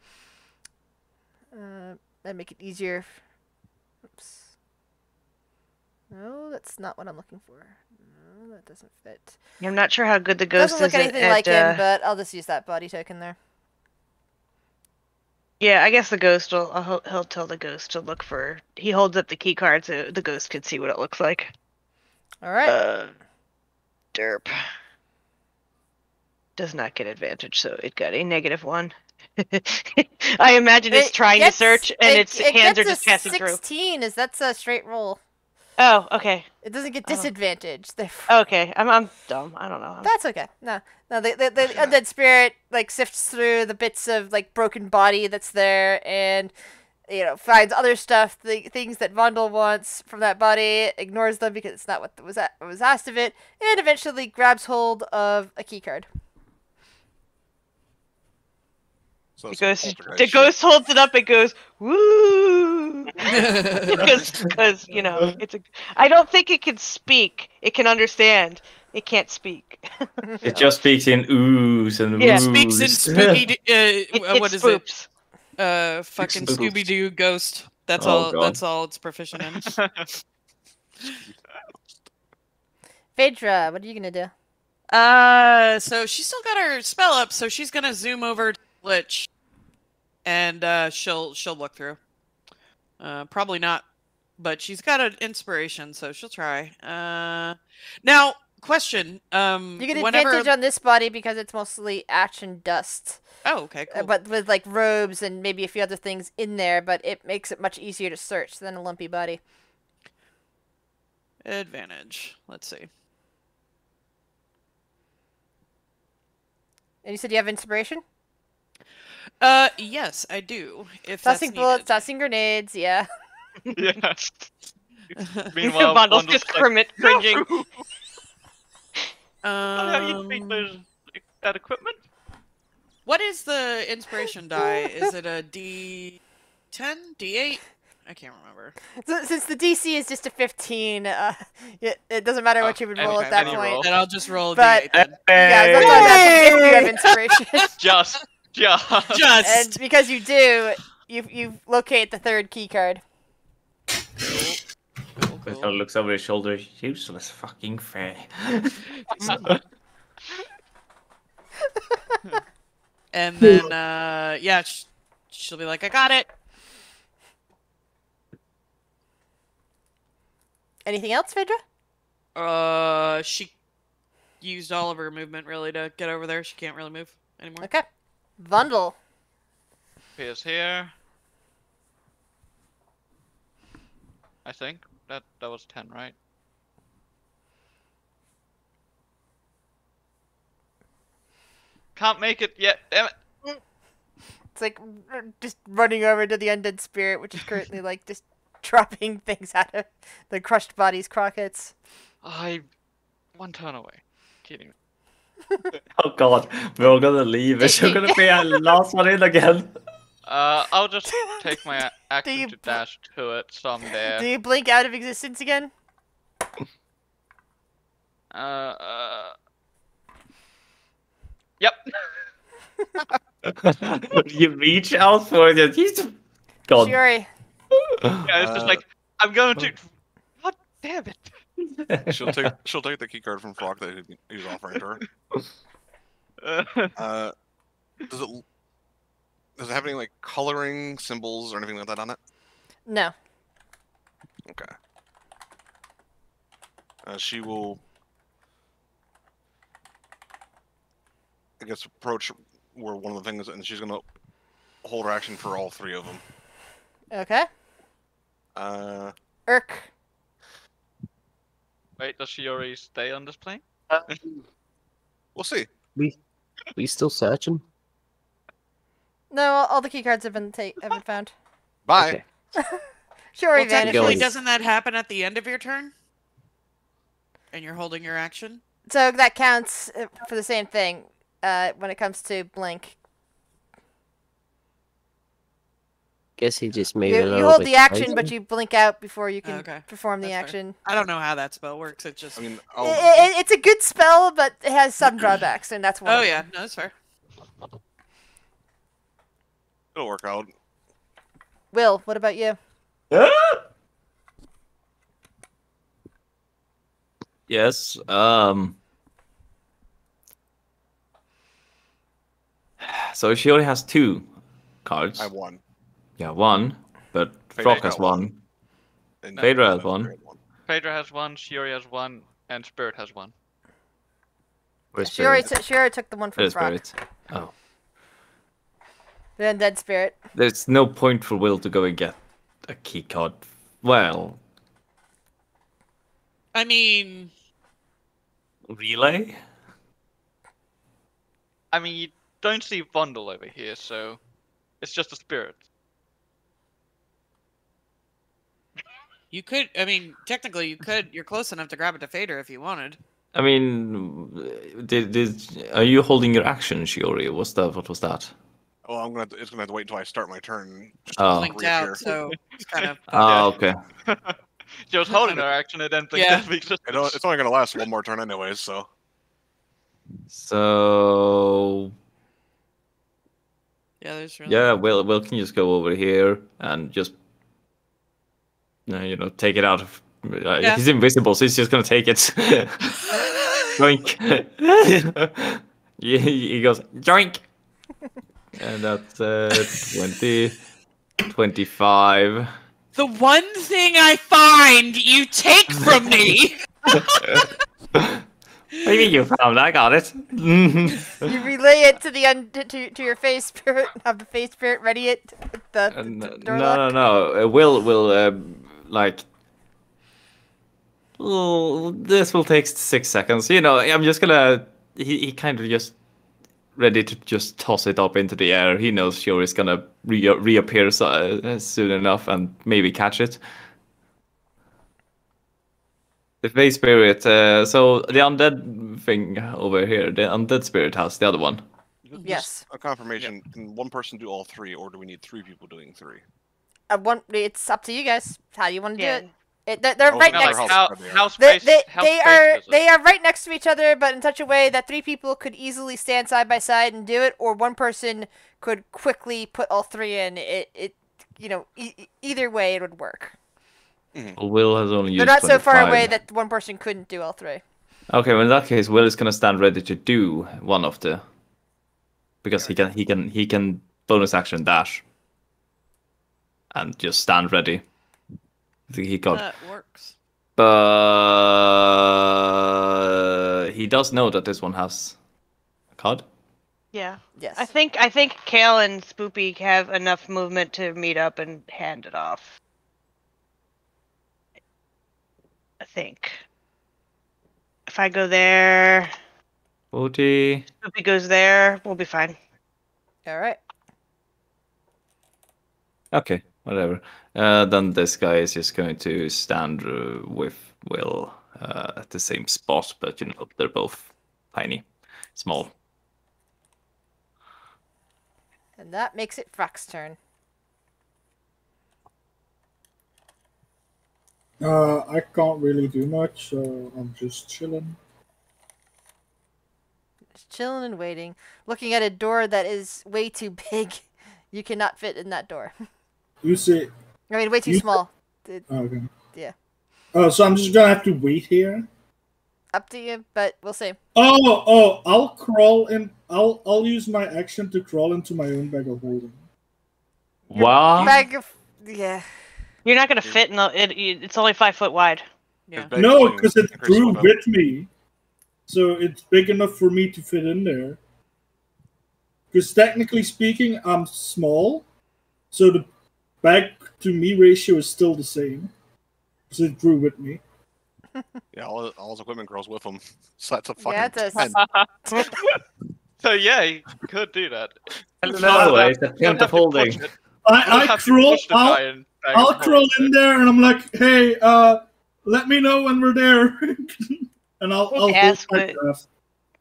That make it easier. Oops. No, that's not what I'm looking for. No, that doesn't fit. I'm not sure how good the ghost Doesn't look is anything at, like him, but I'll just use that body token there. Yeah, I guess the ghost will. He'll tell the ghost to look for. He holds up the key card so the ghost can see what it looks like. All right. Derp. Does not get advantage, so it got a -1. I imagine it's trying to search, and its hands are just passing through. 16, that's a straight roll. Oh, okay. It doesn't get disadvantage. Okay, I'm dumb. I don't know. That's okay. No, the undead spirit like sifts through the bits of like broken body that's there, and finds other stuff, the things that Vondel wants from that body, ignores them because it's not what was asked of it, and eventually grabs hold of a key card. So the ghost holds it up and goes, woo! Because it's a. I don't think it can speak. It can understand. It can't speak. It just speaks in oohs and Yeah. woos. Speaks in spooky. What is spoops. it? Fucking Spoops. Scooby Doo ghost. That's Oh, all. God. That's all it's proficient in. Phaedra, what are you gonna do? So she's still got her spell up, so she's gonna zoom over to Lich, and she'll look through. Probably not, but she's got an inspiration, so she'll try. Now, question. You get advantage on this body because it's mostly ash and dust. Oh, okay, cool. But with like robes and maybe a few other things in there, but it makes it much easier to search than a lumpy body. Advantage. Let's see. And you said you have inspiration? Yes, I do. If Tossing that's bullets, needed. tossing grenades, yeah. Yeah. Meanwhile, Bundle's Bundle's just Kermit cringing. How do you treat that equipment? What is the inspiration die? Is it a D10, D8? I can't remember. So, since the DC is just a 15, it doesn't matter what you would roll at that any point. roll. Then I'll just roll a But- D8 then. Yeah, that's why I'm asking if you have inspiration. Just. And because you do, you locate the third key card. Cool. He looks over his shoulder. Useless fucking fay. And then, yeah, she'll be like, I got it. Anything else, Phaedra? She used all of her movement, really, to get over there. She can't really move anymore. Okay. Vundle. Appears here. I think that was 10, right? Can't make it yet. Damn it. It's like just running over to the undead spirit, which is currently like just dropping things out of the crushed bodies, crockets. I one turn away. Kidding. Oh god, we're all gonna leave. Is she gonna be a last one in again? I'll just take my you action to dash to it, so I'm there. Do you blink out of existence again? Yep. You reach out for it. He's gone. Shuri. Yeah, it's just like I'm going to. What? Damn it. She'll take the key card from Frog that he was offering to her. Does it have any like coloring symbols or anything like that on it? No. Okay. She will, I guess, approach where one of the things, and she's gonna hold her action for all three of them. Okay. Urk. Wait, does she already stay on this plane? We'll see. We still searching? No, all the key cards have been found. Bye. Okay. Shuri Well, technically, vanishes. doesn't that happen at the end of your turn? And you're holding your action? So that counts for the same thing when it comes to blink. Guess he just made You, it a little you hold bit the action, crazy. but you blink out before you can Okay. perform the That's fair. action. I don't know how that spell works. It just. I mean, It's a good spell, but it has some drawbacks, and that's one. Oh of them. yeah, no, that's fair. it'll work out. Will, what about you? Yes. So she only has two cards. I have one. Yeah, one. But Phaedra Frog has got one. one. And Phaedra has Spirit one. had one. Phaedra has one, Shiori has one, and Spirit has one. Where's She already, Spirit? she already took the one from There's Frock. Spirit. Oh. The undead spirit. There's no point for Will to go and get a key card. Well, I mean, relay? I mean, you don't see Vondel over here, so it's just a spirit. you could. I mean, technically, you could. You're close enough to grab it to Fader if you wanted. I mean, are you holding your action, Shiori? What was that? Well, it's gonna have to wait until I start my turn. Just Oh. Blinked reappear. out, so it's kind of. Oh, okay. She was holding her action and then blinked Yeah. out of existence. It's only gonna last one more turn anyways, so. So Yeah, there's really. yeah, Will can just go over here and just take it out of. Yeah. He's invisible, so he's just gonna take it. Joink. He goes joink, and that's 20, 25. The one thing I find you take from me. What do you mean you found? I got it. You relay it to the to your face spirit. Have the face spirit ready it. The door lock. No. Will like. Oh, this will take 6 seconds. I'm just gonna. He kind of just ready to just toss it up into the air. He knows Shiori's gonna reappear soon enough and maybe catch it. The face spirit. So the undead thing over here, the undead spirit has the other one. Yes. A confirmation. Can one person do all three, or do we need 3 people doing 3? It's up to you guys. How you want to Yeah. do it? They're Oh, right no, next. like how They, space, they, how they space are is it? they are right next to each other, but in such a way that 3 people could easily stand side by side and do it, or one person could quickly put all 3 in. Either way it would work. Well, Will has only used. They're not so far 25. away that one person couldn't do all 3. Okay, well in that case, Will is gonna stand ready to do one of the. Because he can bonus action dash. And just stand ready. He got. That works. But he does know that this one has a card. Yeah. Yes. I think Kale and Spoopy have enough movement to meet up and hand it off. I think. If I go there, 40. Spoopy goes there, we'll be fine. All right. Okay, whatever. Then this guy is just going to stand with Will at the same spot, but they're both tiny, small. And that makes it Frack's turn. I can't really do much, so I'm just chilling. Just chilling and waiting, looking at a door that is way too big. You cannot fit in that door. You see? I mean, way too small. Okay. Yeah. Oh, so I'm just gonna have to wait here. Up to you, but we'll see. Oh! I'll crawl in. I'll use my action to crawl into my own bag of holding. Wow. Bag of, yeah. You're not gonna fit in it's only 5 foot wide. Yeah. No, because it Increase grew one up. with me, so it's big enough for me to fit in there. Because technically speaking, I'm small, so the bag to me ratio is still the same. Because it grew with me. Yeah, all his equipment grows with him. So that's a fucking Yeah, it does. 10. So yeah, you could do that. Another way, it's a point of holding. I'll crawl in there and I'm like, hey, let me know when we're there. And I'll hold ask my what- breath.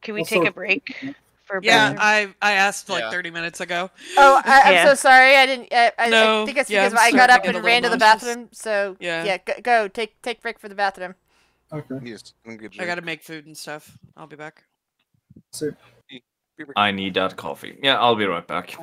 Can we I'll take a start- break for a Yeah, bathroom? I asked like Yeah. 30 minutes ago. Oh, I'm Yeah. so sorry. I didn't. I No, think it's yeah, because I'm I got starting up to get and a ran to little the nauseous. bathroom. So Yeah. go take break for the bathroom. Okay. Yes, engage I gotta make food and stuff. I'll be back. So, I need that coffee. Yeah, I'll be right back.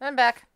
I'm back.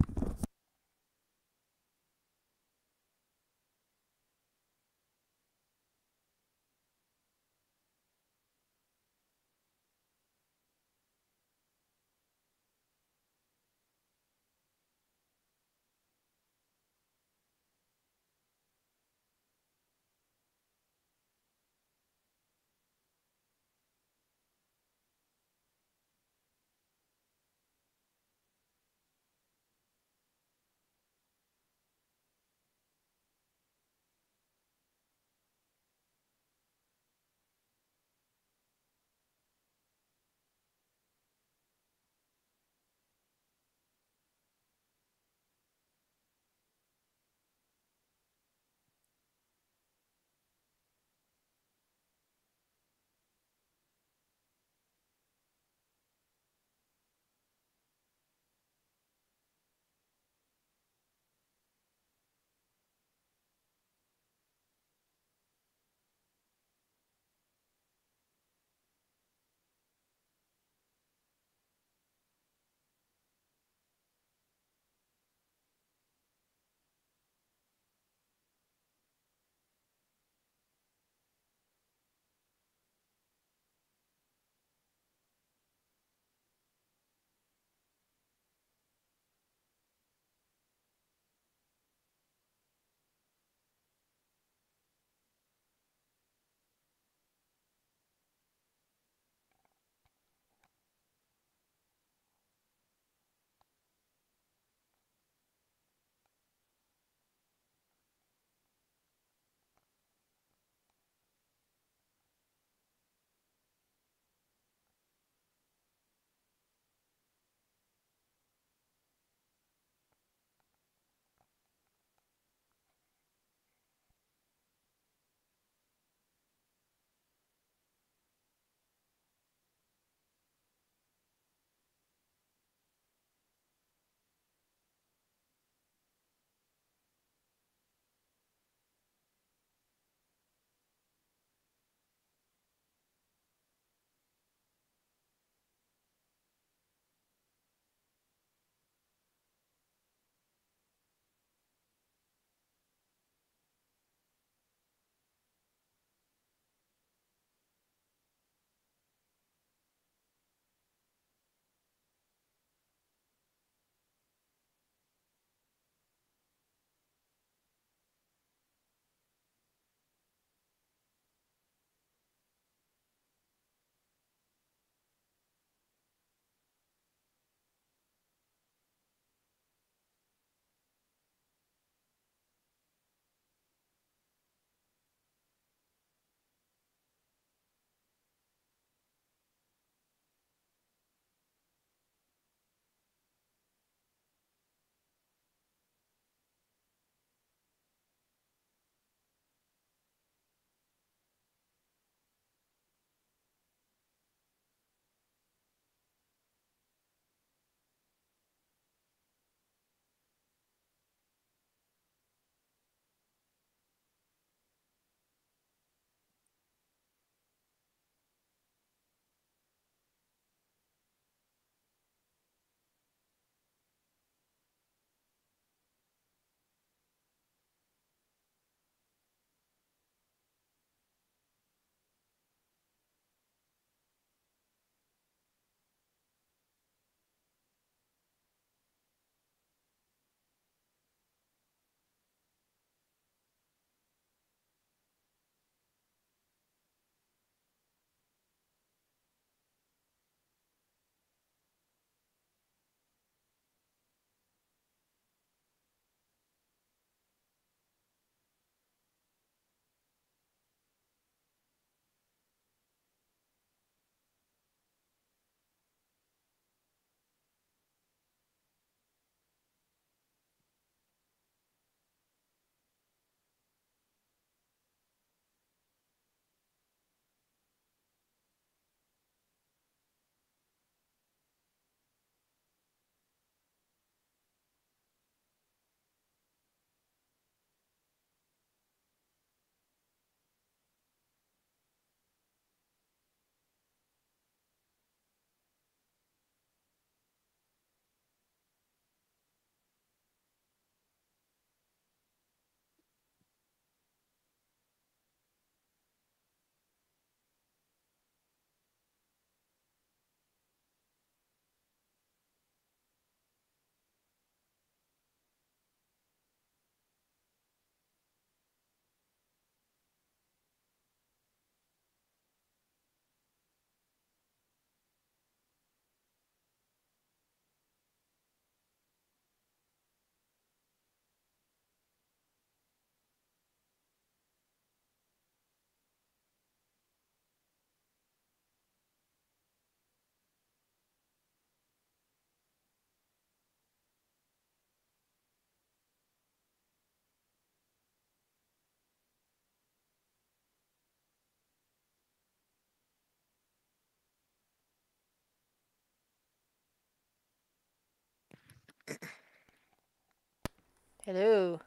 Hello.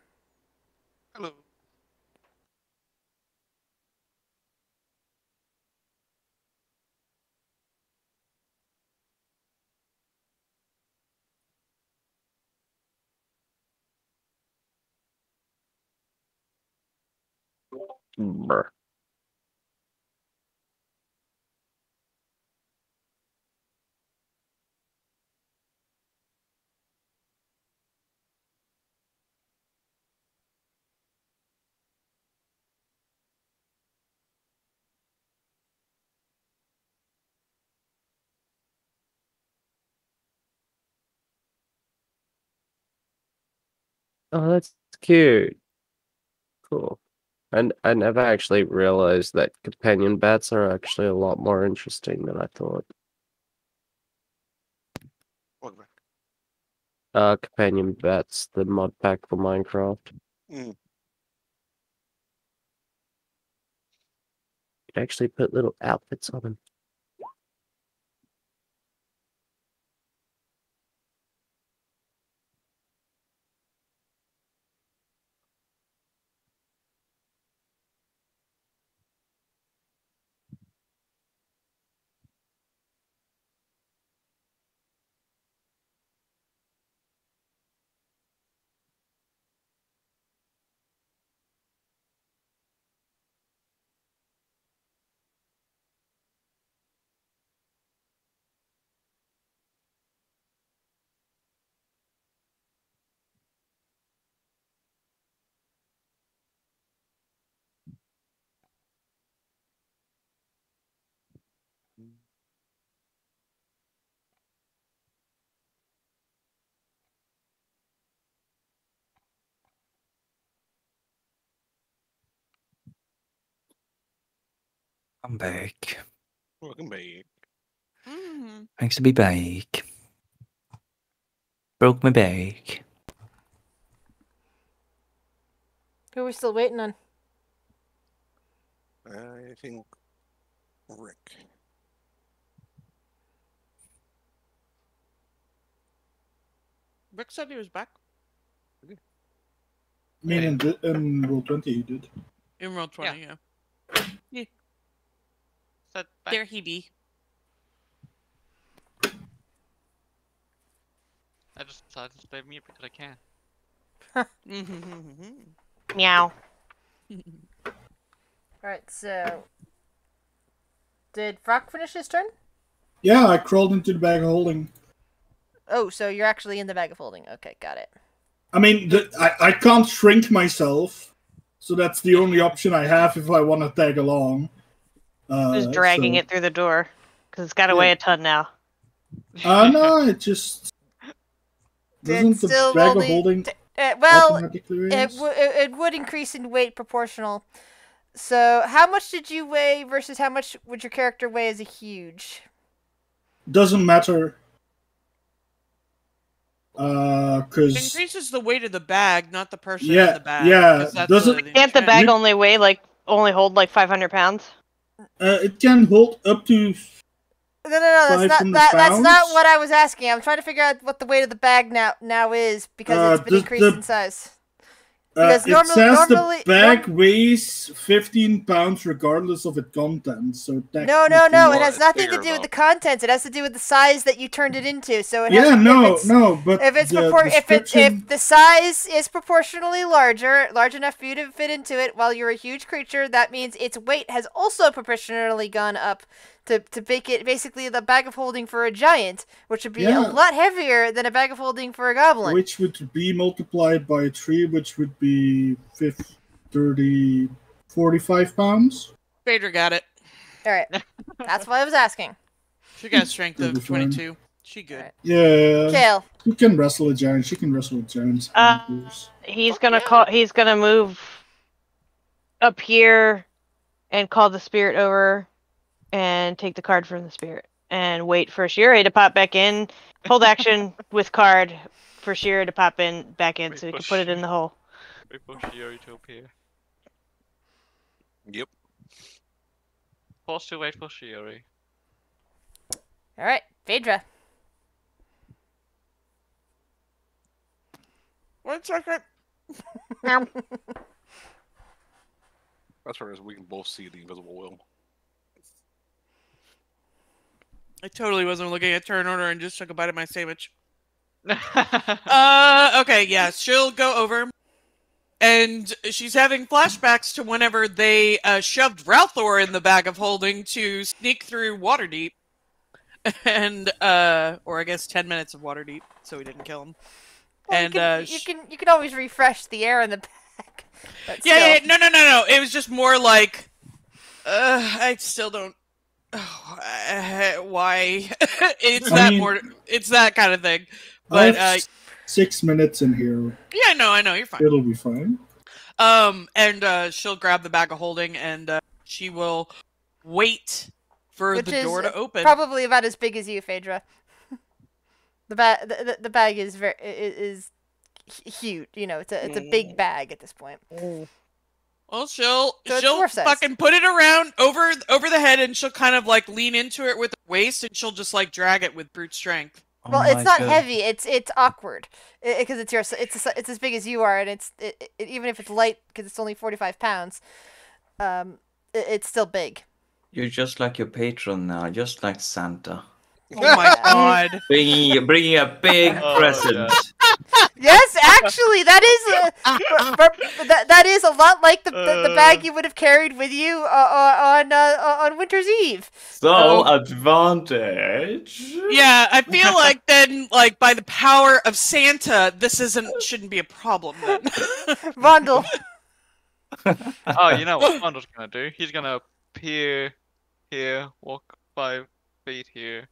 Hello. Brr. Oh, that's cute. Cool. And I never actually realized that companion bats are actually a lot more interesting than I thought. Welcome back. Companion bats, the mod pack for Minecraft. Mm. You can actually put little outfits on them. I'm back. Welcome back. Thanks to be back. Broke my back. Who are we still waiting on? I think Rick. Rick said he was back I mean, in Roll20 you did. in Roll 20, yeah. Said back. There he be. I just decided to play mute because I can. Meow. Alright, so. Did Frock finish his turn? Yeah, I crawled into the bag of holding. Oh, so you're actually in the bag of holding. Okay, got it. I mean, I can't shrink myself, so that's the only option I have if I want to tag along. Just dragging so- it through the door. Because it's got to weigh a ton now. No, it just doesn't the still bag of only holding well, automatically it, raise? it would increase in weight proportional. So, how much did you weigh versus how much would your character weigh as a huge? Doesn't matter. It Cause increases the weight of the bag, not the person Yeah, in the bag. yeah, 'cause that's doesn't- Can't the bag enchantment. only hold like 500 pounds? it can hold up to No, that's 500 not that's not pounds? what I was asking. I'm trying to figure out what the weight of the bag now is because it's been increased in size. Because it says normally the bag weighs 15 pounds regardless of its contents. So No, technically- it has it's nothing to bigger, do with though. the contents. It has to do with the size that you turned it into. So it Yeah, has, no, but if it's the if description- the size is proportionally large enough for you to fit into it while you're a huge creature, that means its weight has also proportionally gone up to make it basically the bag of holding for a giant, which would be a lot heavier than a bag of holding for a goblin. Which would be multiplied by 3, which would be 30, 45 pounds. Phaedra got it. All right, that's what I was asking. She got a strength That'll of be fine. 22. She good. Right. Yeah. Kale. Who can wrestle a giant? She can wrestle with giants. He's gonna move up here and call the spirit over and take the card from the spirit and wait for Shira to pop back in. Hold action with card for Shira to pop back in so we can put it in the hole. Wait for Shiori to appear. Yep. Forced to wait for Shiori. All right, Phaedra. 1 second. That's right. We can both see the invisible will. I totally wasn't looking at turn order and just took a bite of my sandwich. Okay, yeah, she'll go over. And she's having flashbacks to whenever they shoved Ralthor in the bag of holding to sneak through Waterdeep. And, or I guess 10 minutes of Waterdeep, so we didn't kill him. Well, And, you can always refresh the air in the bag. Yeah, no. It was just more like, I still don't. Why? It's that kind of thing. But I have 6 minutes in here. Yeah, I know, you're fine. It'll be fine. And she'll grab the bag of holding and she will wait for the door to open. Probably about as big as you, Phaedra. The bag is is huge. You know, it's a big bag at this point. Well, she'll fucking put it around over the head, and she'll kind of like lean into it with her waist, and she'll just like drag it with brute strength. Well, it's not heavy. It's awkward because it's as big as you are, and even if it's light because it's only 45 pounds, it's still big. You're just like your patron now, just like Santa. Oh my god! Bringing a big present. Yeah. Yes, actually, that is a lot like the bag you would have carried with you on Winter's Eve. So advantage. Yeah, I feel like then, like by the power of Santa, this shouldn't be a problem then. Vondel. Oh, you know what Vondel's gonna do? He's gonna appear here, walk 5 feet here,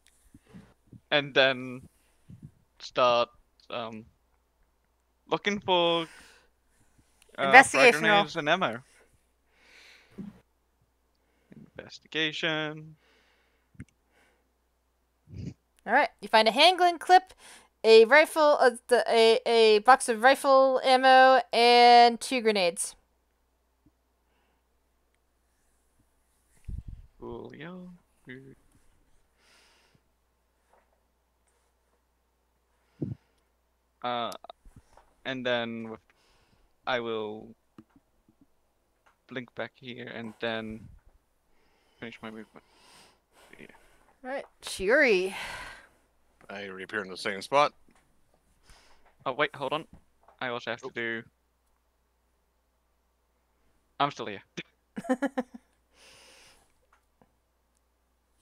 and then start looking for investigation frag grenades and ammo. Investigation. All right, you find a handgun clip, a rifle, a box of rifle ammo, and 2 grenades. Coolio. And then I will blink back here and then finish my movement. Yeah. Right, Chiori. I reappear in the same spot. Oh wait, hold on. I also have to do. I'm still here.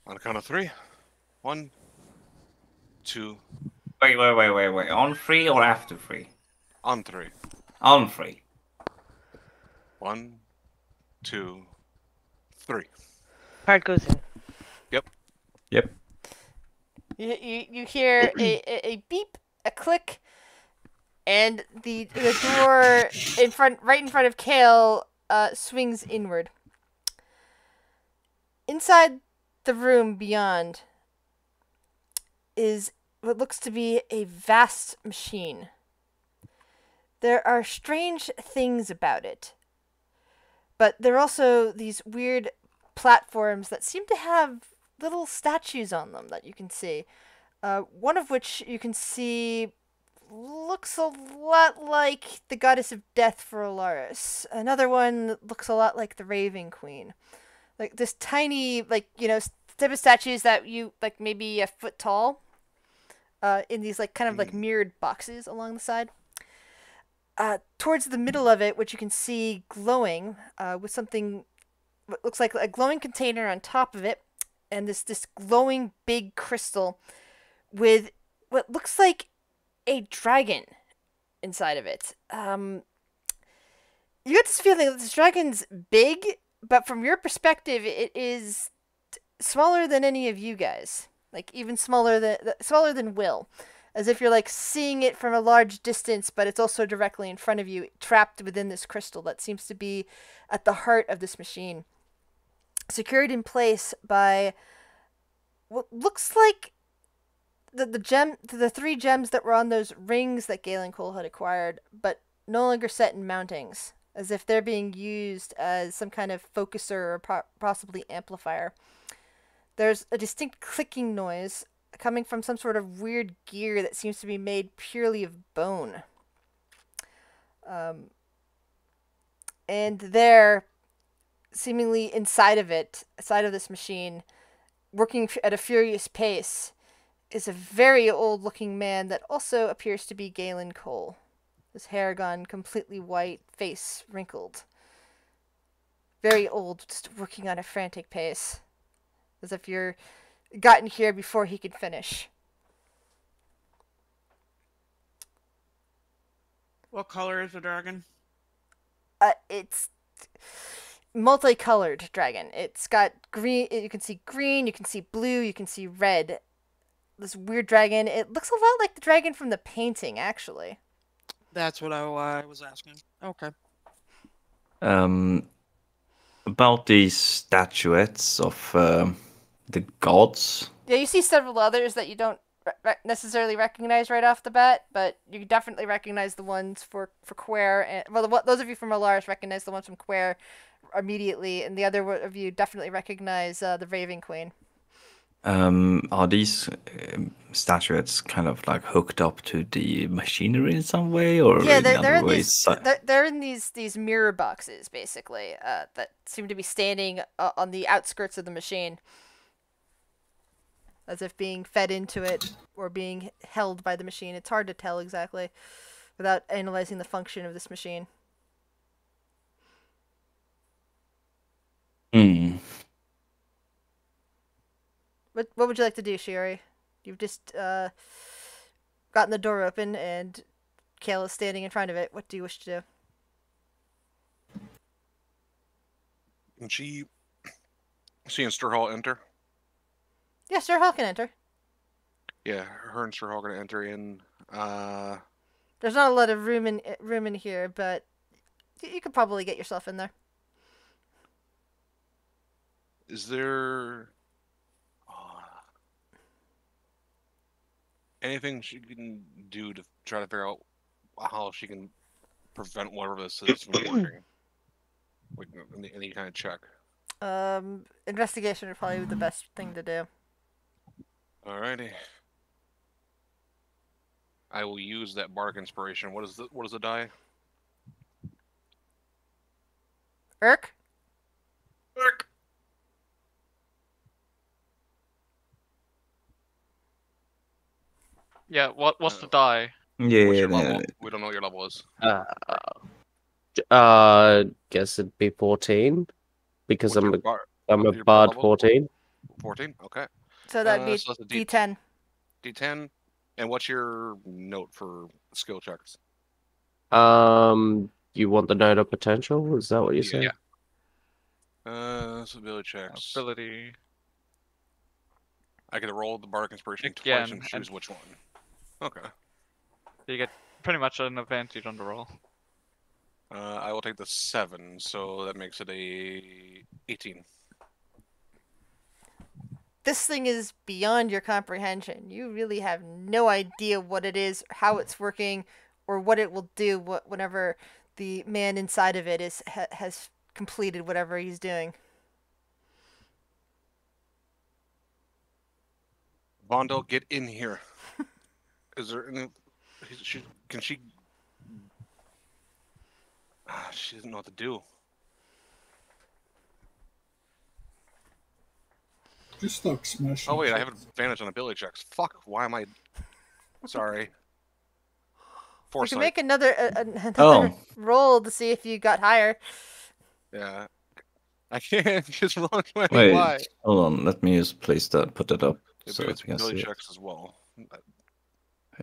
On the count of 3. 1, 2. Wait. On 3 or after 3? On 3. On 3. 1, 2, 3. Card goes in. Yep. You hear a beep, a click, and the door right in front of Kale swings inward. Inside the room beyond is what looks to be a vast machine. There are strange things about it, but there are also these weird platforms that seem to have little statues on them that you can see. One of which you can see looks a lot like the goddess of death for Alaris. Another one looks a lot like the Raven Queen. Like this tiny, like, you know, type of statues that you, like, maybe a foot tall, in these, like, kind of, like, mirrored boxes along the side. Towards the middle of it, which you can see glowing, with something, what looks like a glowing container on top of it, and this glowing big crystal with what looks like a dragon inside of it. You get this feeling that this dragon's big, but from your perspective, it is smaller than any of you guys. Like, even smaller than Will. As if you're, like, seeing it from a large distance, but it's also directly in front of you, trapped within this crystal that seems to be at the heart of this machine. Secured in place by what looks like the 3 gems that were on those rings that Galen Cole had acquired, but no longer set in mountings, as if they're being used as some kind of focuser or possibly amplifier. There's a distinct clicking noise coming from some sort of weird gear that seems to be made purely of bone. And there, seemingly inside of this machine, working at a furious pace, is a very old-looking man that also appears to be Galen Cole. His hair gone completely white, face wrinkled. Very old, just working on a frantic pace. As if you're gotten here before he could finish. What color is the dragon? It's multicolored dragon. It's got green, you can see green, you can see blue, you can see red. This weird dragon, it looks a lot like the dragon from the painting, actually. That's what I was asking. Okay. About these statuettes of the gods. Yeah, you see several others that you don't necessarily recognize right off the bat, but you definitely recognize the ones for Quare. And, well, those of you from Alaris recognize the ones from Quare immediately, and the other of you definitely recognize the Raven Queen. Are these statuettes kind of like hooked up to the machinery in some way, or yeah, in they're other in ways? they're in these mirror boxes basically that seem to be standing on the outskirts of the machine, as if being fed into it or being held by the machine. It's hard to tell exactly without analyzing the function of this machine. Hmm. What would you like to do, Shiori? You've just gotten the door open and Kale is standing in front of it. What do you wish to do? Can she see and Sturhall enter? Yeah, Sir Hall can enter. Yeah, her and Sturhall are gonna enter in. There's not a lot of room in here, but you could probably get yourself in there. Is there anything she can do to try to figure out how she can prevent whatever this is from working? Like any kind of check. Investigation would probably be the best thing to do. Alrighty. I will use that bardic inspiration. What is the die? Irk? Irk. Yeah, what's the die? Yeah, What's your level? We don't know what your level is. Guess it'd be 14 because What's I'm your bar- a your bard level? 14. 14? Okay. So that'd be so that's a D10. D10. And what's your note for skill checks? You want the note of potential? Is that what you said? Yeah. So ability checks. Ability. I get to roll the bardic inspiration Again, twice and choose which one. Okay. You get pretty much an advantage on the roll. I will take the 7, so that makes it a 18. This thing is beyond your comprehension. You really have no idea what it is, how it's working, or what it will do whenever the man inside of it has completed whatever he's doing. Bondo, get in here. Is there any... Can she... She doesn't know what to do. Just start smashing. Oh wait, I have advantage on ability checks. Fuck, why am I... Sorry. We Foresight. can make another roll to see if you got higher. Yeah. I can't just roll my Wait, why. hold on. Let me just put that up so It's that we can ability see it. checks as well.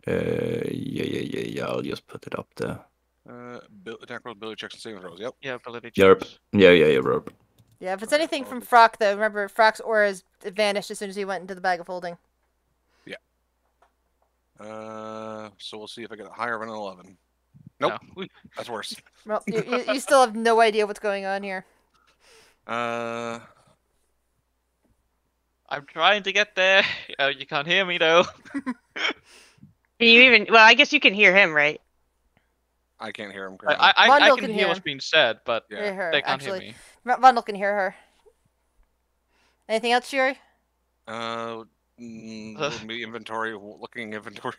Yeah. I'll just put it up there. Attack roll, ability checks, and saving throws. Yep. Yeah, ability Yep. checks. Yeah, Rob. Yeah, if it's anything from Frock, though, remember, Frock's aura is vanished as soon as he went into the bag of holding. Yeah. So we'll see if I get higher than an 11. Nope. No. That's worse. Well, you still have no idea what's going on here. Uh, I'm trying to get there. Oh, you can't hear me though. Can you even? Well, I guess you can hear him, right? I can't hear him. I Vondel can can hear hear what's him. being said, but Yeah. Hear her, they can't actually. hear me. Vondel can hear her. Anything else, Shuri? Me inventory, looking inventory.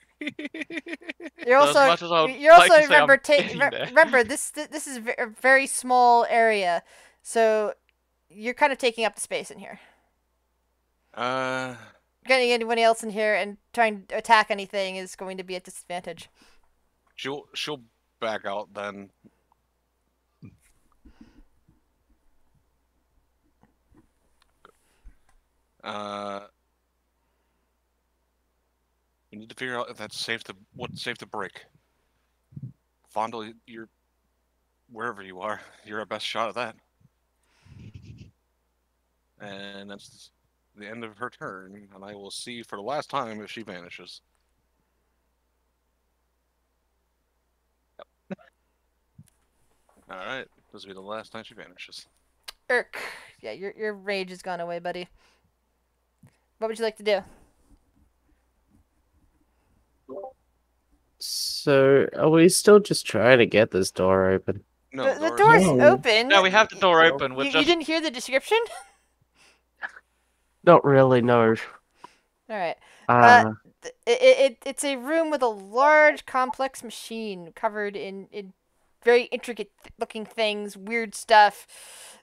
You're So as also much as I would you're also like to say I'm remember getting there. remember this is a very small area, so you're kind of taking up the space in here. Getting anybody else in here and trying to attack anything is going to be a disadvantage. She'll back out then. We need to figure out if that's safe to what's safe to break. Fondle, you're wherever you are, you're our best shot at that. And that's the end of her turn, and I will see for the last time if she vanishes. Yep. All right, this will be the last time she vanishes. Irk, yeah, your rage has gone away, buddy. What would you like to do? So, are we still just trying to get this door open? No, The door's open. No, we have the door open. We're You just didn't hear the description? Not really, no. All right. Uh, It's a room with a large, complex machine covered in very intricate looking things, weird stuff.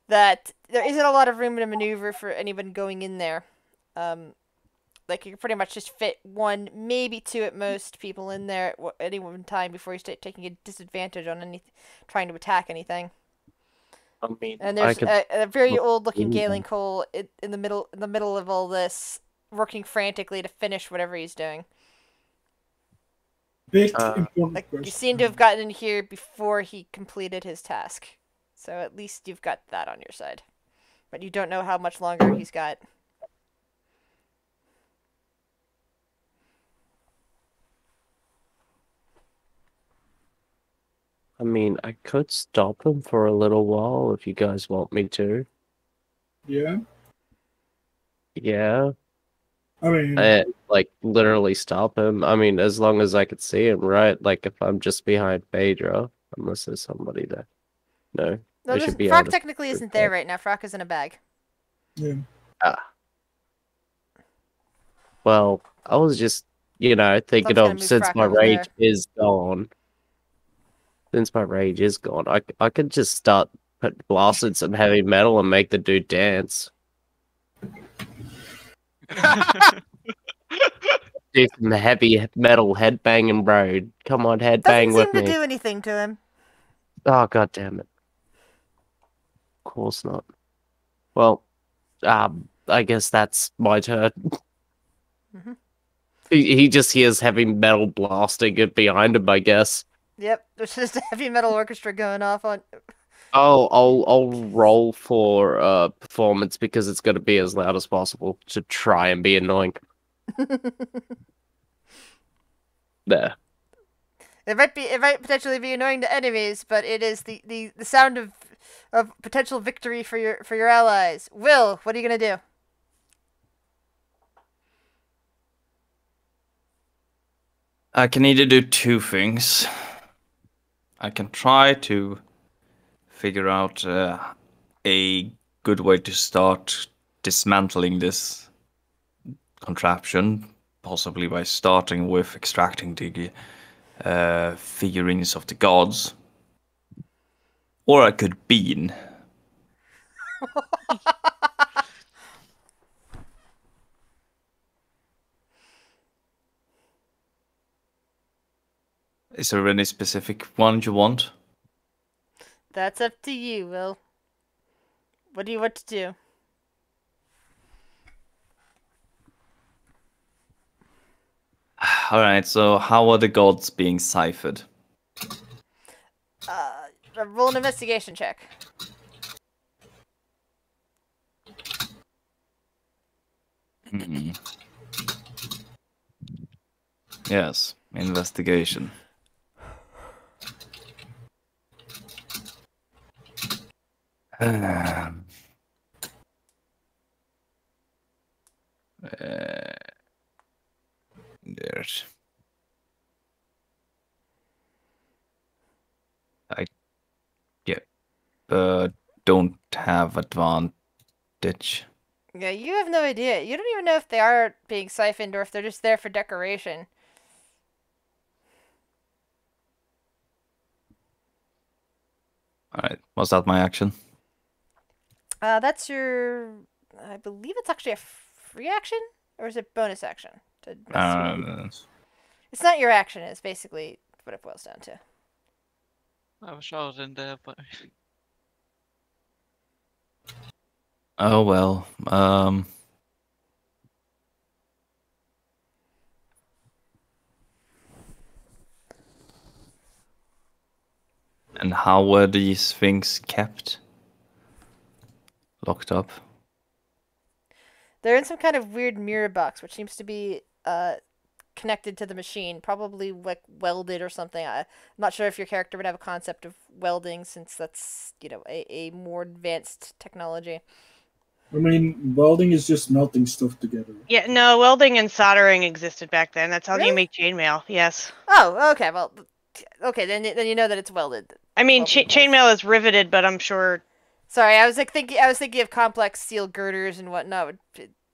That there isn't a lot of room to maneuver for anyone going in there. Like you can pretty much just fit one, maybe two at most people in there at any one time before you start taking a disadvantage on trying to attack anything. I mean, And there's a very old-looking in Galen Cole in the middle of all this, working frantically to finish whatever he's doing. Big important Like you question. seem to have gotten in here before he completed his task, so at least you've got that on your side. But you don't know how much longer he's got. I mean, I could stop him for a little while if you guys want me to. Yeah. Yeah. I mean, like, literally stop him. I mean, as long as I could see him, right? Like, if I'm just behind Phaedra, unless there's somebody there. No. No, should be Frock able to- technically isn't there right now. Frock is in a bag. yeah. Well, I was just, thinking Love's gonna of move since Frock my over rage there. is gone. Since my rage is gone, I could just start blasting some heavy metal and make the dude dance. Do some heavy metal headbanging, bro. Come on, Doesn't headbang seem with to me. do anything to him. Oh, god damn it. Of course not. Well, I guess that's my turn. Mhm. He just hears heavy metal blasting it behind him, I guess. Yep, there's just a heavy metal orchestra going off on. I'll roll for performance because it's gonna be as loud as possible to try and be annoying. There. It might potentially be annoying to enemies, but it is the sound of potential victory for your allies. Will, what are you gonna do? I can either do two things. I can try to figure out a good way to start dismantling this contraption, possibly by starting with extracting the figurines of the gods. Or I could bean. Is there any specific one you want? That's up to you, Will. What do you want to do? Alright, so how are the gods being ciphered? Roll an investigation check. Hmm. Yes, investigation. There's. I don't have advantage. Yeah, you have no idea. You don't even know if they are being siphoned or if they're just there for decoration. Alright, was that my action? That's your... I believe it's actually a free action? Or is it bonus action? To mess It's not your action, it's basically what it boils down to. I was shot in there, but Oh well. And how were these things kept? Locked up? They're in some kind of weird mirror box, which seems to be connected to the machine, probably like welded or something. I'm not sure if your character would have a concept of welding, since that's, you know, a more advanced technology. I mean, welding is just melting stuff together. Yeah, no, welding and soldering existed back then. That's how Really? you make chainmail. Yes. Oh, okay. Well, okay, then you know that it's welded. I mean, Welding chainmail is riveted, but I'm sure. Sorry, I was thinking of complex steel girders and whatnot.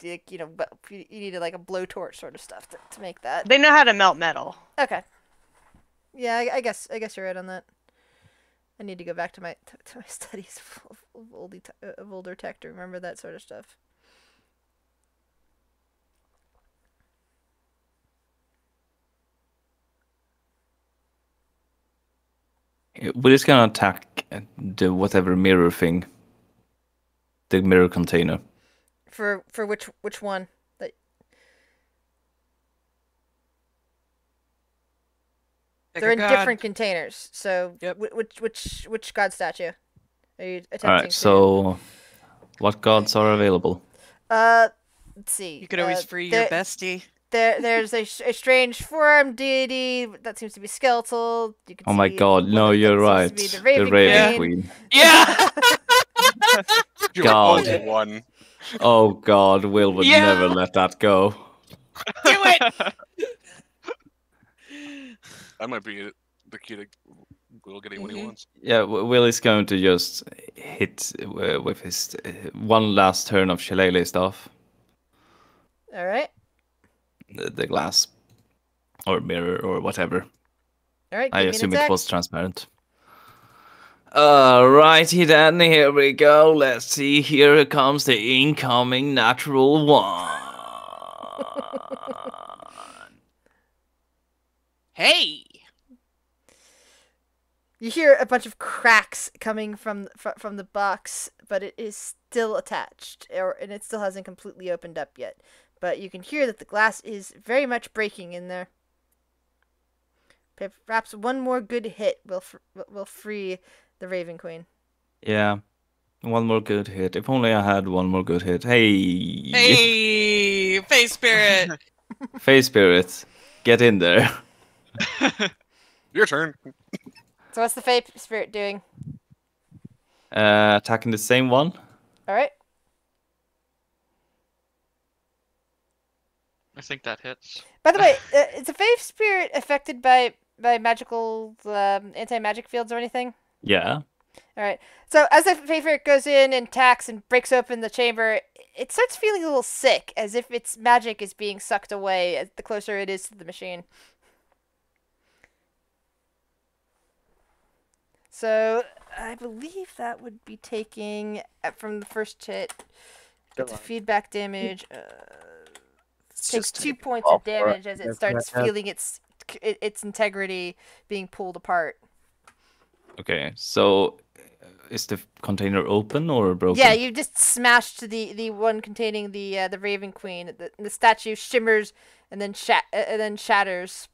You know, but you needed like a blowtorch sort of stuff to make that. They know how to melt metal. Okay. Yeah, I guess you're right on that. I need to go back to my studies of older tech to remember that sort of stuff. We're just gonna attack the whatever mirror thing. The mirror container. For which one? They're in different containers. So Yep. which god statue are you attempting? Alright, so what gods are available? Let's see. You could always free your bestie. There's a strange forearm deity that seems to be skeletal. You can Oh my see god, no, one that you're seems right. to be the The Raven Raven Queen. Queen. Yeah. You God. only one. Oh god, Will would Yeah. never let that go. Do it. That might be the key to Will getting what he wants. Yeah, Will is going to just hit with his one last turn of Shillelagh stuff. All right. The glass or mirror or whatever. All right. I give me an assume attack. it was transparent. Alrighty then, here we go. Let's see. Here comes the incoming natural one. Hey. You hear a bunch of cracks coming from the box, but it is still attached, and it still hasn't completely opened up yet. But you can hear that the glass is very much breaking in there. Perhaps one more good hit will free the Raven Queen. Yeah, one more good hit. If only I had one more good hit. Hey. Hey, face spirit. Face spirit, get in there. Your turn. So what's the Fae Spirit doing? Attacking the same one. All right. I think that hits. By the way, is the Fae Spirit affected by magical anti-magic fields or anything? Yeah. All right. So as the Fae Spirit goes in and attacks and breaks open the chamber, it starts feeling a little sick, as if its magic is being sucked away as the closer it is to the machine. So I believe that would be taking from the first hit. It's a feedback damage. Takes 2 points of damage as it starts feeling its integrity being pulled apart. Okay, so is the container open or broken? Yeah, you just smashed the one containing the Raven Queen. The statue shimmers and then shatters.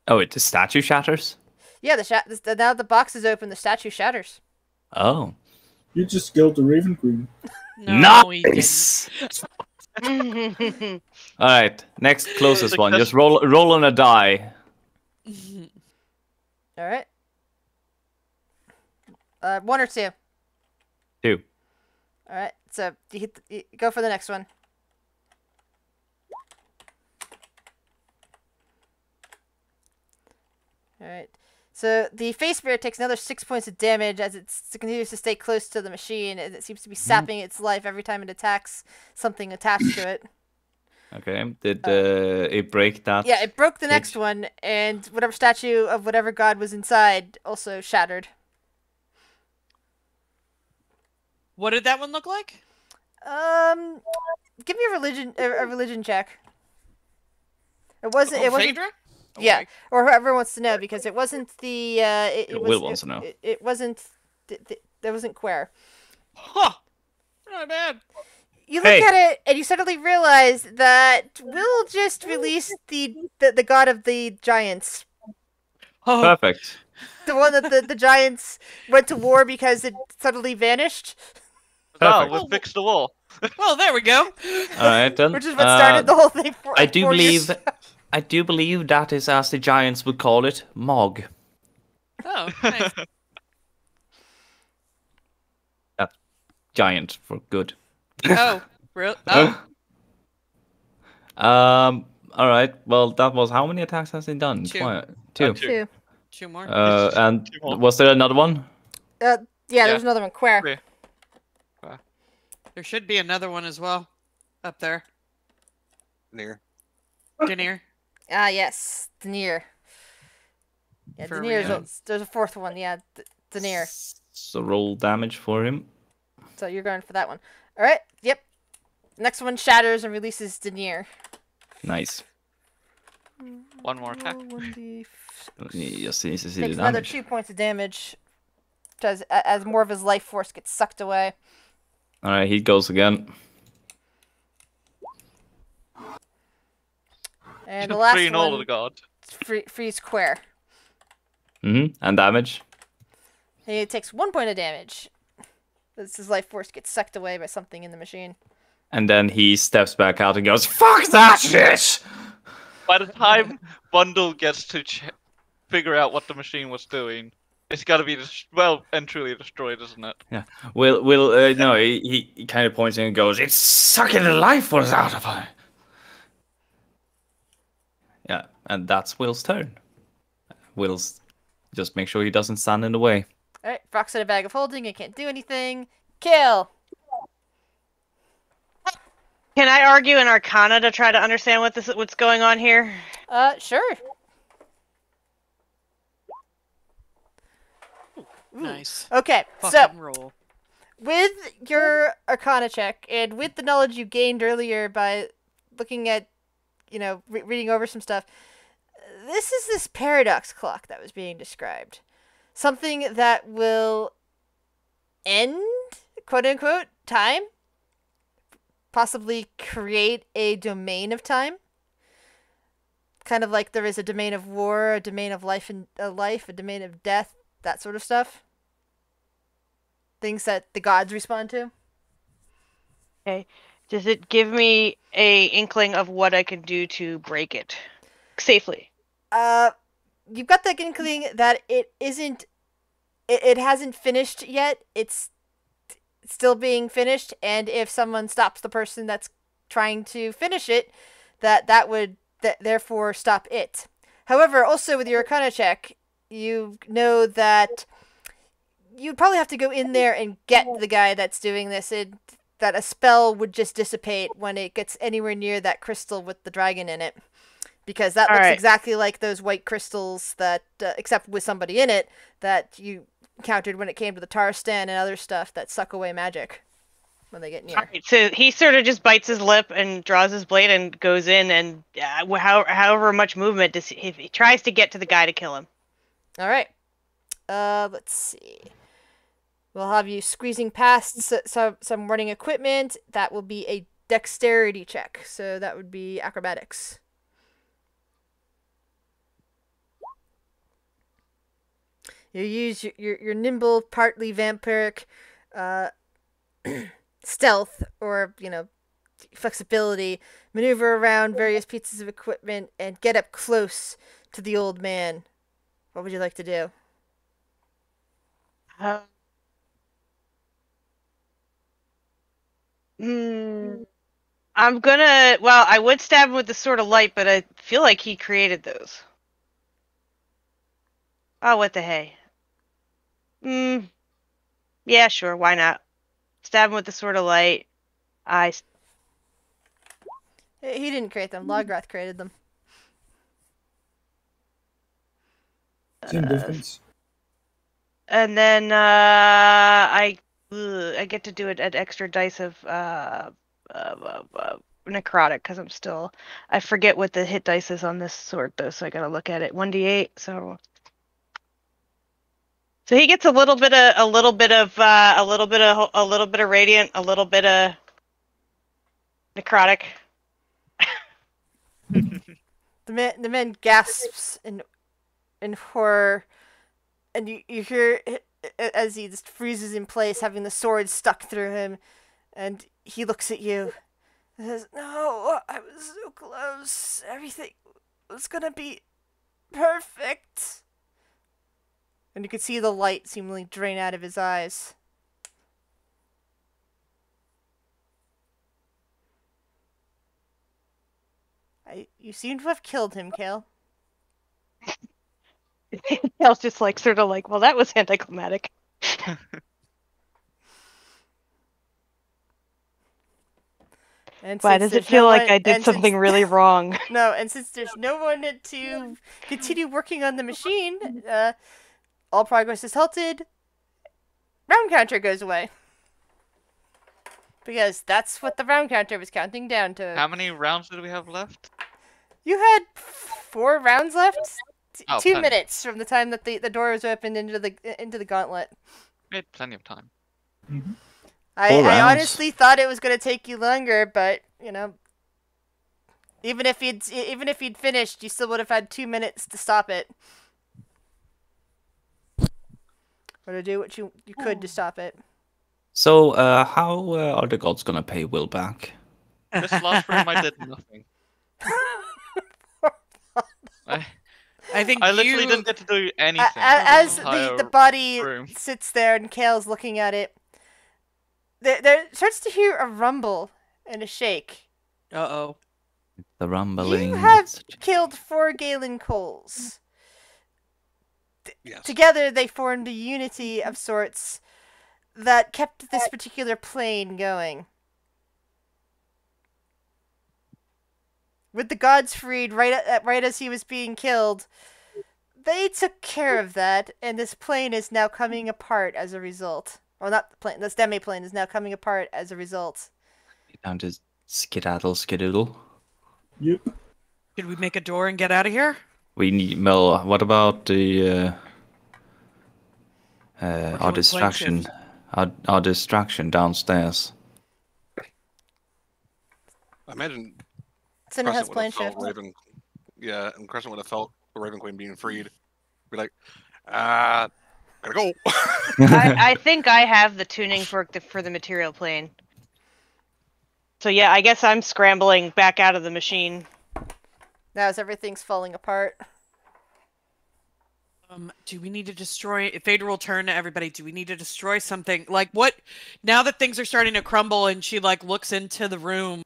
Oh, the statue shatters? Yeah, now the box is open. The statue shatters. Oh. You just killed the Raven Queen. No, he didn't. Nice! Alright, next closest one. Just roll on a die. All right. 1 or 2. 2. All right. So you go for the next one. All right. So the face spirit takes another 6 points of damage as it continues to stay close to the machine, and it seems to be sapping its life every time it attacks something attached to it. Okay. Did it break that? Yeah, it broke the cage? next one, and whatever statue of whatever god was inside also shattered. What did that one look like? Give me a religion check. It wasn't. It wasn't. Phaedra? Yeah, Okay. or whoever wants to know, because it wasn't the. Will wants to know. It wasn't. That wasn't Quare. Huh. Not bad. You look at it and you suddenly realize that Will just released the god of the giants. Oh, Perfect. The one that the giants went to war because it suddenly vanished. Oh, Perfect. we fixed the wall. well, there we go. All right then. Which is what started the whole thing. I do believe that is, as the giants would call it, Mog. Oh, nice. Giant for good. Oh, real? Oh, All right. Well, that was how many attacks has he done? Two. Two. Two. two more. And Two more. was there another one? Yeah, there's another one. Quare. Three. There should be another one as well, up there. Near. Denier. Ah, yes, Denier. Yeah, For Denier's. real. There's a fourth one. Yeah, Denier. So roll damage for him. So you're going for that one. All right. Yep. Next one shatters and releases Denier. Nice. One more attack. He just needs to see Takes the another damage. 2 points of damage. As more of his life force gets sucked away. All right, he goes again. And the last Freeing all of the one god. frees Quare. And damage. He takes 1 point of damage. As his life force gets sucked away by something in the machine. And then he steps back out and goes, "Fuck that shit!" By the time Bundle gets to figure out what the machine was doing, it's got to be well and truly destroyed, isn't it? Yeah. Will no, he kind of points in and goes, "It's sucking the life force out of her." Yeah, and that's Will's turn. Will's just make sure he doesn't stand in the way. Alright, Brock's in a bag of holding. It can't do anything. Kill! Can I argue an Arcana to try to understand what's going on here? Sure. Ooh. Nice. Okay, Fucking so roll. with your Arcana check and with the knowledge you gained earlier by looking at, reading over some stuff, this is this paradox clock that was being described. Something that will end, quote unquote, time. Possibly create a domain of time. Kind of like there is a domain of war, a domain of life, a domain of death, that sort of stuff. Things that the gods respond to. Okay. Does it give me a inkling of what I can do to break it safely? You've got the inkling that it isn't. It hasn't finished yet. It's still being finished, and if someone stops the person that's trying to finish it, that would therefore stop it. However, also with your Arcana check, you know that you'd probably have to go in there and get the guy that's doing this. That a spell would just dissipate when it gets anywhere near that crystal with the dragon in it. Because that looks exactly like those white crystals that, except with somebody in it, that you encountered when it came to the tar stand and other stuff that suck away magic when they get near. Alright, so he sort of just bites his lip and draws his blade and goes in, and however much movement he tries to get to the guy to kill him. All right. Let's see. We'll have you squeezing past some running equipment. That will be a dexterity check. So that would be acrobatics. You use your nimble, partly vampiric stealth or, flexibility, maneuver around various pieces of equipment, and get up close to the old man. What would you like to do? I would stab him with the sword of light, but I feel like he created those. Oh, what the hey? Yeah, sure, why not? Stab him with the sword of light. He didn't create them. Lograth created them. Same difference. And then I get to do an extra dice of necrotic because I forget what the hit dice is on this sword though, so I gotta look at it. 1d8. So he gets a little bit of radiant, a little bit of necrotic. The man gasps in horror, and you hear as he just freezes in place, having the sword stuck through him, and he looks at you and says, "No, I was so close. Everything was gonna be perfect." And you could see the light seemingly drain out of his eyes. You seem to have killed him, Kale. Kale's just like, sort of like, well, that was anticlimactic. Why does it feel like I did something really wrong? No, and since there's no one to continue working on the machine, all progress is halted. Round counter goes away. Because that's what the round counter was counting down to. How many rounds did we have left? You had 4 rounds left. 2 plenty. minutes from the time that the door was opened into the gauntlet. We had plenty of time. Mm-hmm. I honestly thought it was going to take you longer, but you know, even if you'd finished, you still would have had 2 minutes to stop it, or to do what you could to stop it. So, how are the gods gonna pay Will back? This last room I did nothing. I think I literally didn't get to do anything. As for this the entire body room. sits there and Kale's looking at it, there starts to hear a rumble and a shake. Uh-oh. The rumbling. You have killed 4 Galen Coles. Yes. Together they formed a unity of sorts that kept this particular plane going. With the gods freed right as he was being killed, they took care of that, and this plane is now coming apart as a result. Or not the plane, this demi plane is now coming apart as a result. Down to skedaddle. Yep. Should we make a door and get out of here? We need Mel. What about the our doing distraction? plane Our distraction downstairs. I imagine Cinnamon has Crescent would plane have felt shift. Raven. Yeah, and Crescent would have felt the Raven Queen being freed. Be like, gotta go. I think I have the tuning for the material plane. So yeah, I guess I'm scrambling back out of the machine. Now as everything's falling apart. Do we need to destroy... Phaedra will turn to everybody. Do we need to destroy something? Like, what... Now that things are starting to crumble and she, like, looks into the room...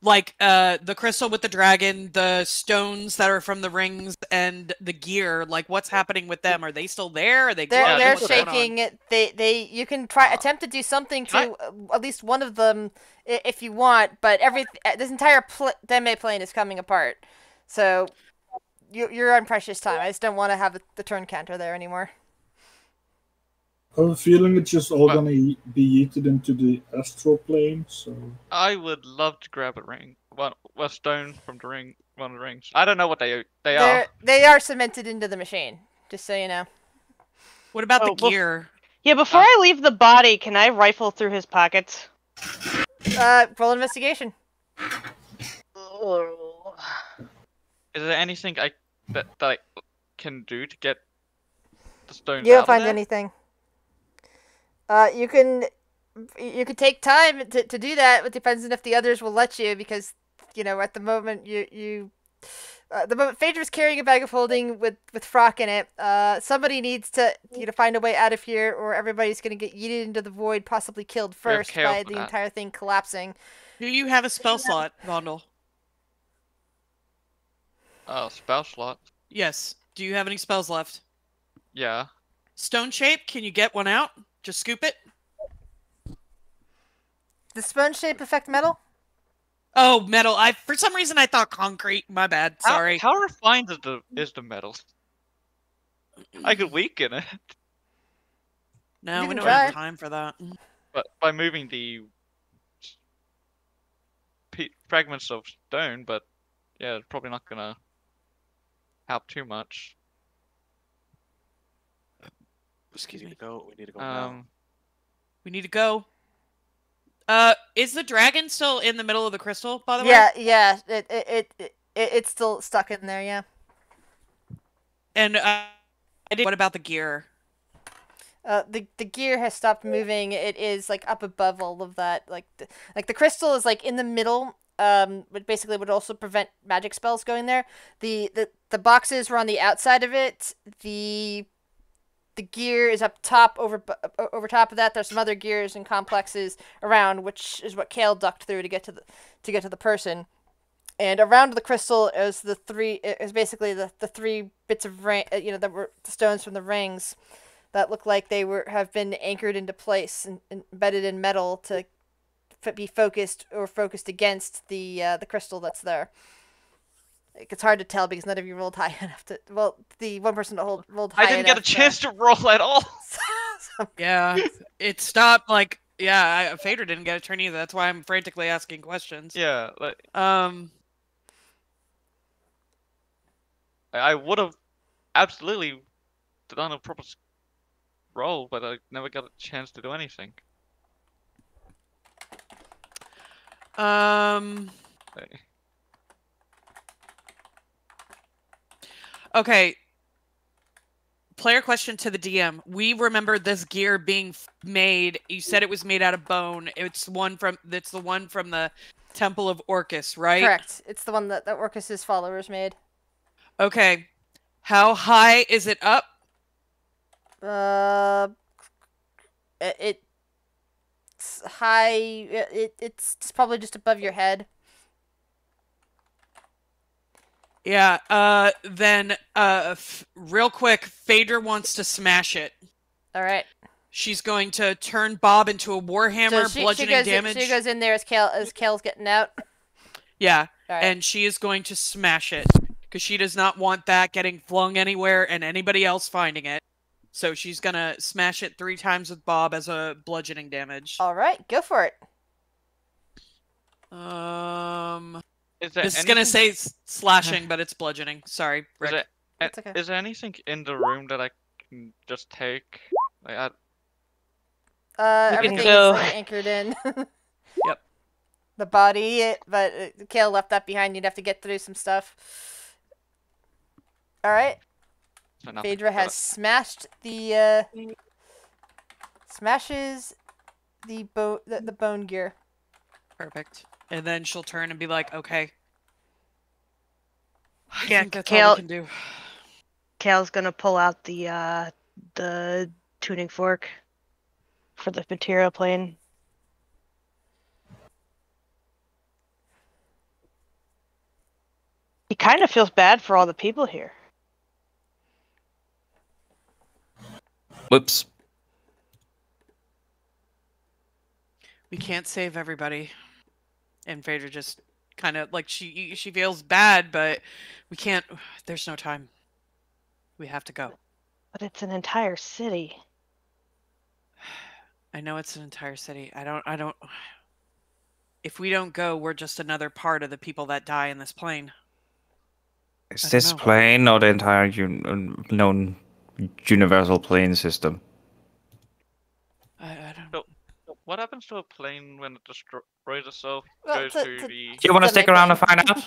Like, the crystal with the dragon, the stones that are from the rings, and the gear, like, what's happening with them? Are they still there? Are they glowing? They're What's going on? shaking. You can attempt to do something to at least one of them if you want, but this entire demi plane is coming apart. So you're on precious time. I just don't want to have the turn counter there anymore. I have a feeling it's just all gonna be yeeted into the astral plane, so... I would love to grab a ring. A stone from the ring. One of the rings. I don't know what they are. They are cemented into the machine, just so you know. What about the gear? Yeah, before I leave the body, can I rifle through his pockets? Roll investigation. Is there anything that I can do to get the stones You out don't of find there? anything. You could take time to do that. It depends on if the others will let you, because you know at the moment the moment Phaedra's carrying a bag of holding with Frock in it. Somebody needs to find a way out of here, or everybody's gonna get yeeted into the void, possibly killed first by the entire thing collapsing. Do you have a spell slot, Vondel? Spell slot. Yes. Do you have any spells left? Yeah. Stone shape, can you get one out? Just scoop it? The sponge shape affect metal? Oh, metal. For some reason I thought concrete. My bad. Sorry. How refined is the metal? I could weaken it. No, You we can don't have try. time for that. But by moving the fragments of stone, but yeah, it's probably not gonna help too much. Excuse me. We need to go now. We need to go. Is the dragon still in the middle of the crystal, by the way? Yeah. It's still stuck in there, yeah. And what about the gear? The gear has stopped moving. It is like up above all of that. Like the crystal is like in the middle. But basically would also prevent magic spells going there. The boxes were on the outside of it. The gear is up top over top of that. There's some other gears and complexes around, which is what Kale ducked through to get to the person. And around the crystal is basically the three bits of ring, that were the stones from the rings that look like they have been anchored into place and embedded in metal to be focused against the crystal that's there. It's hard to tell because none of you rolled high enough to. Well, the one person that rolled high enough. I didn't get a chance to roll at all. Yeah, it stopped. Like, yeah, Phaedra didn't get a turn either. That's why I'm frantically asking questions. Yeah, like I would have absolutely done a proper roll, but I never got a chance to do anything. Okay. Player question to the DM. We remember this gear being made. You said it was made out of bone. It's the one from the Temple of Orcus, right? Correct. It's the one that Orcus's followers made. Okay. How high is it up? It's high. It's probably just above your head. Yeah, then, real quick, Phaedra wants to smash it. Alright. She's going to turn Bob into a warhammer, bludgeoning damage. She goes in there as Kale's getting out. Yeah, right. And she is going to smash it, because she does not want that getting flung anywhere and anybody else finding it. So she's gonna smash it 3 times with Bob as a bludgeoning damage. Alright, go for it. This is gonna say slashing, but it's bludgeoning. Sorry, Rick. Is there anything in the room that I can just take? Like, everything is like, anchored in. Yep. The body, but Kale left that behind. You'd have to get through some stuff. Alright. Phaedra has smashed the smashes the bone gear. Perfect. And then she'll turn and be like, "Okay." I Yeah, think that's all we can do. Kale's gonna pull out the tuning fork for the material plane. He kind of feels bad for all the people here. Whoops. We can't save everybody. And Phaedra just kind of like she feels bad, but we can't. There's no time. We have to go. But it's an entire city. I know it's an entire city. I don't. If we don't go, we're just another part of the people that die in this plane. Is this plane or the entire known universal plane system? I don't know. So what happens to a plane when it destroys itself? Well, Goes to the. Do you want to stick around and find out?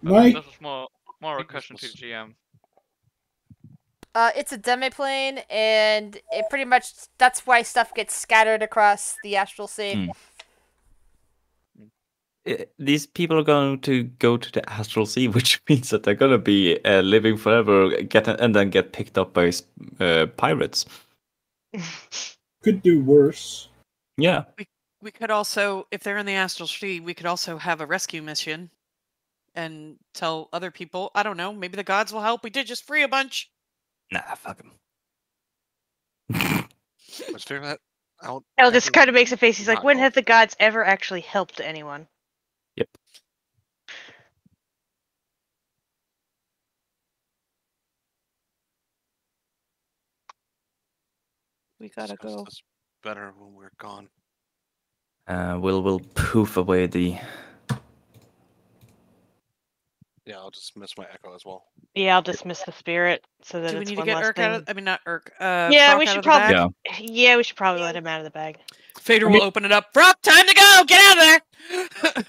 Mike? This is more a question to the GM. It's a demiplane, and it pretty much that's why stuff gets scattered across the astral sea. These people are going to go to the astral sea, which means that they're going to be living forever, and then get picked up by pirates. Could do worse. Yeah. We could also, if they're in the astral sea, we could also have a rescue mission. and tell other people. I don't know. Maybe the gods will help. We did just free a bunch. Nah, fuck him. Let's figure that out. Kel just after kind of makes a face. He's like, not when call. have the gods ever actually helped anyone? Yep. We gotta Discuss go. this better when we're gone. We'll poof away the. Yeah, I'll just miss my echo as well. Yeah, I'll dismiss the spirit so that Do we it's need to one get less Urk thing. out of? I mean, not Urk. Yeah, Frock we out should of the bag? probably. Yeah, we should probably let him out of the bag. Fader will open it up. Frock, time to go. Get out of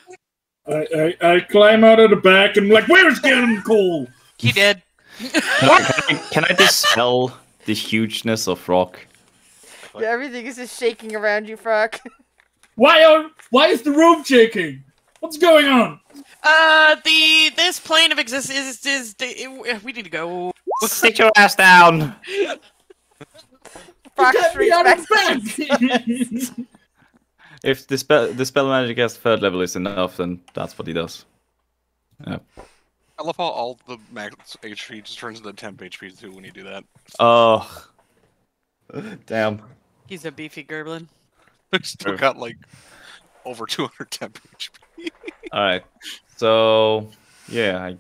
there. I climb out of the back and I'm like, where's getting cold? He did. Can I dispel the hugeness of Rock? Yeah, everything is just shaking around you, Frock. Why is the room shaking? What's going on? This plane of existence we need to go. Sit your ass down. Frock Get me shrinks out back. of the bag! If the spell magic as third level is enough, then that's what he does. Yeah. I love how all the max HP just turns into temp HP too when you do that. Oh. Damn. He's a beefy gerblin. I still got like over 200 temp HP. All right. So yeah,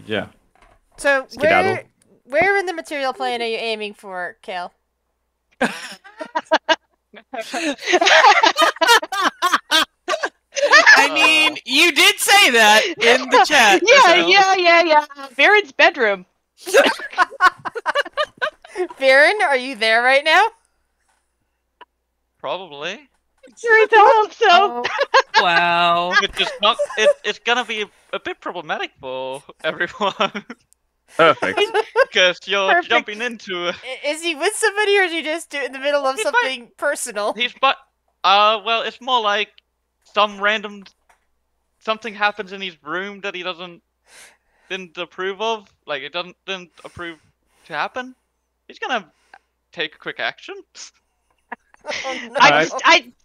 yeah. So Skedaddle. where in the material plane are you aiming for, Kale? I mean, you did say that in the chat. Yeah. Baron's bedroom. Baron, are you there right now? Probably. Sure, hope so. Wow. It's just not. It's gonna be a bit problematic for everyone Perfect. because you're Perfect. jumping into. Is he with somebody, or is he just in the middle of He's something personal? Well, it's more like some random something happens in his room that he didn't approve of. Like it didn't approve to happen. He's gonna take a quick action. Oh, no.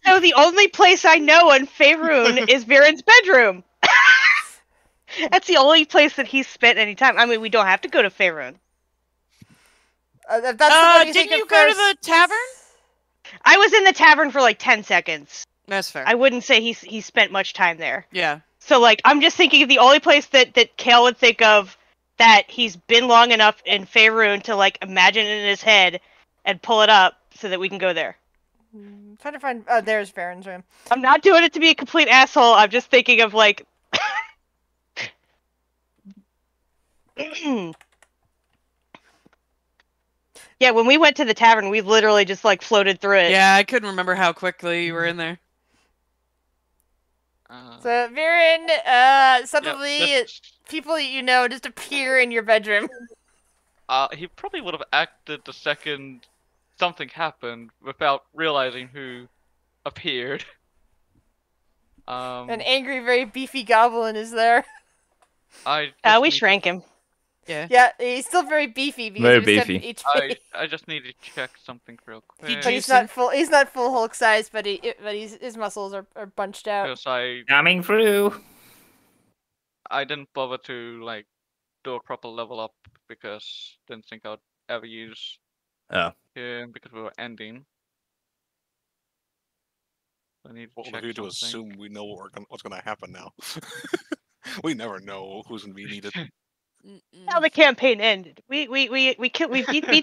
So the only place I know in Faerun is Baron's bedroom. That's the only place that he's spent any time. I mean, we don't have to go to Faerun. If that's the one you Didn't think you of go to first- the tavern? I was in the tavern for like 10 seconds. That's fair. I wouldn't say he spent much time there. Yeah. So, like, I'm just thinking of the only place that Kale would think of that he's been long enough in Faerun to, like, imagine it in his head and pull it up so that we can go there. Trying to find. Oh, there's Baron's room. I'm not doing it to be a complete asshole. I'm just thinking of, like... Yeah, when we went to the tavern, we literally just, like, floated through it. Yeah, I couldn't remember how quickly you were in there. So Baron, suddenly that's- people that you know just appear in your bedroom. He probably would have acted the second something happened without realizing who appeared. An angry, very beefy goblin is there. I We just need shrank him. Yeah. Yeah, he's still very beefy because Very he was beefy. HP. I just need to check something real quick. Did But he's not full. He's not full Hulk size, but his muscles are bunched out. Because I Coming through. didn't bother to like do a proper level up because didn't think I'd ever use Oh. him because we were ending. I need to What check we do to something. assume we know what's gonna happen now. We never know who's gonna be needed. How the campaign ended. We beat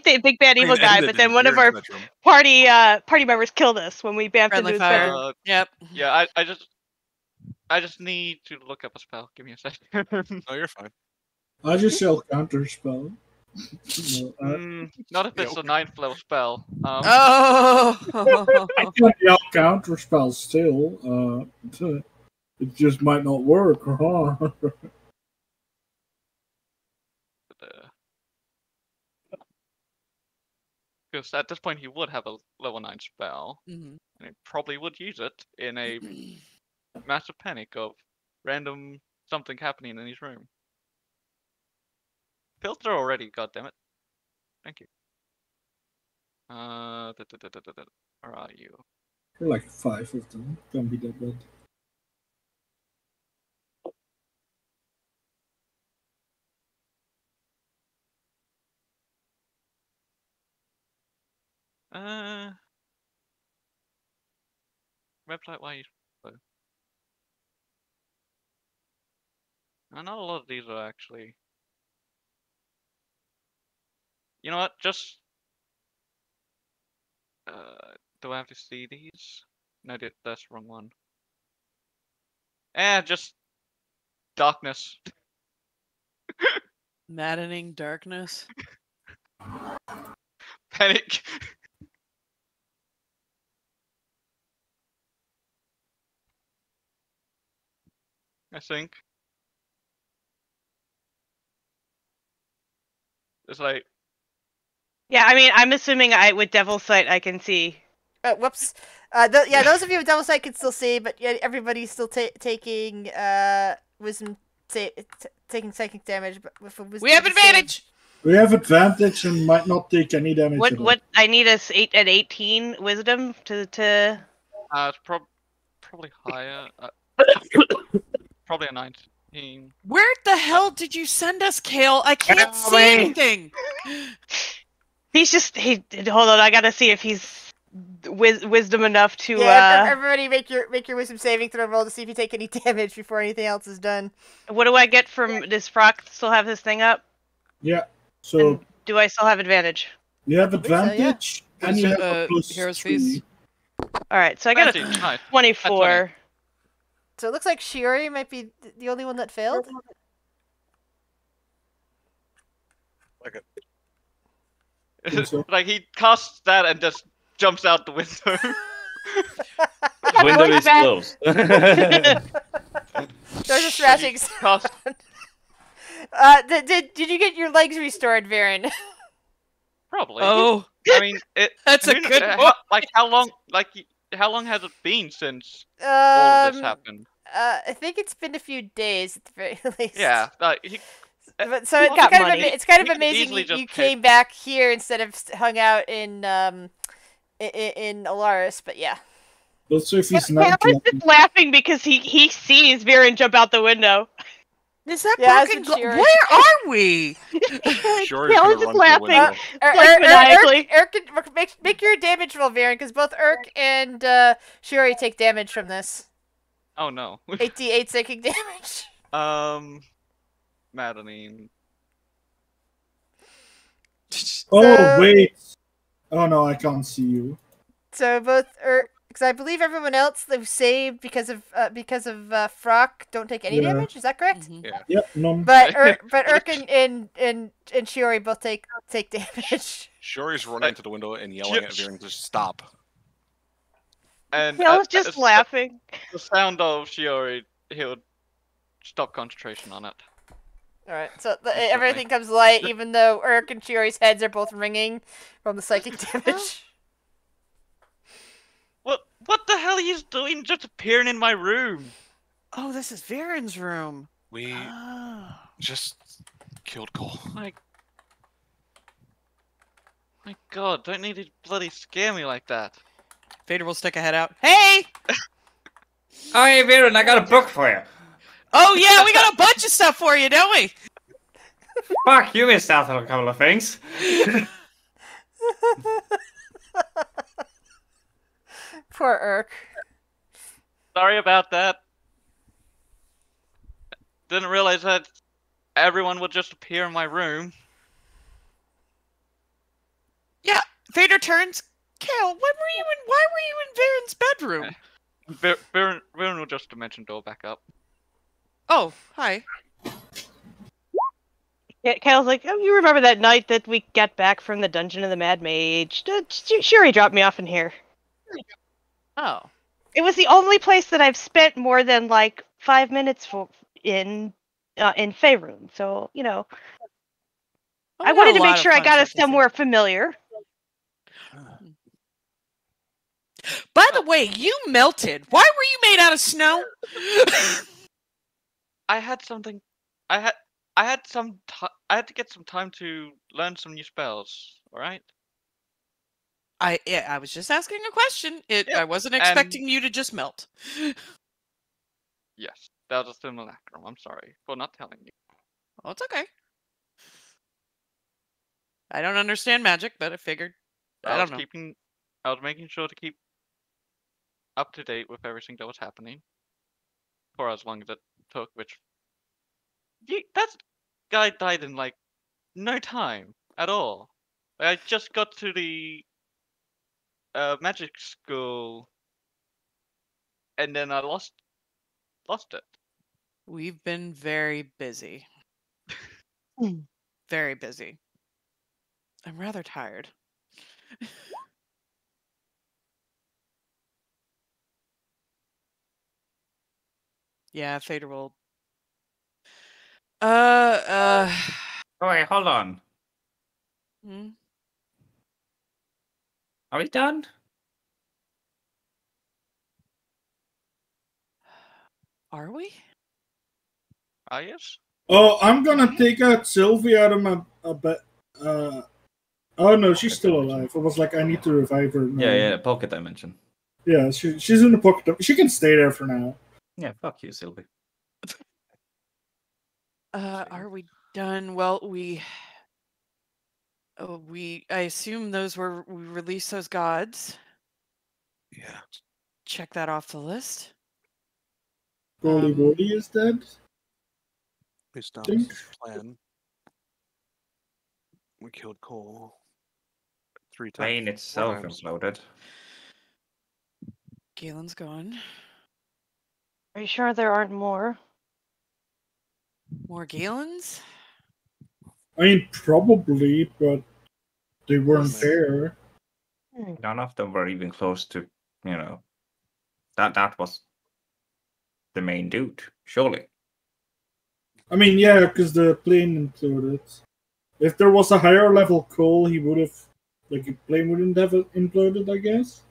the big bad evil It guy, ended but then in one of Baron's our bedroom. party members killed us when we bamfed Friendly into his fire. bedroom. Yep. Yeah, I just need to look up a spell. Give me a second. No, you're fine. I just shall counter spell. Not if it's a 9th level spell. Oh. I can yell counter spell still. It just might not work. Huh? Because at this point he would have a level 9 spell, Mhm. and he probably would use it in a massive panic of random something happening in his room. Filter already, goddammit. Thank you. Where are you? Like 5 of them. Can't be that bad. Website, why you? Not a lot of these are actually. You know what? Just. Do I have to see these? No, that's the wrong one. Just darkness. Maddening darkness. Panic. I think. It's like. Yeah, I mean, I'm assuming with Devil's Sight I can see. Whoops. Yeah, those of you with Devil's Sight can still see, but yeah, everybody's still taking wisdom, taking psychic damage. But with a wisdom We have advantage. We have advantage and might not take any damage. What I need is an 18 wisdom to. It's probably higher. Probably a 19. Where the hell did you send us, Kale? I can't see anything. He's just hold on. I gotta see if he's wisdom enough to. Yeah, everybody make your wisdom saving throw roll to see if you take any damage before anything else is done. What do I get from this Frock? Still have this thing up? Yeah. So. And do I still have advantage? You have advantage, so, yeah. and you have a plus hero's 3. fees. All right, so I got a Nice. 24. So it looks like Shiori might be the only one that failed. Like So. Like he casts that and just jumps out the window. Window is closed. There's a thrashing sound. Did you get your legs restored, Varen? Probably. Oh, I mean, that's a good point. How long has it been since all of this happened? I think it's been a few days at the very least. Yeah, but so it's kind of amazing you came back here instead of hung out in Alaris, but yeah. Also, if he's Taylor's not just laughing because he sees Viren jump out the window. Is that broken? Where are we? Sure, Taylor's just laughing. Maniacally. Make your damage roll, Varen, because both Urk and Shiori take damage from this. Oh no. 8d8 psychic damage. Madeline. Oh wait. Oh no, I can't see you. So both Urk, because I believe everyone else that was saved because of Frock don't take any damage. Is that correct? Mm-hmm. Yeah. Yep, none. But Urk and Shiori both take damage. Shiori's running to the window and yelling at Viren to stop. And Taylor's just laughing. The sound of Shiori, he'll stop concentration on it. Alright, so everything comes light, even though Urk and Shiori's heads are both ringing from the psychic damage. What the hell are you doing just appearing in my room? Oh, this is Viren's room. We just killed Cole. My god, don't need to bloody scare me like that. Vader will stick a head out. Hey! Oh, hey, Viren, I got a book for you. Oh, yeah, we got a bunch of stuff for you, don't we? Fuck, you missed out on a couple of things. Poor Urk. Sorry about that. Didn't realize that everyone would just appear in my room. Yeah, Vader turns. Kale, why were you in Varen's bedroom? Viren will just dimension door back up. Oh, hi. Kale's like, oh, you remember that night that we got back from the Dungeon of the Mad Mage? Sure, he dropped me off in here. Oh. It was the only place that I've spent more than like 5 minutes in Faerun. So, you know, I wanted to make sure I got us somewhere familiar. By the way, you melted. Why were you made out of snow? I had to get some time to learn some new spells. All right. I was just asking a question. I wasn't expecting you to just melt. Yes, that was a simulacrum. I'm sorry for not telling you. Oh, it's okay. I don't understand magic, but I figured. I don't know. I was making sure to keep up to date with everything that was happening for as long as it took, which that guy died in like no time at all. I just got to the magic school, and then I lost it. We've been very busy. Very busy. I'm rather tired. Yeah, Fader will. Oh wait, hold on. Hmm? Are we done? Are we? Ah, yes. Oh, I'm gonna take out Sylvie out of my bit. Oh no, she's Pocket still dimension. alive. I was like, I need to revive her. No. Yeah, pocket dimension. Yeah, she's in the pocket. She can stay there for now. Yeah, fuck you, Sylvie. Are we done? Well, I assume we released those gods. Yeah. Check that off the list. Goldie Goldie is dead. Based on Think. this plan, we killed Cole 3 times. Plane 4 itself times. imploded. Galen's gone. Are you sure there aren't more? More Galens? I mean, probably, but they weren't Yes. there. None of them were even close to, that was the main dude, surely. I mean, yeah, because the plane imploded. If there was a higher level Cole, he would have, like, the plane wouldn't have imploded, I guess.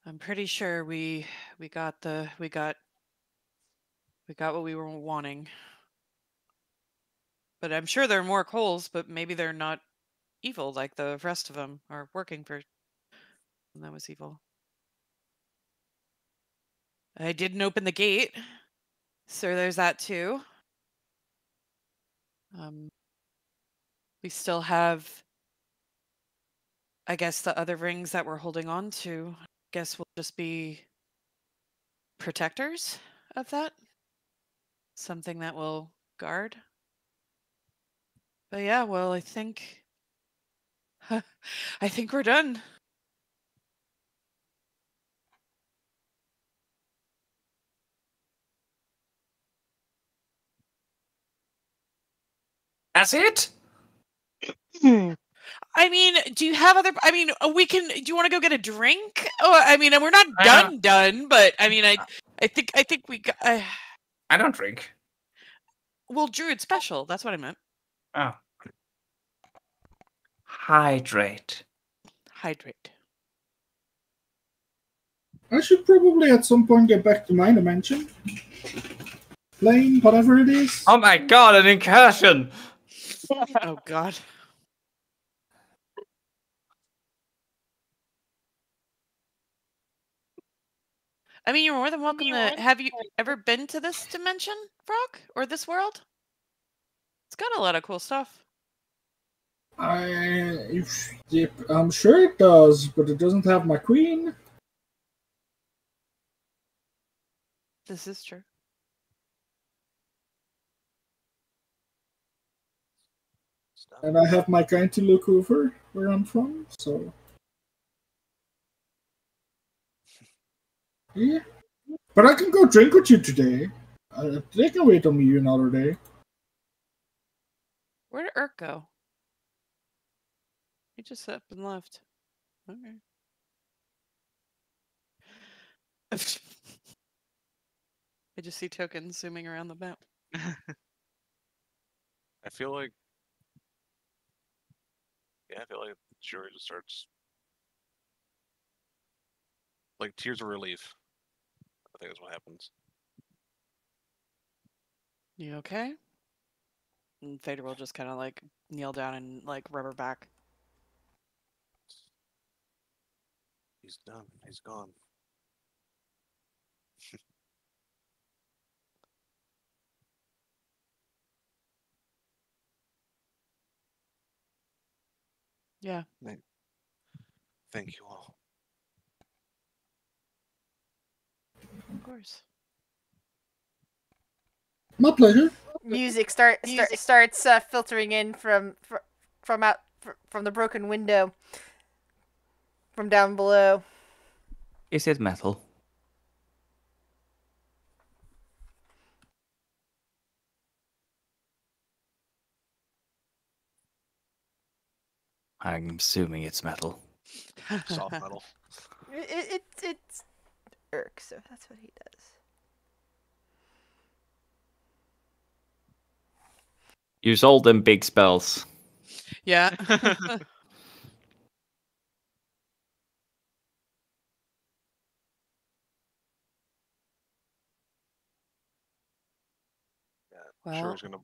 I'm pretty sure we got what we were wanting. But I'm sure there are more Coles, but maybe they're not evil like the rest of them are working for. And that was evil. I didn't open the gate, so there's that too. We still have, I guess, the other rings that we're holding on to. I guess we'll just be protectors of that. Something that will guard. But yeah, well, I think we're done. That's it? I mean, do you have other? I mean, we can. Do you want to go get a drink? Oh, I mean, we're not done. But I mean, I think we got. I don't drink. Well, Druid special. That's what I meant. Oh. Hydrate. I should probably at some point get back to my dimension. Plane, whatever it is. Oh my god, an incursion! Oh god. I mean, you're more than welcome to. Have you ever been to this dimension, Brock, or this world? It's got a lot of cool stuff. I'm sure it does, but it doesn't have my queen. This is true. And I have my kind to look over where I'm from, so. Yeah. But I can go drink with you today. They can wait on me another day. Where did Urk go? He just up and left. Okay. I just see tokens zooming around the map. I feel like the jury just starts like tears of relief. I think that's what happens. You okay? And Fader will just kind of like kneel down and like rub her back. He's done. He's gone. Yeah. Thank you all. Of course. My pleasure. Music starts filtering in from the broken window from down below. Is it metal? I'm assuming it's metal. Soft metal. It's Irk, so that's what he does. Use all them big spells. Yeah. Sure Well, is gonna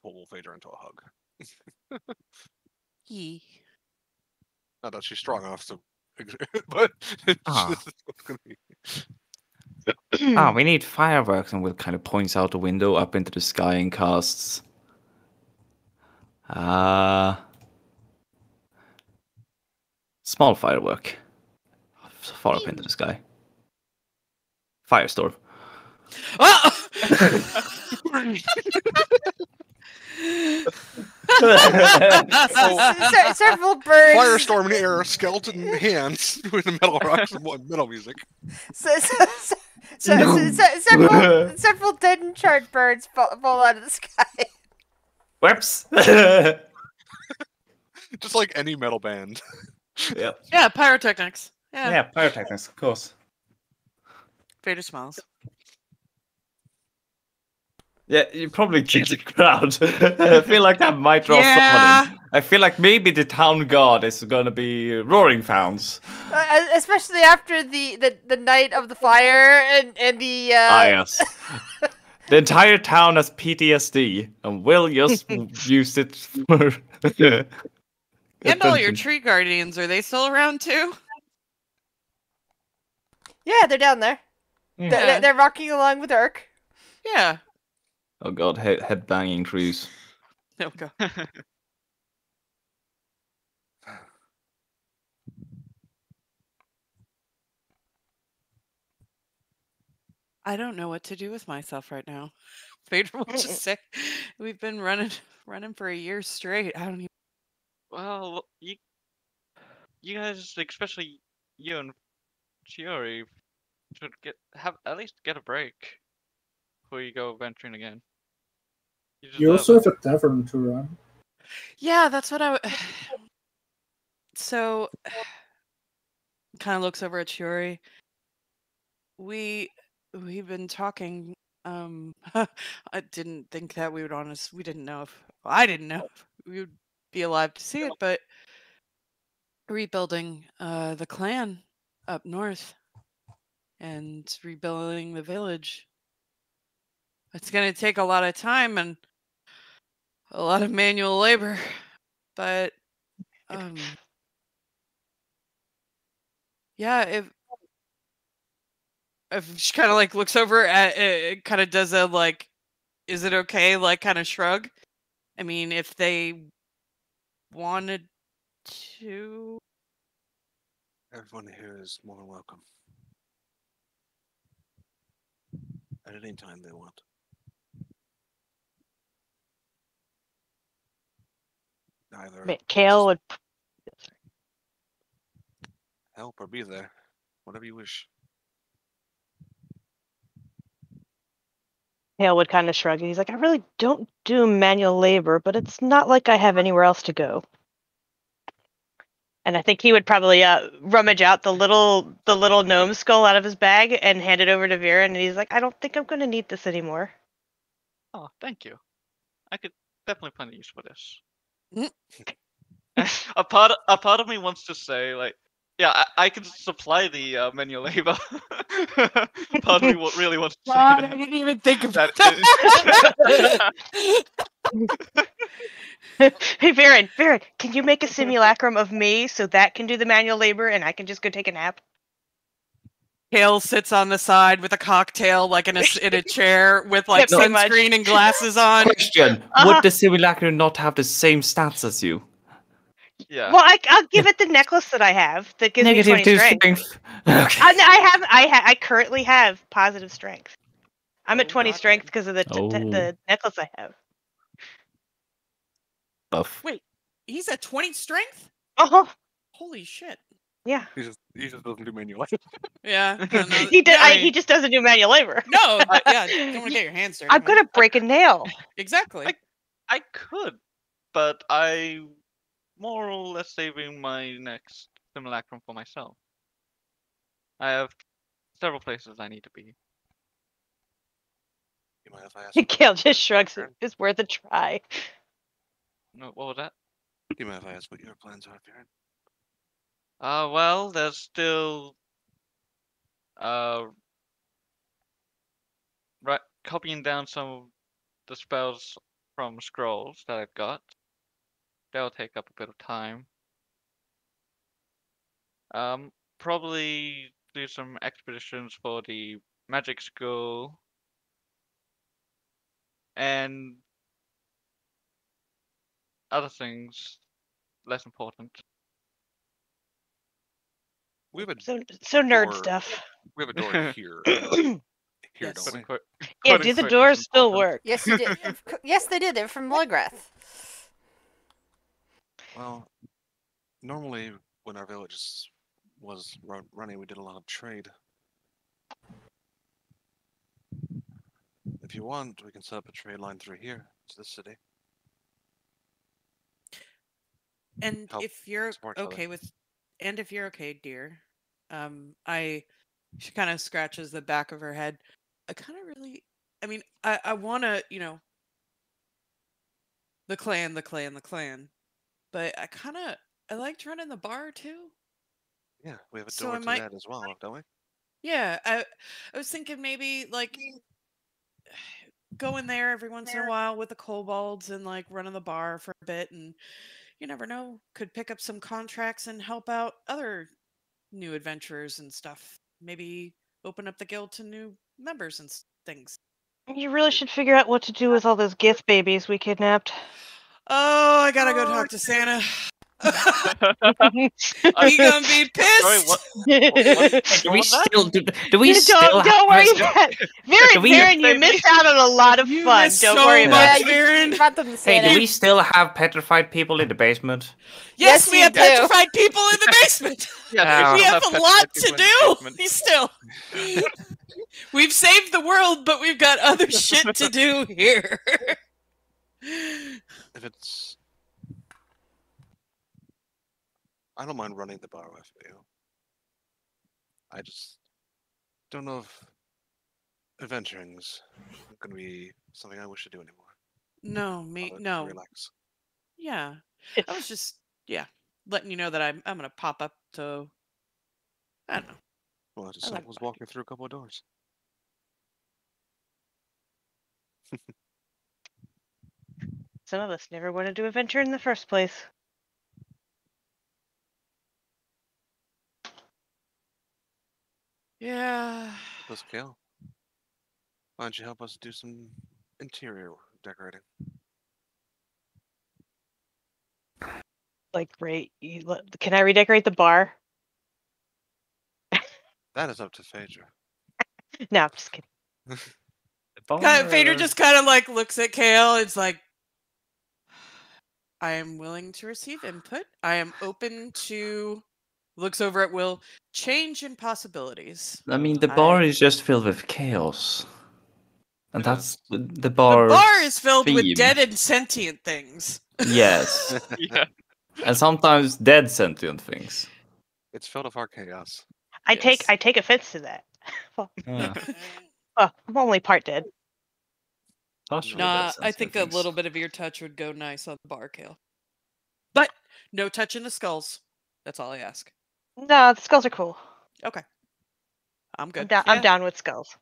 pull Phaedra into a hug. ye. Not that she's strong enough to, but Ah. this is what's gonna be. We need fireworks, and Will kind of points out the window up into the sky and casts. Small firework. Far up into the sky. Firestorm. Oh! Several birds. Firestorm in the air, skeleton hands with the metal rocks and metal music. Several dead and charred birds fall out of the sky. Whoops. Just like any metal band. Yep. Yeah, pyrotechnics. Yeah. Yeah, pyrotechnics, of course. Vader smiles. Yeah, you probably get the crowd. I feel like that might draw someone in. I feel like maybe the town guard is gonna be roaring fans. Especially after the night of the fire and the yes. The entire town has PTSD, and Will just use it for. And all your tree guardians, are they still around too? Yeah, they're down there. Yeah. They're rocking along with Irk. Yeah. Oh god, head banging trees. Oh god. I don't know what to do with myself right now. Vader will just say, "We've been running for a year straight. I don't even." Well, you guys, especially you and Chiori, should at least get a break before you go venturing again. You also have a tavern to run. Yeah, that's what I would. So, kind of looks over at Chiori. We've been talking. I didn't think that we would we didn't know if I didn't know if we would be alive to see it, but rebuilding the clan up north and rebuilding the village. It's going to take a lot of time and a lot of manual labor, but yeah, if she kind of like looks over at it, kind of does a like, is it okay? Like kind of shrug. I mean, if they wanted to. Everyone here is more than welcome. At any time they want. Either Kale would. help or be there. Whatever you wish. Kale would kind of shrug. He's like, I really don't do manual labor, but it's not like I have anywhere else to go. And I think he would probably rummage out the little gnome skull out of his bag and hand it over to Vera. And he's like, I don't think I'm going to need this anymore. Oh, thank you. I could definitely find a use for this. a part of me wants to say, like, yeah, I can supply the manual labor. Part of me really wants to say God, that. I didn't even think of that. Hey, Varen, can you make a simulacrum of me so that can do the manual labor and I can just go take a nap? Kale sits on the side with a cocktail, like in a chair with like Yeah, pretty much. sunscreen and glasses on. Question: would the simulacrum not have the same stats as you? Yeah. Well, I'll give it the necklace that I have that gives me 20 strength. Okay. I currently have positive strength. I'm at 20 God, strength then. because of the Oh. the necklace I have. Buff. Wait, he's at 20 strength? Oh, Holy shit. yeah. He just doesn't do manual. Yeah. No, He did. I He mean- just doesn't do manual labor. no, yeah, don't want to get your hands dirty. I'm man. gonna break a nail. Exactly. I could, but I more or less saving my next simulacrum for myself. I have several places I need to be. You mind if I ask what Kale your just plans shrugs. are, Baron? It's worth a try. No, what was that? Do you mind if I ask what your plans are, Baron? Well, there's still right copying down some of the spells from scrolls that I've got. That'll take up a bit of time. Probably do some expeditions for the magic school and other things less important. We have a So nerd door- stuff. we have a door here. Here, Yes. don't Quote we? unquote. Yeah, Quote do the unquote, doors it's still important. work? Yes, you did. Yes, they did. They're from Lograth. Well, normally when our village was running, we did a lot of trade. If you want, we can set up a trade line through here to the city. And Help if you're support each other. okay with, and if you're okay, dear, she kind of scratches the back of her head. I kind of really, I mean, I want to, the clan, but I liked running the bar too. Yeah, we have a So door I to might- that as well, don't we? Yeah, I was thinking maybe like go in there every once in a while with the kobolds and like running the bar for a bit, and you never know, could pick up some contracts and help out other new adventurers and stuff. Maybe open up the guild to new members and things. You really should figure out what to do with all those gift babies we kidnapped. Oh, I gotta go talk to Santa. He gonna be Sorry, pissed. what? Do we was that? still do we still don't worry have about it. Baron, you missed out on a lot of You fun. missed Don't so worry about much, it. Baron. Brought them to Hey, Santa. do we still have petrified people in the basement? Yes, Yes, we you have do. petrified people in the basement. Yes, We Oh. still have a petrified lot people to in the do. basement. Still, we've saved the world, but we've got other shit to do here. If it's, I don't mind running the bar with you. I just don't know if adventuring's going to be something I wish to do anymore. No, me Rather no. Relax. Yeah, I was just letting you know that I'm gonna pop up to. I don't know. Well, I just I like was walking. walking through a couple of doors. Some of us never wanted to adventure in the first place. Yeah. Let's go. Why don't you help us do some interior decorating? Like, great. Can I redecorate the bar? That is up to Phaedra. No, I'm just kidding. Fader just kind of like looks at Kale. It's like, I am willing to receive input. I am open to. Looks over at Will. Change and possibilities. I mean, the bar is just filled with chaos. And It that's is. the bar. The bar is filled with theme. dead and sentient things. Yes. Yeah. And sometimes dead sentient things. It's filled with our chaos. I Yes. take offense to that. Yeah. Oh, I'm only part dead. Partially Nah, dead I think sentient a things. little bit of your touch would go nice on the bar, Kale. But no touching the skulls. That's all I ask. No, the skulls are cool. Okay. I'm good. I'm down with skulls.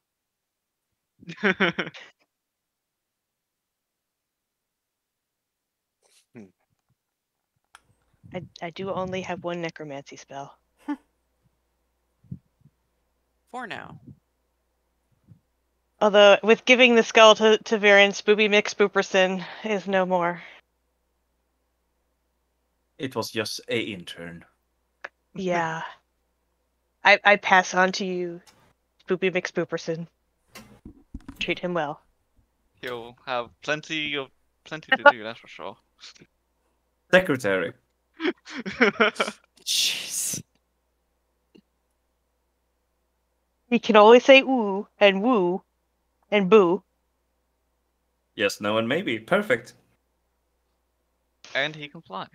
I do only have one necromancy spell. For now. Although, with giving the skull to Viren, Spoopy McSpooperson is no more. It was just a intern. Yeah. I pass on to you, Spoopy McSpooperson. Treat him well. He'll have plenty to do, that's for sure. Secretary. Jeez. He can only say ooh and woo and boo. Yes, no, and maybe. Perfect. And he can fly.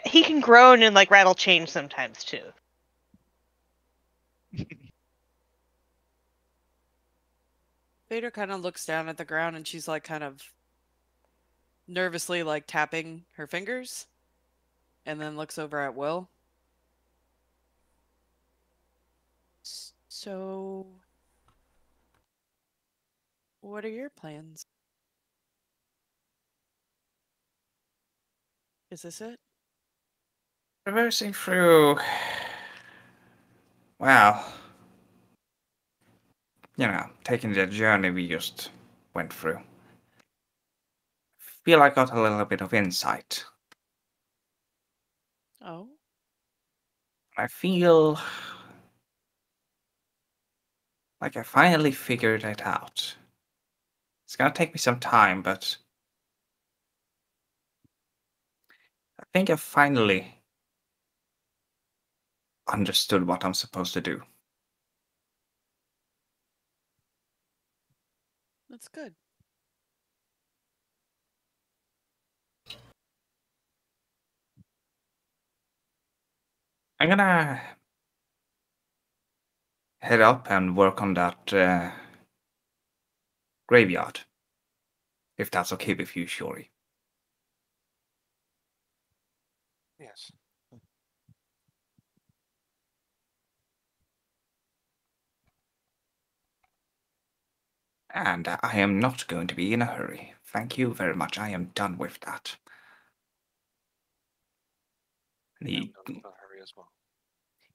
He can groan and like rattle chains sometimes too. Vader kind of looks down at the ground and she's like kind of nervously like tapping her fingers and then looks over at Will. So, what are your plans? Is this it? Traversing through. Well, taking the journey we just went through. Feel I got a little bit of insight. Oh. I feel like I finally figured it out. It's gonna take me some time, but I think I finally understood what I'm supposed to do. That's good. I'm gonna head up and work on that graveyard. If that's okay with you, Shori. Yes. And I am not going to be in a hurry. Thank you very much. I am done with that. And I'm in a hurry as well.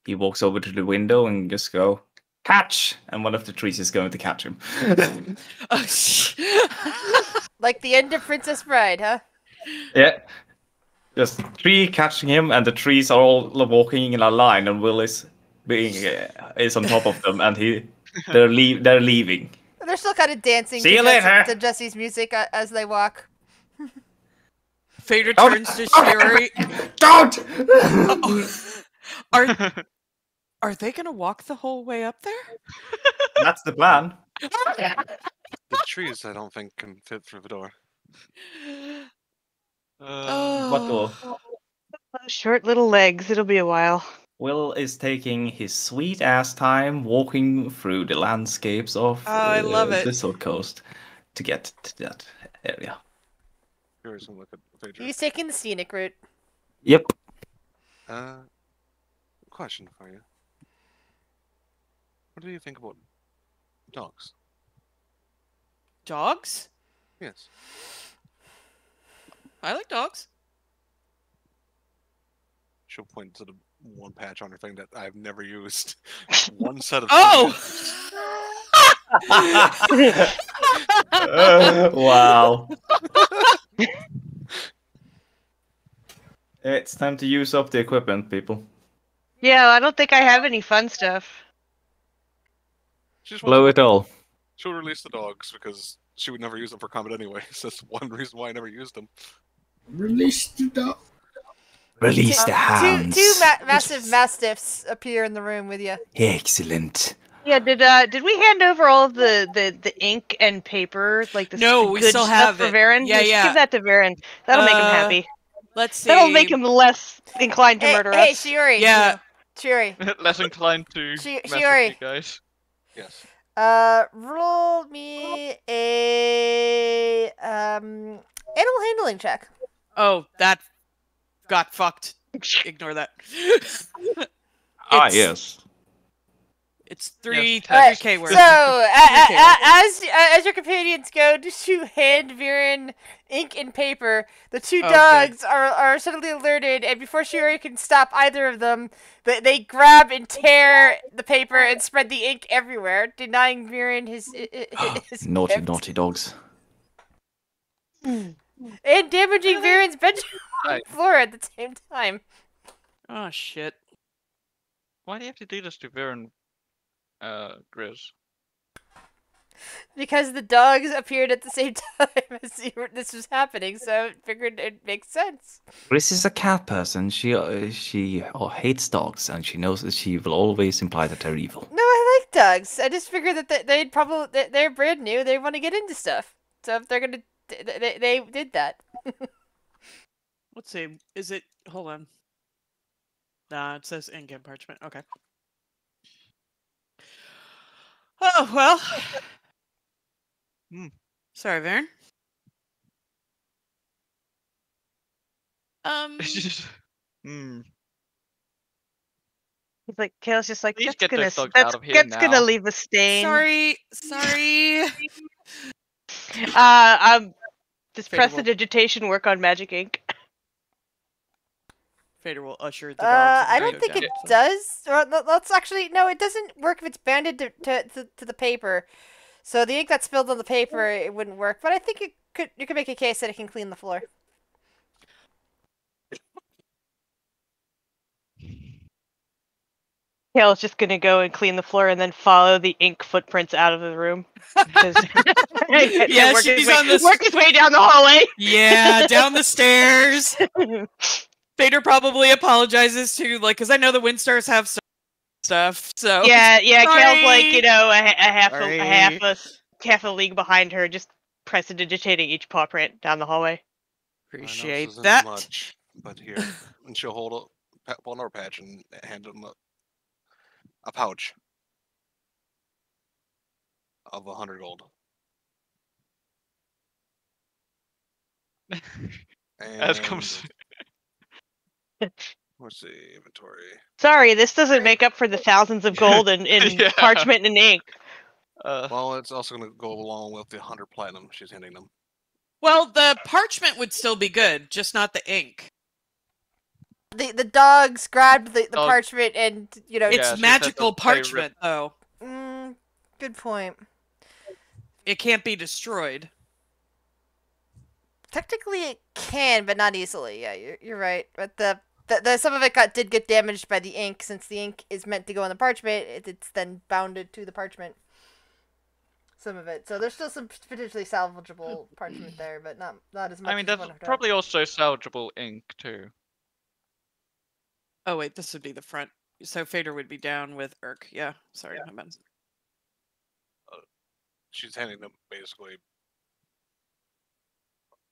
he walks over to the window and just go, catch! And one of the trees is going to catch him. Like the end of Princess Bride, huh? Yeah. Just tree catching him, and the trees are all walking in a line, and Will is on top of them, and they're leaving. They're still kind of dancing See you later. to Jesse's music as they walk. Vader turns to Shiri. Don't! Are they gonna walk the whole way up there? That's the plan. The trees, I don't think, can fit through the door. What door? Those short little legs. It'll be a while. Will is taking his sweet ass time walking through the landscapes of I love it. the Silk Coast to get to that area. Here's some look at Phaedra. He's taking the scenic route. Yep. Question for you. What do you think about dogs? Dogs? Yes. I like dogs. She'll point to the one patch on her thing that I've never used. One set of. Oh! Wow. It's time to use up the equipment, people. Yeah, I don't think I have any fun stuff. Blow it all. She'll release the dogs because she would never use them for combat anyway. So that's one reason why I never used them. Release the dog. Release the hounds. Two massive mastiffs appear in the room with you. Excellent. Yeah, did we hand over all of the ink and paper, like the No, good we still stuff have for it. Varen? Yeah, yeah. Give that to Varen. That'll make him happy. Let's see. That'll make him less inclined to murder Hey, us. Shiori. Yeah. Shiori. Less inclined to mess with Shiori. you guys. Yes. Roll me a animal handling check. Oh, that got fucked. Ignore that. Yes. It's 3K Right. worth. So, as your companions go to hand Viren ink and paper, the two dogs are suddenly alerted, and before Shiori can stop either of them, they grab and tear the paper and spread the ink everywhere, denying Viren his Naughty, gift. naughty dogs. And damaging Viren's bedroom Right. floor at the same time. Oh shit. Why do you have to do this to Viren, Grizz? Because the dogs appeared at the same time as this was happening, so I figured it makes sense. Chris is a cat person. She hates dogs, and she knows that she will always imply that they're evil. No, I like dogs. I just figured that they'd probably they're brand new. They want to get into stuff. So if they're gonna, they did that. Let's see. Is it? Hold on. Nah, it says in-game parchment. Okay. Oh well. Sorry, Varen. It's just. He's like, Kale's just like, Please that's get gonna, those dogs out of here that's now. gonna leave a stain. Sorry. Does Fader will- prestidigitation work on Magic Ink? Fader will usher the dogs. I don't think it does. Or let's actually no, it doesn't work if it's banded to the paper. So the ink that's spilled on the paper, it wouldn't work. But I think you could make a case that it can clean the floor. Kale's just gonna go and clean the floor and then follow the ink footprints out of the room. Yeah, she's on the work his way down the hallway. Yeah, down the stairs. Fader probably apologizes to, like, because I know the Windstars have some stuff. So Yeah. Sorry. Kale's like, you know, Sorry. half a league behind her, just prestidigitating each paw print down the hallway. Appreciate isn't that. much, but here, and she'll hold pull another patch and hand him a pouch of 100 gold. As comes. What's the inventory? Sorry, this doesn't make up for the thousands of gold in Yeah. parchment and ink. Well, it's also going to go along with the 100 platinum she's handing them. Well, the parchment would still be good, just not the ink. The dogs grabbed the Dog- parchment and Yeah, It's she said magical that they rip- parchment, though. Good point. It can't be destroyed. Technically, it can, but not easily. Yeah, you're right. But the some of it did get damaged by the ink, since the ink is meant to go on the parchment. It's then bounded to the parchment. Some of it, so there's still some potentially salvageable parchment there, but not as much. I mean, as that's one would hope. probably also salvageable ink too. Oh wait, this would be the front. So Fader would be down with Urk. Yeah, sorry, my bad. She's handing them basically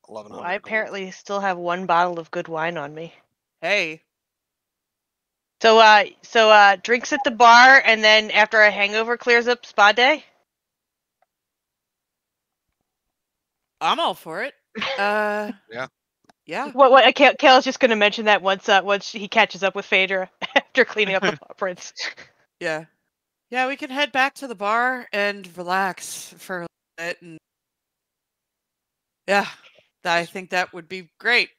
1100 Well, I gold. apparently still have one bottle of good wine on me. Hey, So drinks at the bar, and then after a hangover clears up, spa day. I'm all for it. Yeah. Yeah. What? Kale's just going to mention that once he catches up with Phaedra after cleaning up the paw prints. Yeah. Yeah, we can head back to the bar and relax for a bit. And yeah, I think that would be great.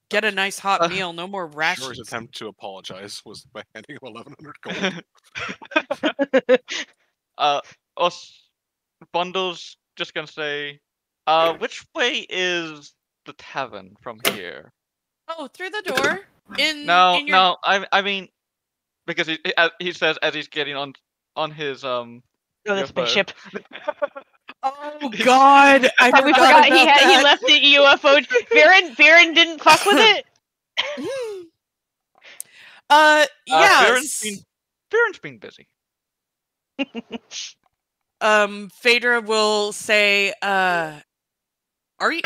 Get a nice hot meal, no more Shuri's rations. attempt to apologize was by handing him 1100 gold. Us bundles just gonna say, which way is the tavern from here? Oh, through the door. No, in your... no. I mean, because he says as he's getting on his Oh, the UFO. spaceship. Oh God! I We forgot forgot he left the UFO. Varen didn't fuck with it. Yes. Viren's been busy. Phaedra will say, are you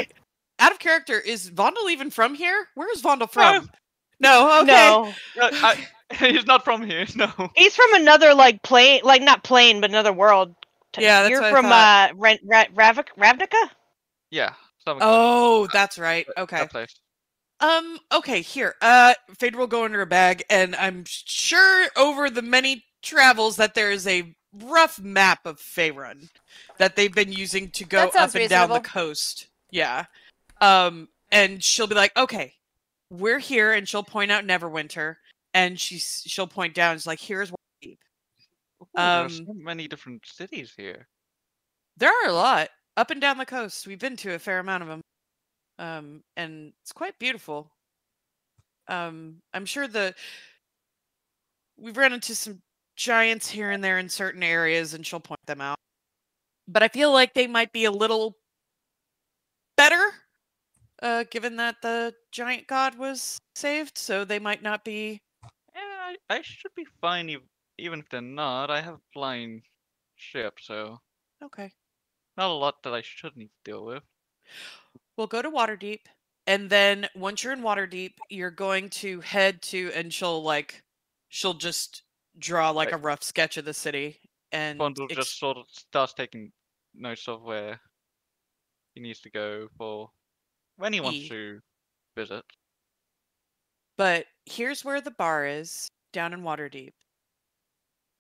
out of character? Is Vondel even from here? Where is Vondel from? No, okay. No, He's not from here. No. he's from another plane, not plane, but another world. Yeah, that's You're what from I Ravnica. Yeah. Oh, that's right. Okay. That place. Okay, here. Phaedra will go into her bag, and I'm sure over the many travels that there is a rough map of Faerun that they've been using to go That sounds up and down the reasonable. coast. Yeah. And she'll be like, okay, we're here, and she'll point out Neverwinter, and she'll point down, it's like, here's where we leave. There are so many different cities here. There are a lot. Up and down the coast. We've been to a fair amount of them. and it's quite beautiful. I'm sure we've run into some giants here and there in certain areas, and she'll point them out. But I feel like they might be a little better, given that the giant god was saved, so they might not be. Yeah, I should be fine even if they're not. I have a flying ship, so Okay. not a lot that I should need to deal with. We'll go to Waterdeep, and then once you're in Waterdeep, you're going to head to, and she'll just draw like a rough sketch of the city, and Bundle just sort of starts taking notes of where he needs to go for when he wants to visit. But here's where the bar is, down in Waterdeep.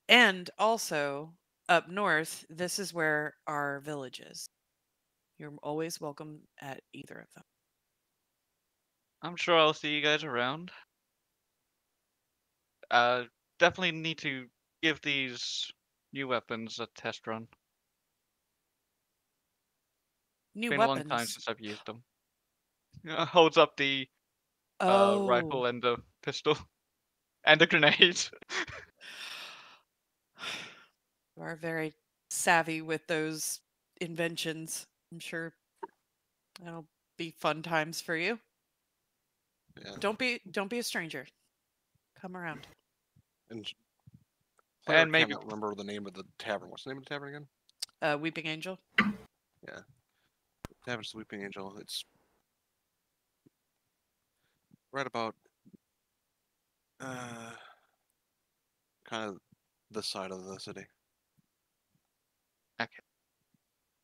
And also, up north, this is where our village is. You're always welcome at either of them. I'm sure I'll see you guys around. Definitely need to give these new weapons a test run. New Been weapons? a long time since I've used them. Holds up the rifle and the pistol. And a grenade. You are very savvy with those inventions. I'm sure that'll be fun times for you. Yeah. Don't be a stranger. Come around. And maybe can't remember the name of the tavern. What's the name of the tavern again? Weeping Angel. Yeah. Tavern's the Weeping Angel. It's right about kind of this side of the city. Okay.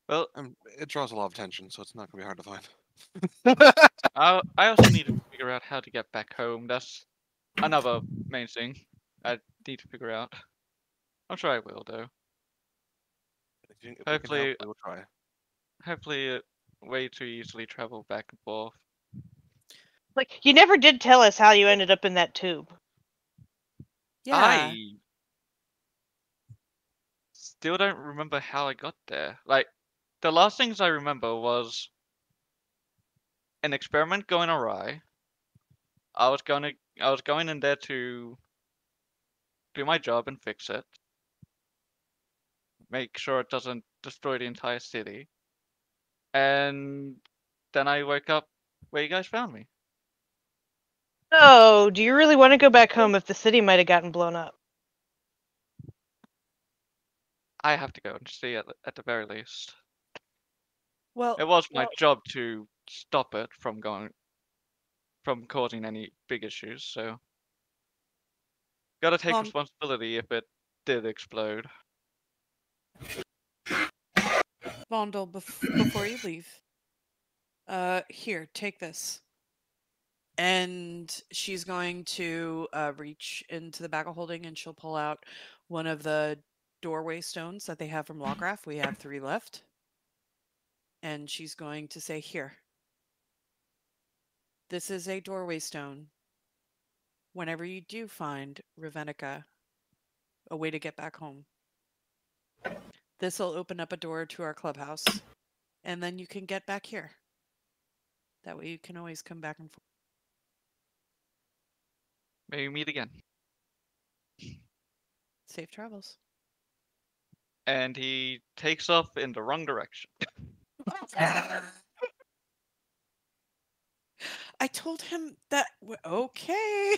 Well, it draws a lot of attention, so it's not gonna be hard to find. I also need to figure out how to get back home. That's another main thing I need to figure out. I'm sure I will, though. If hopefully, we will try. Hopefully, way too easily travel back and forth. Like, you never did tell us how you ended up in that tube. Yeah. I still don't remember how I got there. Like, the last things I remember was an experiment going awry. I was going in there to do my job and fix it. Make sure it doesn't destroy the entire city. And then I woke up where you guys found me. Oh, do you really want to go back home if the city might have gotten blown up? I have to go and see at the very least. Well, it was my job to stop it from causing any big issues, so gotta take responsibility if it did explode. Vondel, before you leave, here, take this. And she's going to reach into the bag of holding, and she'll pull out one of the doorway stones that they have from Lawgraph. We have 3 left. And she's going to say, here. This is a doorway stone. Whenever you do find Ravenica, a way to get back home, this will open up a door to our clubhouse, and then you can get back here. That way you can always come back and forth. Maybe meet again. Safe travels. And he takes off in the wrong direction. I told him that. Okay.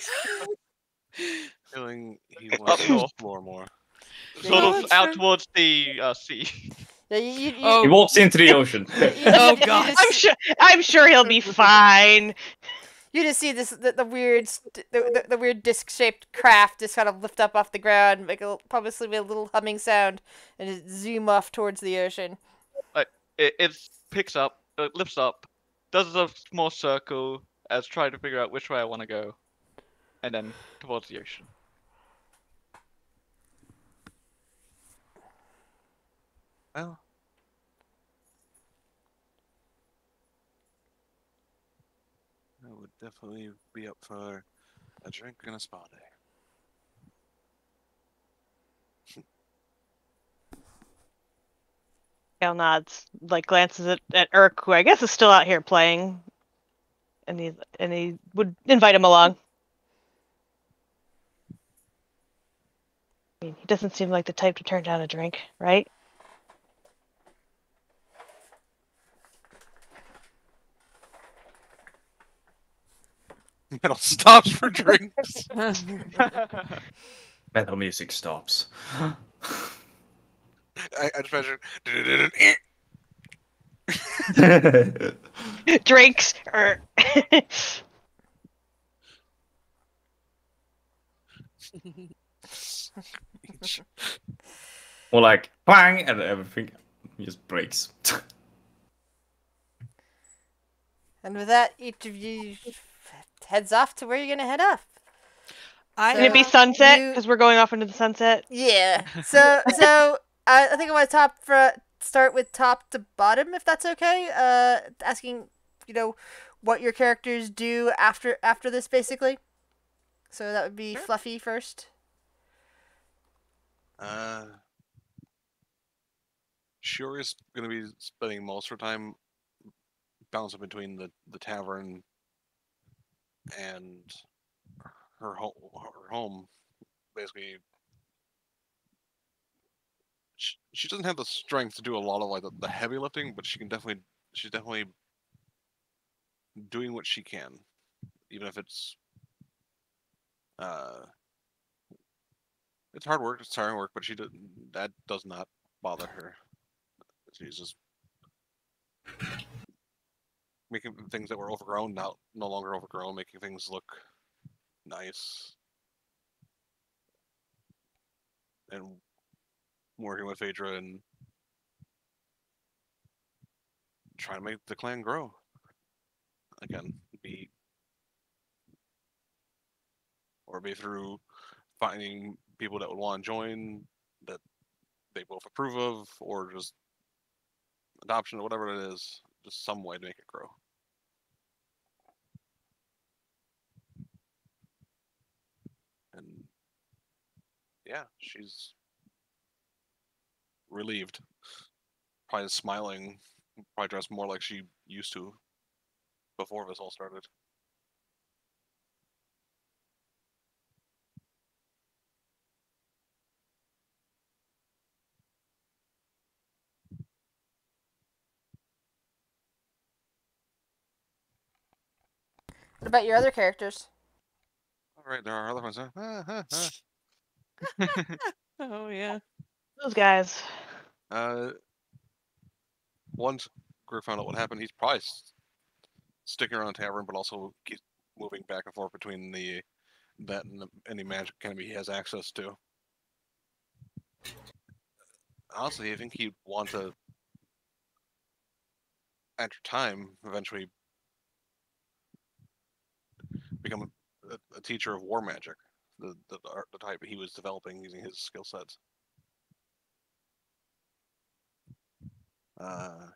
Feeling he wants to explore more. Sort of out towards the sea. Yeah, He walks into the ocean. Oh god! I'm sure he'll be fine. You just see the weird disc-shaped craft just kind of lift up off the ground, make probably a little humming sound, and just zoom off towards the ocean. It picks up, it lifts up, does a small circle as trying to figure out which way I want to go, and then towards the ocean. Well, I would definitely be up for a drink and a spa day. Kale nods, like glances at Urk, who I guess is still out here playing. and he would invite him along. I mean, he doesn't seem like the type to turn down a drink, right? Metal stops for drinks. Metal music stops. I just measured. Drinks. Or like bang, and everything just breaks. And with that, each of you heads off to where you're gonna head off. Can it be sunset? Because we're going off into the sunset. Yeah. So I think I want to start with top to bottom, if that's okay. Asking, what your characters do after this, basically. So that would be Sure. Fluffy first. Shuri's gonna be spending most of her time bouncing between the tavern and her home. Basically, she doesn't have the strength to do a lot of like the heavy lifting, but she's definitely doing what she can, even if it's hard work, it's tiring work, but that does not bother her. She's just making things that were overgrown no longer overgrown, making things look nice, and working with Phaedra and trying to make the clan grow. Again, be through finding people that would want to join that they both approve of, or just adoption or whatever it is, just some way to make it grow. And yeah, she's relieved, probably smiling, probably dressed more like she used to before this all started. What about your other characters? All right, there are other ones. Oh yeah. Those guys. Once Griff found out what happened, he's probably sticking around the tavern, but also keeps moving back and forth between that and any magic academy he has access to. Honestly, I think he'd want to, after time, eventually become a teacher of war magic, the type he was developing using his skill sets. Let's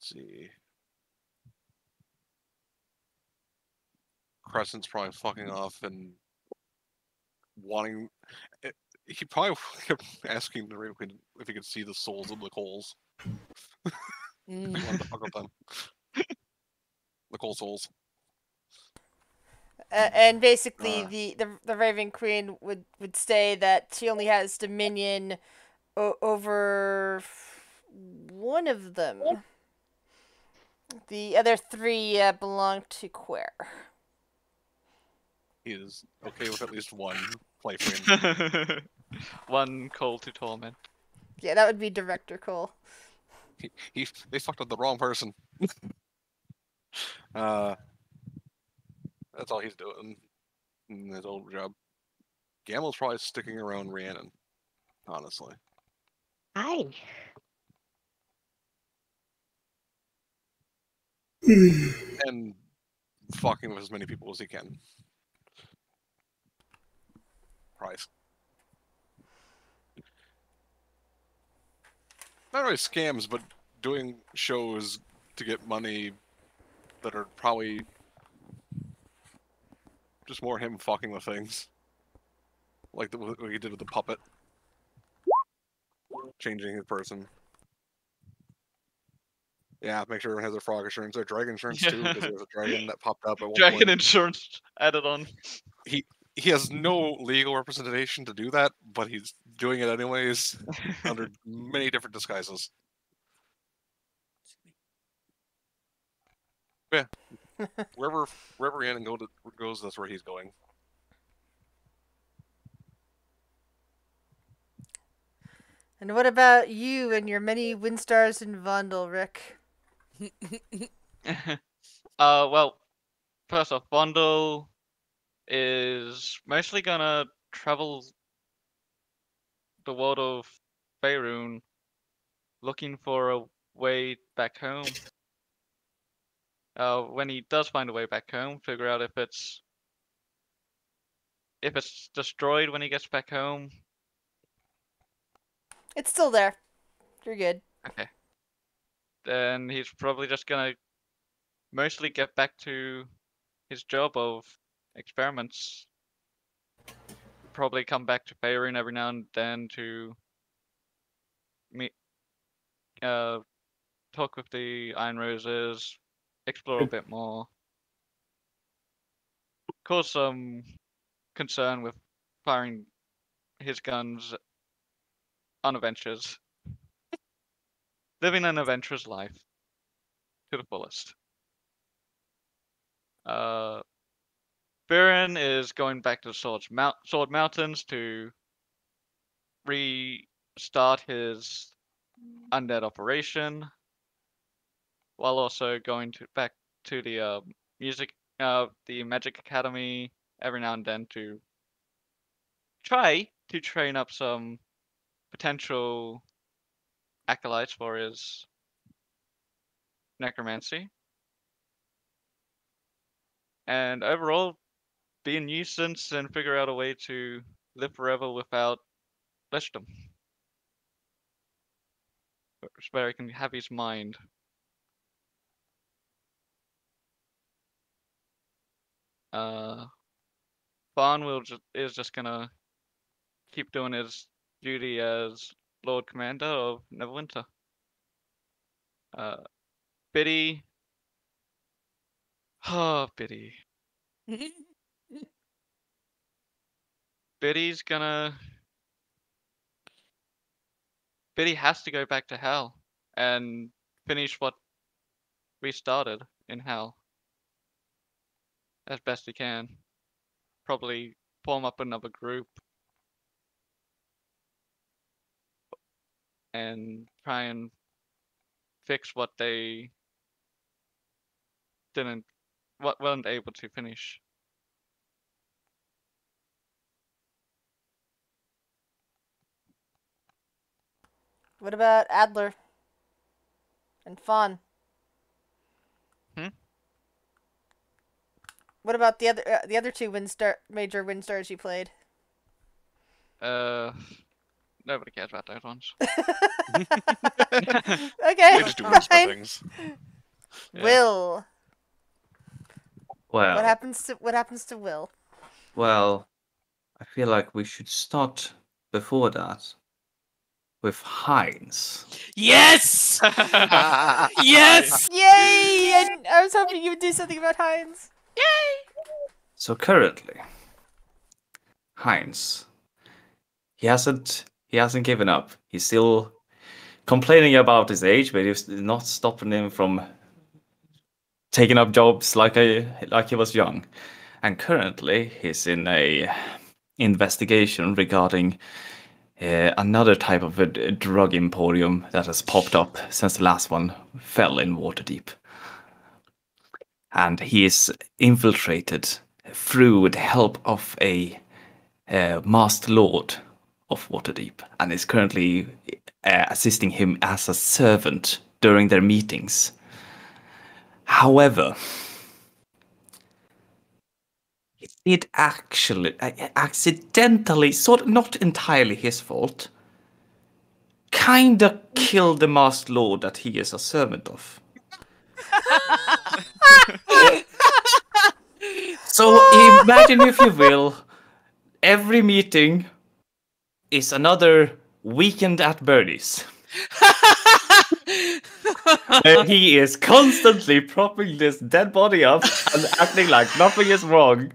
see. Crescent's probably fucking off and wanting. He probably kept asking the Raven if he could see the souls of the coals. What the fuck with them? The coal souls. And basically, the Raven Queen would say that she only has dominion over one of them. The other three belong to Quare. He is okay with at least one play frame. One call to torment. Yeah, that would be Director Cole. They fucked up the wrong person. That's all he's doing in his old job. Gamel's probably sticking around Rhiannon, honestly. Hi. And fucking with as many people as he can. Price. Not really scams, but doing shows to get money that are probably just more him fucking with things. Like what he did with the puppet. changing his person. Yeah, make sure everyone has their frog insurance or dragon insurance too, because there was a dragon that popped up at one Dragon point. insurance added on. He has no legal representation to do that, but he's doing it anyways under many different disguises. Yeah, wherever Rhiannon goes, that's where he's going. And what about you and your many Windstars in Vondel, Rick? Well, first off, Vondel is mostly gonna travel the world of Faerun looking for a way back home. When he does find a way back home, figure out if it's destroyed when he gets back home. It's still there. You're good. Okay. Then he's probably just gonna mostly get back to his job of experiments. Probably come back to Faerun every now and then to meet, talk with the Iron Roses, explore a bit more, cause some concern with firing his guns on adventures. Living an adventurous life to the fullest. Viren is going back to the Sword Mountains to restart his undead operation, while also going back to the the Magic Academy every now and then to try to train up some potential acolytes for his necromancy. And overall, be a nuisance and figure out a way to live forever without lichdom. Where he can have his mind. Barn is just gonna keep doing his duty as Lord Commander of Neverwinter. Biddy. Oh, Biddy. Biddy has to go back to Hell and finish what we started in Hell as best he can. Probably form up another group and try and fix what they weren't able to finish. What about Adler and Fawn? What about the other two major Windstars you played? Nobody cares about those ones. Okay, They just do whisper fine. things. Yeah. Will. Well, What happens to Will? well, I feel like we should start before that with Heinz. Yes! Yes! Yay! I was hoping you would do something about Heinz. So currently, Heinz, he hasn't given up. He's still complaining about his age, but it's not stopping him from taking up jobs like he was young. And currently, he's in a investigation regarding another type of a drug emporium that has popped up since the last one fell in Waterdeep. And he is infiltrated through the help of a Master Lord of Waterdeep, and is currently assisting him as a servant during their meetings. However, he did actually accidentally, sort of not entirely his fault, kinda kill the Master Lord that he is a servant of. So imagine, if you will, every meeting is another weekend at Birdie's. He is constantly propping this dead body up and acting like nothing is wrong.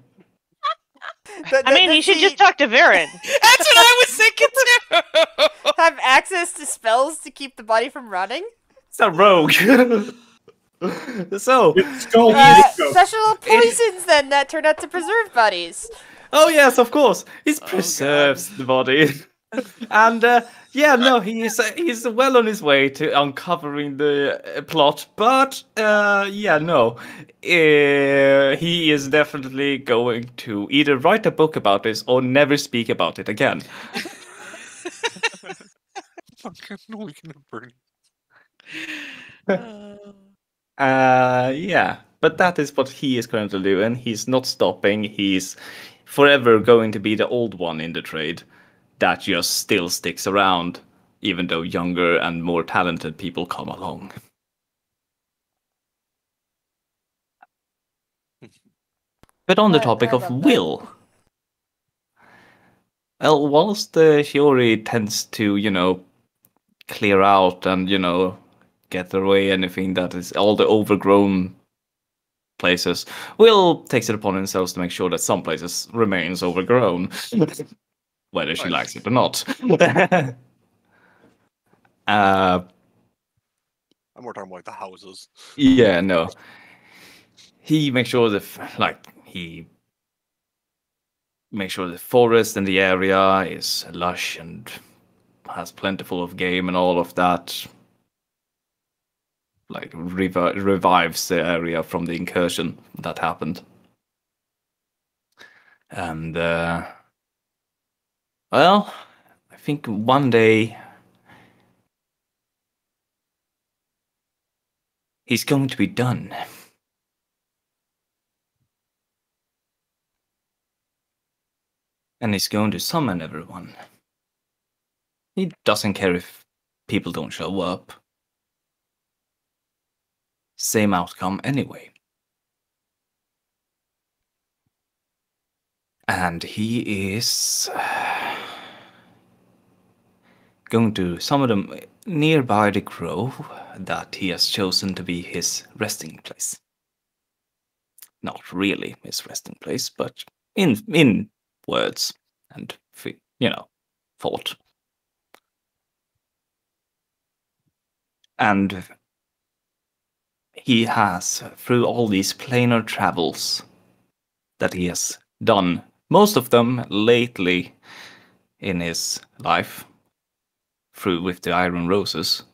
I mean, you should just talk to Varen. That's what I was thinking too. Have access to spells to keep the body from rotting? It's a rogue. So, It's called special poisons then that turn out to preserve bodies. oh yes, of course, he preserves the body. And he's well on his way to uncovering the plot, but he is definitely going to either write a book about this or never speak about it again. Fucking weekend at Birdie's. But that is what he is currently doing. He's not stopping. He's forever going to be the old one in the trade that just still sticks around, even though younger and more talented people come along. But on the topic of Will, well, whilst Shiori tends to, clear out and, get away anything that is all the overgrown places, Will takes it upon himself to make sure that some places remains overgrown, whether she likes it or not. I'm more talking about like the houses. Yeah, no. He makes sure that, he makes sure the forest in the area is lush and has plentiful of game and all of that. Like, revives the area from the incursion that happened. And, well, I think one day he's going to be done. And he's going to summon everyone. He doesn't care if people don't show up. Same outcome anyway. And he is going to summon them nearby the grove that he has chosen to be his resting place. Not really his resting place, but in words and, thought. And he has, through all these planar travels that he has done, most of them lately in his life, through with the Iron Roses,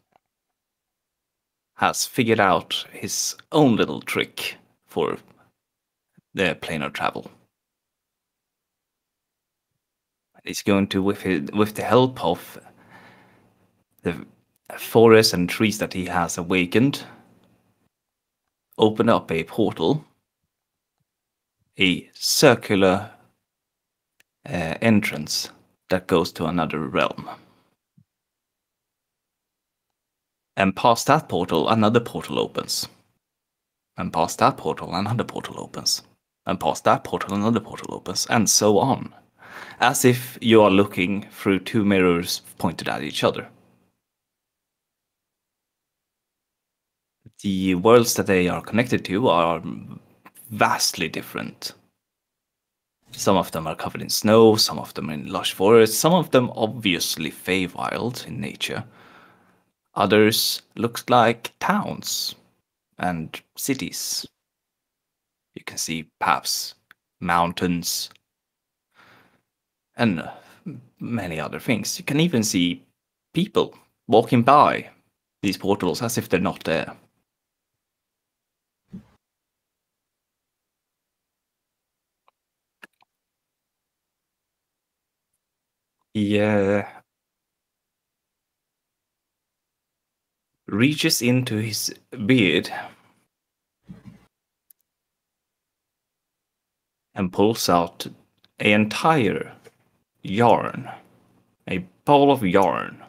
has figured out his own little trick for the planar travel. He's going to, with the help of the forest and trees that he has awakened, open up a portal, a circular entrance that goes to another realm. And past that portal, another portal opens. And past that portal, another portal opens. And past that portal, another portal opens, and so on. As if you are looking through two mirrors pointed at each other. The worlds that they are connected to are vastly different. Some of them are covered in snow, some of them in lush forests, some of them obviously Feywild in nature. Others look like towns and cities. You can see perhaps mountains and many other things. You can even see people walking by these portals as if they're not there. He reaches into his beard and pulls out an entire yarn, a ball of yarn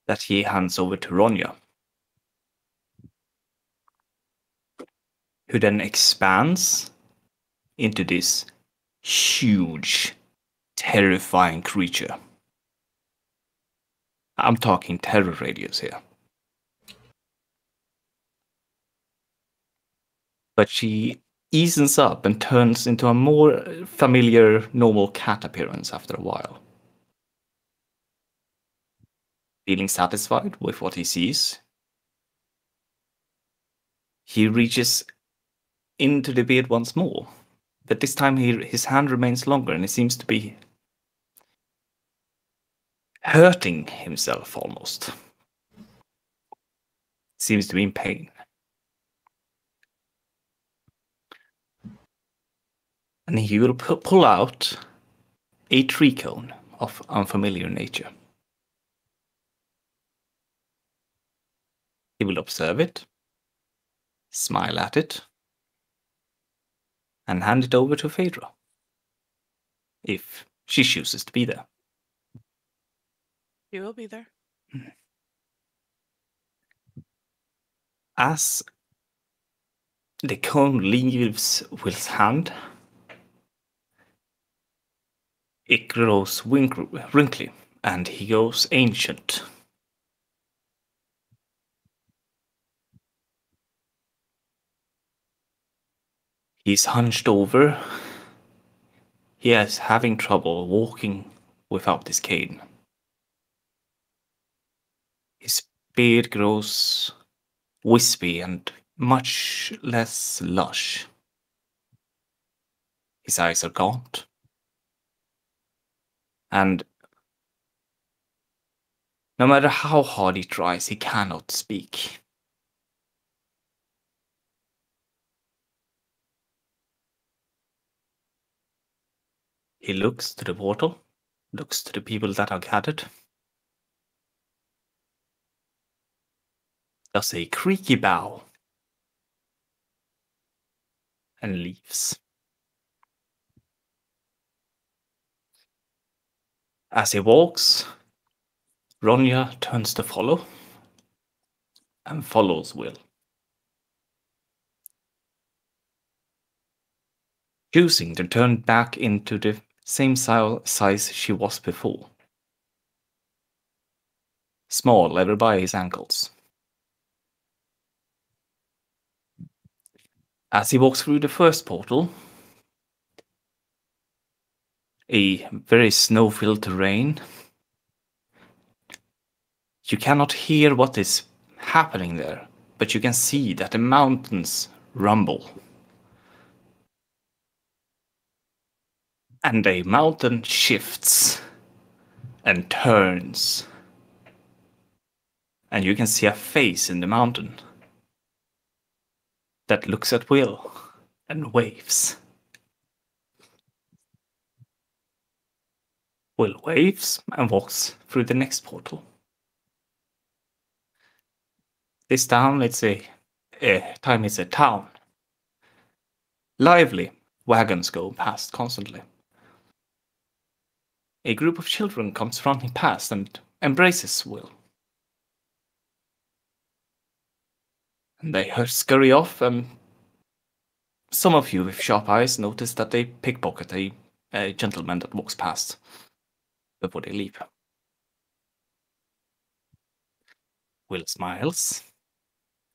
that he hands over to Ronja, who then expands into this huge terrifying creature. I'm talking terror radius here. But she eases up and turns into a more familiar, normal cat appearance after a while. Feeling satisfied with what he sees, he reaches into the beard once more. But this time his hand remains longer and he seems to be hurting himself almost. Seems to be in pain. And he will pull out a tree cone of unfamiliar nature. He will observe it, smile at it, and hand it over to Phaedra, if she chooses to be there. She will be there. As the cone leaves Will's hand, it grows wrinkly, and he goes ancient. He's hunched over. He is having trouble walking without his cane. His beard grows wispy and much less lush. His eyes are gaunt. And no matter how hard he tries, he cannot speak. He looks to the portal, looks to the people that are gathered, does a creaky bow, and leaves. As he walks, Ronja turns to follow, and follows Will. Choosing to turn back into the same size she was before. Small level by his ankles. As he walks through the first portal, a very snow-filled terrain, you cannot hear what is happening there, but you can see that the mountains rumble. And a mountain shifts and turns. And you can see a face in the mountain that looks at Will and waves. Will waves and walks through the next portal. This town, it's a town. Lively, wagons go past constantly. A group of children comes running past and embraces Will. And they scurry off, and some of you with sharp eyes notice that they pickpocket a gentleman that walks past before they leave. Will smiles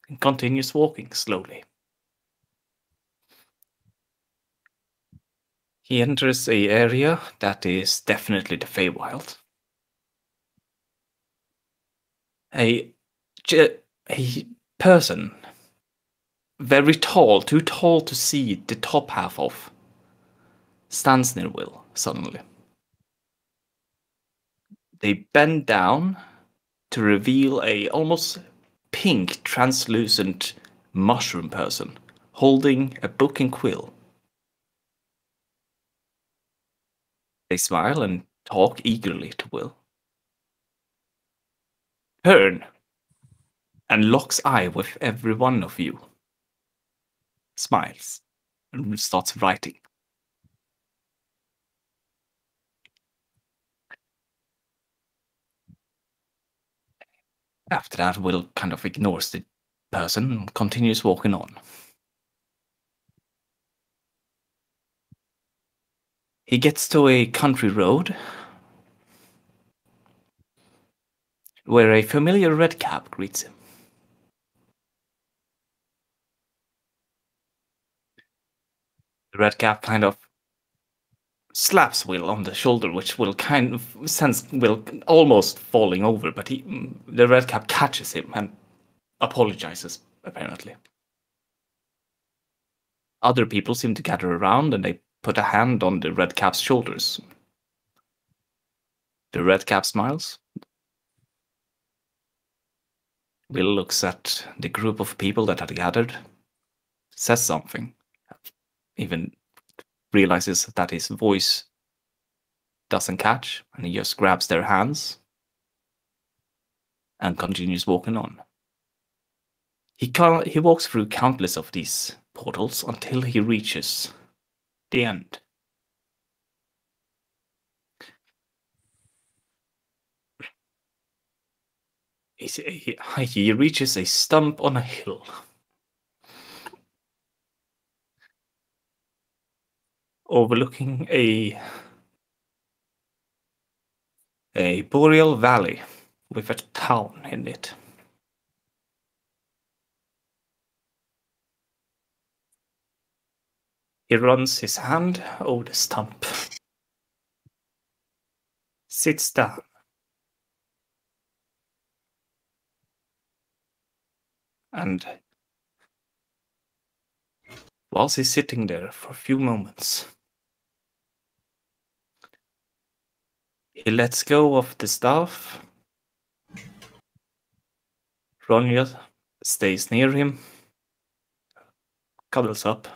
and continues walking slowly. He enters an area that is definitely the Feywild. A person, very tall, too tall to see the top half of, stands near Will suddenly. They bend down to reveal a almost pink, translucent mushroom person holding a book and quill. They smile and talk eagerly to Will. Turn and locks eye with every one of you. Smiles and starts writing. After that, Will kind of ignores the person and continues walking on. He gets to a country road where a familiar redcap greets him. The redcap kind of slaps Will on the shoulder, which Will kind of sense Will almost falling over, but the redcap catches him and apologizes, apparently. Other people seem to gather around and they put a hand on the redcap's shoulders. The redcap smiles. Will looks at the group of people that had gathered, says something, even realizes that his voice doesn't catch, and he just grabs their hands and continues walking on. He walks through countless of these portals until he reaches the end. He reaches a stump on a hill. Overlooking a boreal valley with a town in it. He runs his hand over the stump, sits down, and whilst he's sitting there for a few moments, he lets go of the staff. Ronja stays near him, cuddles up.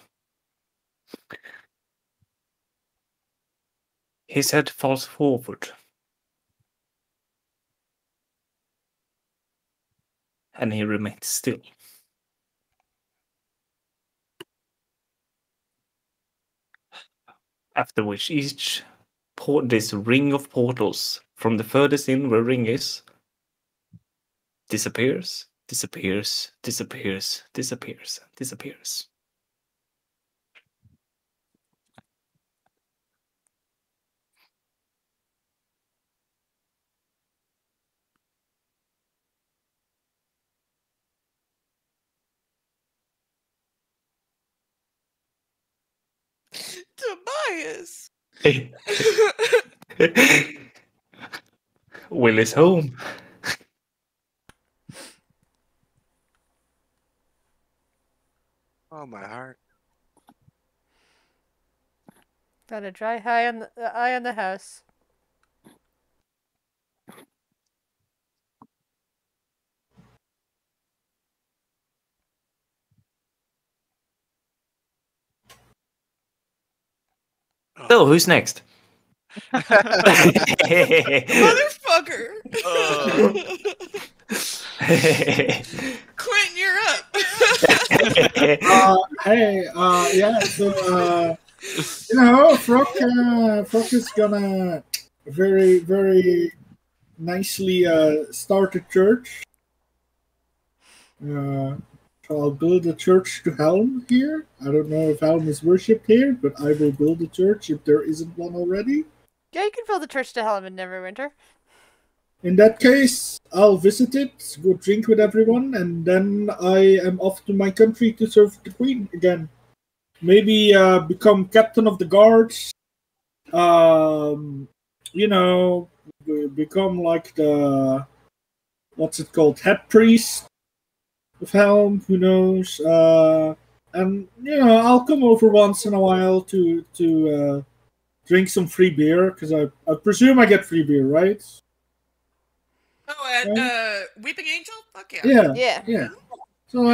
His head falls forward, and he remains still. After which this ring of portals from the furthest in where ring is disappears, disappears, disappears, disappears, disappears. Tobias. Will is home. Oh, my heart. Got a dry eye on the house. So, who's next? Motherfucker! Quentin, you're up. Yeah, so, Frog is gonna very, very nicely start a church. So I'll build a church to Helm here. I don't know if Helm is worshipped here, but I will build a church if there isn't one already. Yeah, you can build a church to Helm in Neverwinter. In that case, I'll visit it, go drink with everyone, and then I am off to my country to serve the Queen again. Maybe become captain of the guards. Become like the head priest of Helm. Who knows? And I'll come over once in a while to drink some free beer, because I presume I get free beer, right? Oh, at Weeping Angel? Fuck Yeah. Yeah. Yeah. So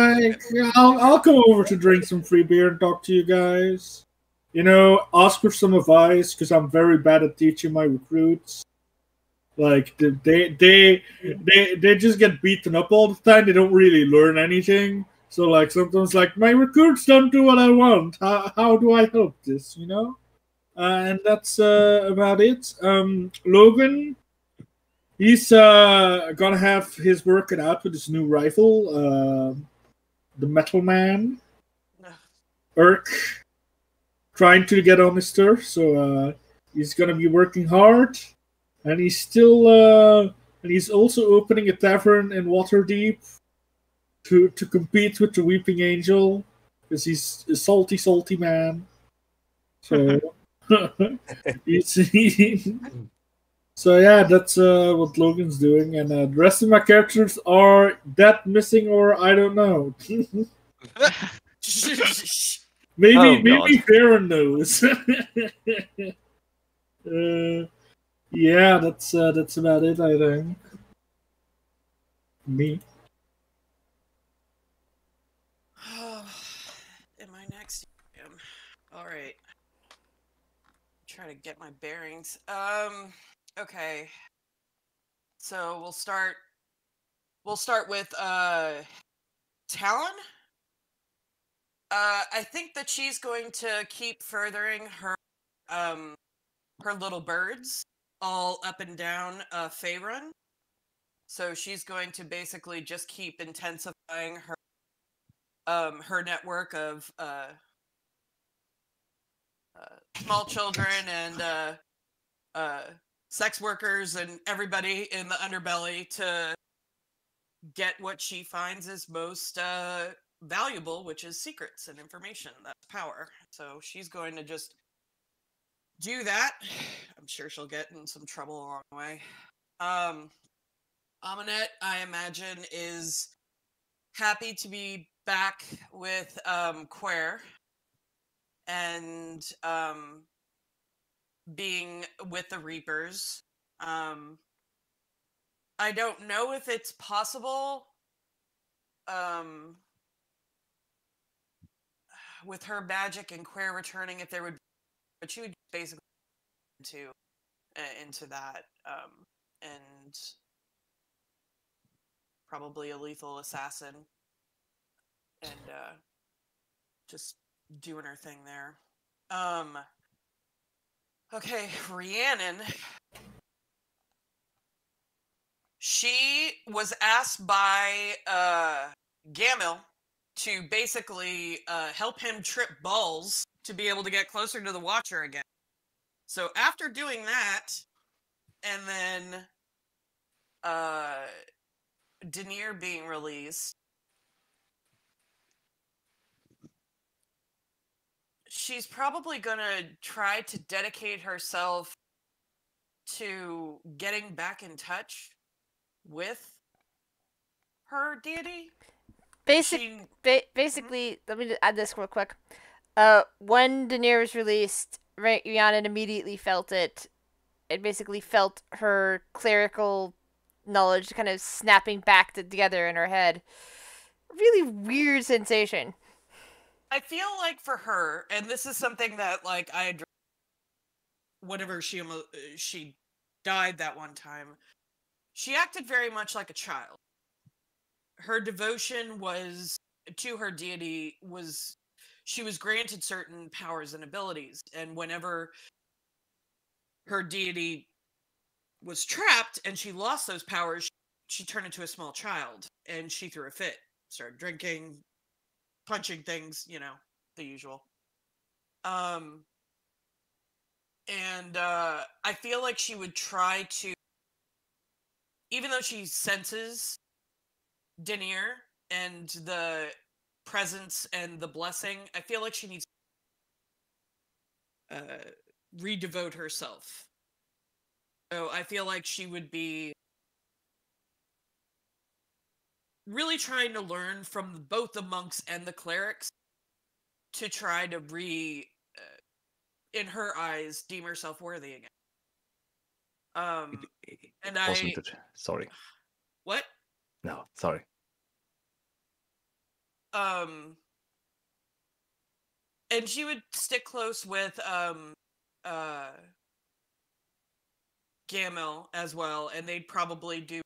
I'll come over to drink some free beer and talk to you guys. Ask for some advice, because I'm very bad at teaching my recruits. Like they just get beaten up all the time. They don't really learn anything. So like sometimes my recruits don't do what I want. How do I help this? And that's about it. Logan. He's gonna have his work cut out with his new rifle, the Metal Man, Urk, trying to get on his turf. So He's gonna be working hard, and he's still and he's also opening a tavern in Waterdeep to compete with the Weeping Angel, because he's a salty man. So so yeah, that's what Logan's doing, and the rest of my characters are dead, missing, or I don't know. Maybe Baron knows. Yeah, that's about it, I think. Me. Am I next? All right. Try to get my bearings. Okay. So we'll start with Talon. I think that she's going to keep furthering her little birds all up and down Faerun. So she's going to basically just keep intensifying her network of small children and sex workers and everybody in the underbelly to get what she finds is most valuable, which is secrets and information. That's power. So she's going to just do that. I'm sure she'll get in some trouble along the way. Amunet, I imagine, is happy to be back with Quare and being with the Reapers. I don't know if it's possible with her magic and Quare returning, if there would, but she would basically into that and probably a lethal assassin and just doing her thing there. Okay, Rhiannon. She was asked by Gamil to basically help him trip balls to be able to get closer to the Watcher again. So after doing that, and then Denier being released, she's probably gonna try to dedicate herself to getting back in touch with her deity. Basically, let me just add this real quick. When Denier was released, Rhiannon immediately felt it. It basically felt her clerical knowledge kind of snapping back together in her head. Really weird sensation. I feel like for her, and this is something that like I addressed whenever she died that one time, she acted very much like a child. Her devotion was to her deity was she was granted certain powers and abilities, and whenever her deity was trapped and she lost those powers, she turned into a small child and she threw a fit, started drinking, punching things, you know, the usual. And I feel like she would try to, even though she senses Denier and the presence and the blessing, I feel like she needs to redevote herself. So I feel like she would be really trying to learn from both the monks and the clerics to try to in her eyes, deem herself worthy again. And wasn't it? Sorry. What? No, sorry. And she would stick close with Gamil as well, and they'd probably do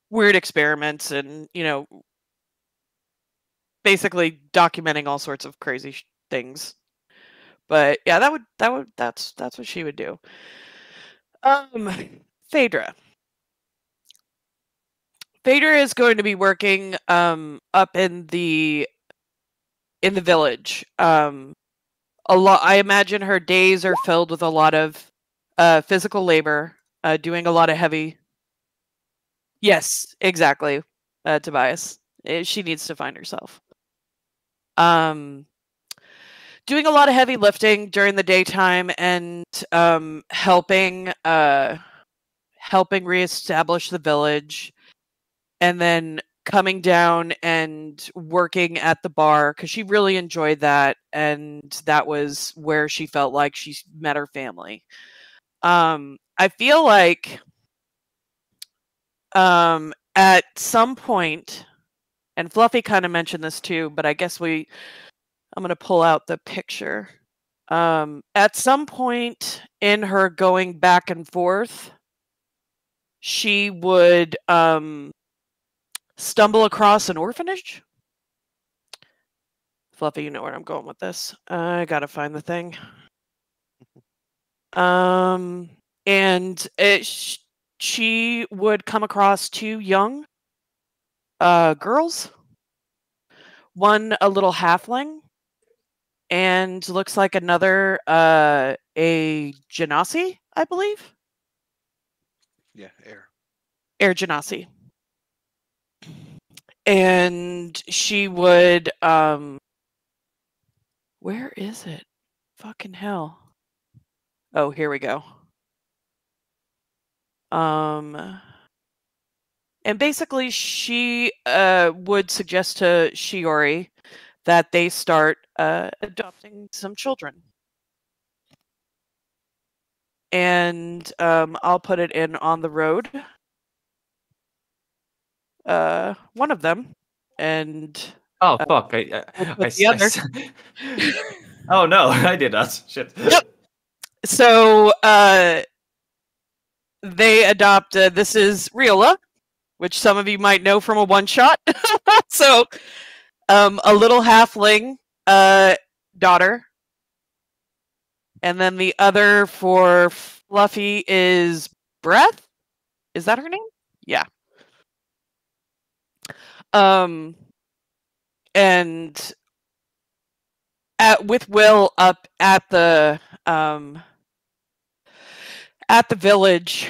weird experiments and, you know, basically documenting all sorts of crazy things. But yeah, that's what she would do. Phaedra. Phaedra is going to be working up in the village. I imagine her days are filled with a lot of physical labor, doing a lot of heavy. Yes, exactly. Tobias, she needs to find herself. Doing a lot of heavy lifting during the daytime and helping reestablish the village, and then coming down and working at the bar because she really enjoyed that, and that was where she felt like she met her family. I feel like at some point, and Fluffy kind of mentioned this too, but I guess I'm going to pull out the picture. At some point in her going back and forth, she would stumble across an orphanage. Fluffy, you know where I'm going with this. I gotta find the thing. And she would come across 2 young girls. One a little halfling, and looks like another a genasi, I believe. Yeah, Air genasi. And she would where is it? Fucking hell. Oh, here we go. And basically she would suggest to Shiori that they start adopting some children. And I'll put it in on the road. One of them. And Oh fuck! the other. Oh no, I did that. Shit. Yep. So they adopt. This is Riola, which some of you might know from a one-shot. So, a little halfling daughter, and then the other for Fluffy is Breath. Is that her name? Yeah. And with Will up at the village,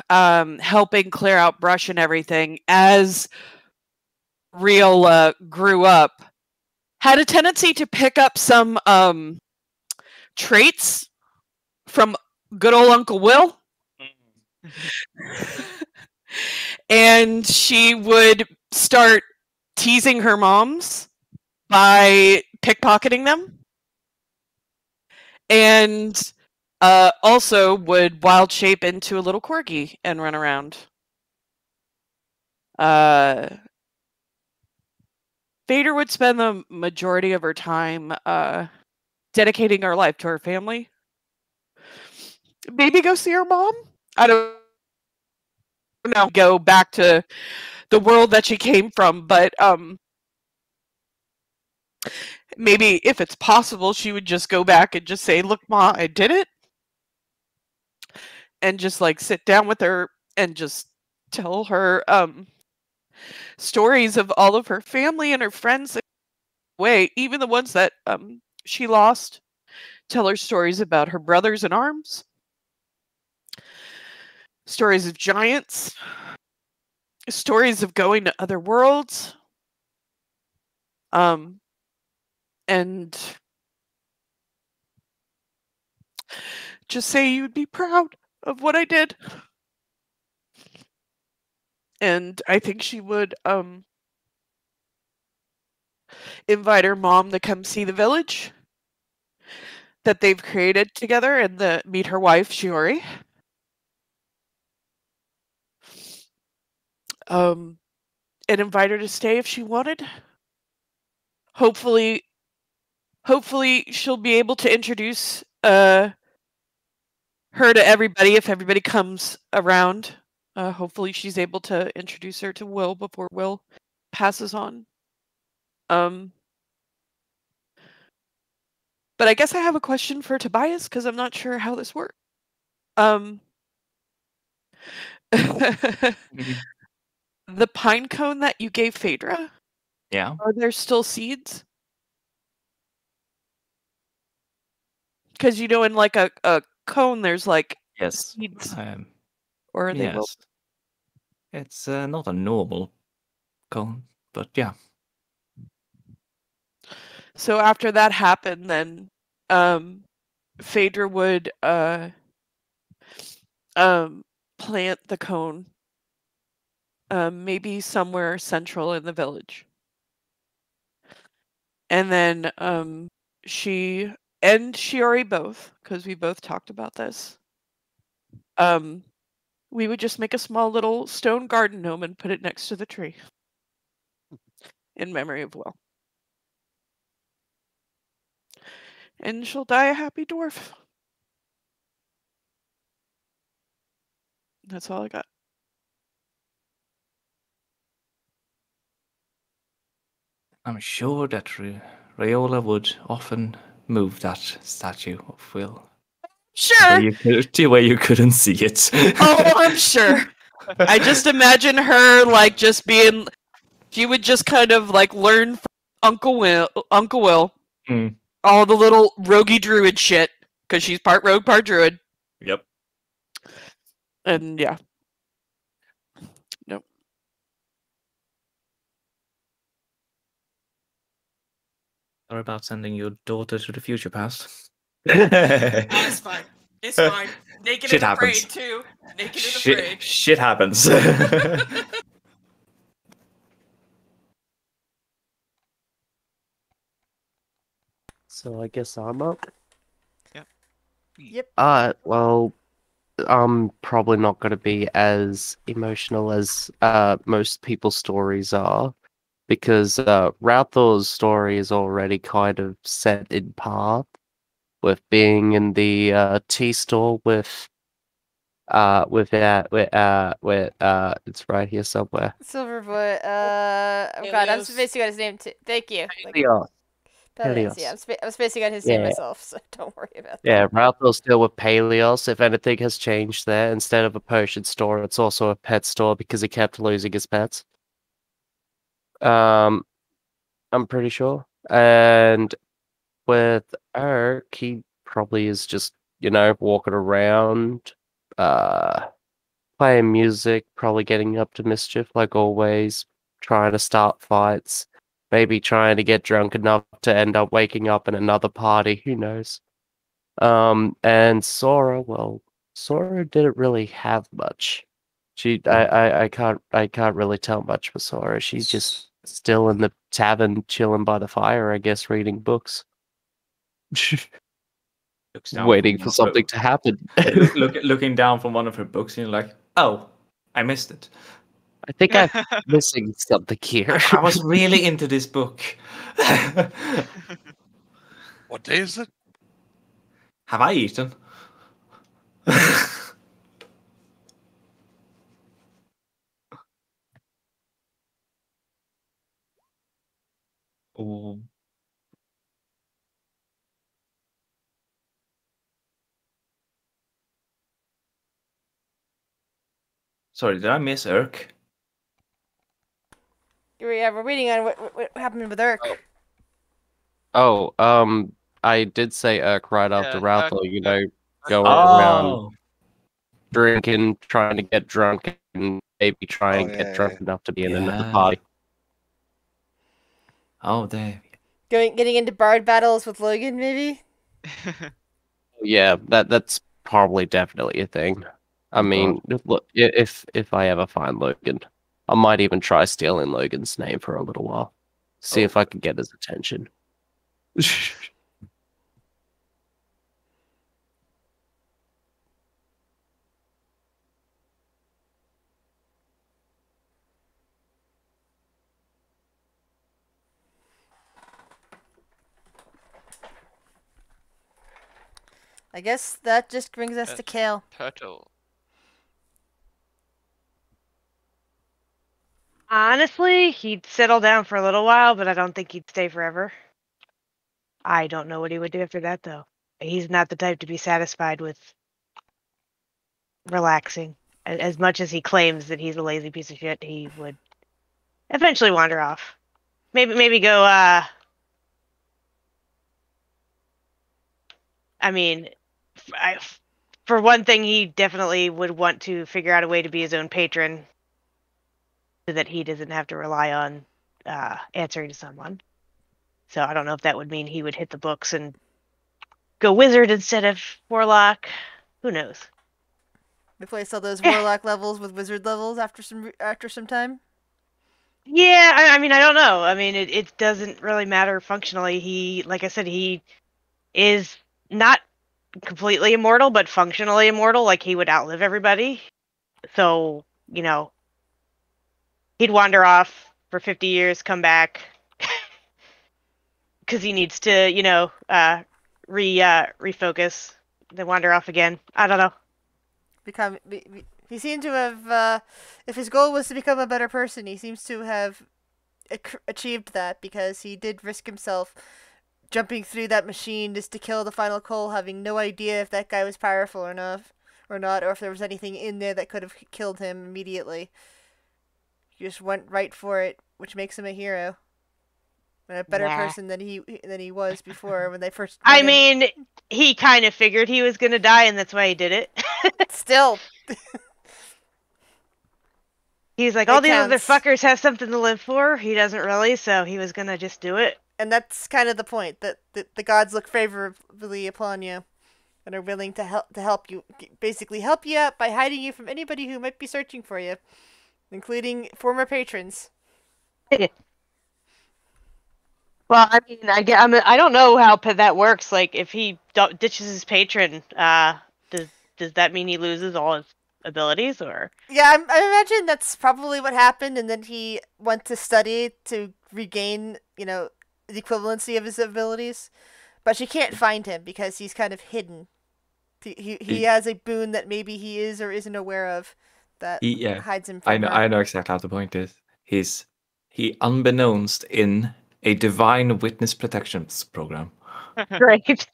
helping clear out brush and everything, as Riola grew up, had a tendency to pick up some traits from good old Uncle Will. And she would start teasing her moms by pickpocketing them. And also would wild shape into a little corgi and run around. Vader would spend the majority of her time dedicating her life to her family. Maybe go see her mom? I don't know. Go back to the world that she came from, but maybe if it's possible, she would just go back and just say, "Look, Ma, I did it." And just like sit down with her and just tell her stories of all of her family and her friends away, even the ones that she lost. Tell her stories about her brothers in arms, stories of giants, stories of going to other worlds, and just say you'd be proud of what I did. And I think she would invite her mom to come see the village that they've created together and meet her wife, Shiori. And invite her to stay if she wanted. Hopefully she'll be able to introduce her to everybody if everybody comes around. Hopefully she's able to introduce her to Will before Will passes on. But I guess I have a question for Tobias because I'm not sure how this works. The pine cone that you gave Phaedra? Yeah. Are there still seeds? Because you know, in like a cone, there's like Yes. seeds. Or are they Yes. It's not a normal cone, but yeah. So after that happened, then Phaedra would plant the cone maybe somewhere central in the village. And then she and Shiori both, because we both talked about this. We would just make a small little stone garden gnome and put it next to the tree. In memory of Will. And she'll die a happy dwarf. That's all I got. I'm sure that Rayola would often move that statue of Will. Sure. To where you couldn't see it. Oh, I'm sure. I just imagine her like just being. She would just kind of like learn from Uncle Will, all the little roguey druid shit, because she's part rogue, part druid. Yep. And yeah. Nope. Sorry about sending your daughter to the future past. It's fine. It's fine. Naked Shit and happens. afraid too. Naked and afraid. Shit happens. So I guess I'm up. Yep. Well, I'm probably not going to be as emotional as most people's stories are, because Rathor's story is already kind of set in path with being in the tea store with it's right here somewhere. Silverboy. Oh god, I'm spacing on his name too. Thank you. Helios. Peleus. Yeah, I'm spacing on his name myself, so don't worry about that. Yeah, Rathor's still with Peleos. If anything has changed there, instead of a potion store, it's also a pet store because he kept losing his pets. I'm pretty sure. And with Eric, he probably is just, walking around, playing music, probably getting up to mischief like always, trying to start fights, maybe trying to get drunk enough to end up waking up in another party, who knows. And Sora, Sora didn't really have much. I can't really tell much for Sora. She's just still in the tavern, chilling by the fire, I guess, reading books. Waiting for something to happen. Looking down from one of her books, and you're like, oh, I missed it. I think I'm missing something here. I was really into this book. What day is it? Have I eaten? Oh. Sorry, did I miss Urk? Yeah, we're waiting on what happened with Urk. I did say Urk right after Rathor, going Oh. around drinking, trying to get drunk, and maybe try and get drunk enough to be in another party. Oh, there. Getting into bard battles with Logan, maybe? Yeah, that's probably definitely a thing. I mean, look, if I ever find Logan, I might even try stealing Logan's name for a little while. See if I can get his attention. I guess that just brings us to Kale. Turtle. Honestly, he'd settle down for a little while, but I don't think he'd stay forever. I don't know what he would do after that, though. He's not the type to be satisfied with relaxing. As much as he claims that he's a lazy piece of shit, he would eventually wander off. Maybe go I mean, for one thing, he definitely would want to figure out a way to be his own patron so that he doesn't have to rely on answering to someone. So I don't know if that would mean he would hit the books and go wizard instead of warlock. Who knows? Replace all those warlock levels with wizard levels after some time. Yeah, I mean, I don't know. I mean, it doesn't really matter functionally. He, like I said, he is not completely immortal, but functionally immortal. Like, he would outlive everybody. So, he'd wander off for 50 years, come back, because he needs to, refocus, then wander off again. I don't know. He seemed to have, if his goal was to become a better person, he seems to have achieved that, because he did risk himself jumping through that machine just to kill the final Cole, having no idea if that guy was powerful or not, or if there was anything in there that could have killed him immediately. He just went right for it, which makes him a hero. And a better person than he was before when they first met him. Mean, he kind of figured he was gonna die, and that's why he did it. Still. He's like, all these other fuckers have something to live for. He doesn't really, so he was gonna just do it. And that's kind of the point, that the gods look favorably upon you and are willing to help you, basically help you out by hiding you from anybody who might be searching for you, including former patrons. Well, I mean, I don't know how that works. Like, if he ditches his patron, does that mean he loses all his abilities, or? Yeah, I imagine that's probably what happened, and then he went to study to regain, the equivalency of his abilities. But she can't find him because he's kind of hidden. He has a boon that maybe he is or isn't aware of that hides him from her. I know exactly how the point is. He unbeknownst in a divine witness protection program. Great.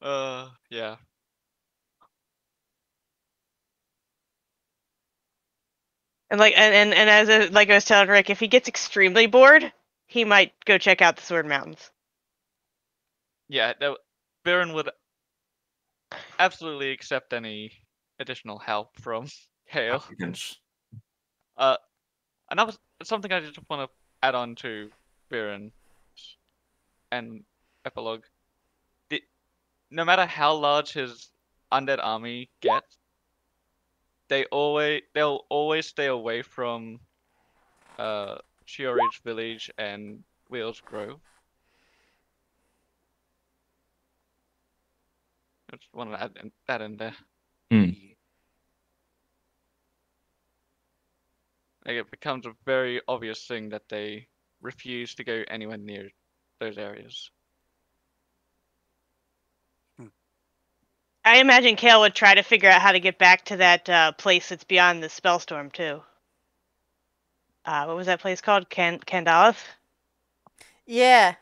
Yeah. And as I was telling Rick, if he gets extremely bored, he might go check out the Sword Mountains. Yeah, Baron would absolutely accept any additional help from Hale. And that was something I just want to add on to Baron and epilogue. No matter how large his undead army gets, they'll always stay away from Shiorage Village and Wheels Grove. I just want to add that in there. Like, it becomes a very obvious thing that they refuse to go anywhere near those areas. I imagine Kale would try to figure out how to get back to that place that's beyond the Spellstorm too. What was that place called? Candalith? Yeah.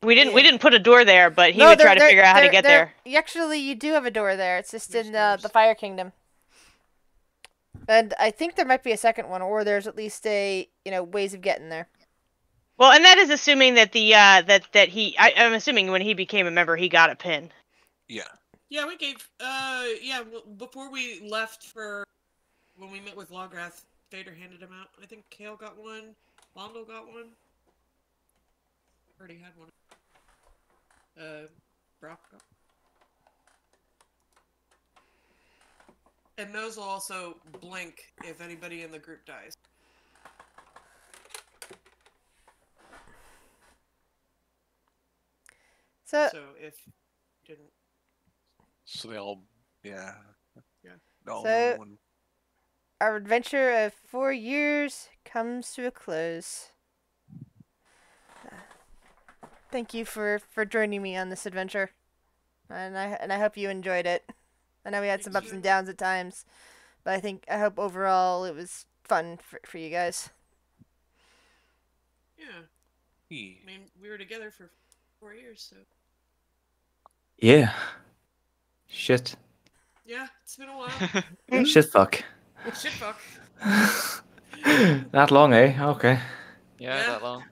We didn't put a door there, but he would try to figure out how to get there. Actually, you do have a door there. It's just in the Fire Kingdom. And I think there might be a second one, or there's at least ways of getting there. Well, and that is assuming that I'm assuming when he became a member, he got a pin. Yeah. Yeah, we gave, before we left when we met with Lograth, Vader handed him out. I think Kale got one, Londo got one. Already had one. Brock got one. And those will also blink if anybody in the group dies. So if you didn't. So they all, yeah. So our adventure of 4 years comes to a close. Thank you for joining me on this adventure, and I hope you enjoyed it. I know we had some ups and downs at times, but I hope overall it was fun for you guys. Yeah. I mean, we were together for 4 years, so. Yeah. Shit. Yeah, it's been a while. Shit fuck. Shit fuck. That long, eh? Okay. Yeah, that long.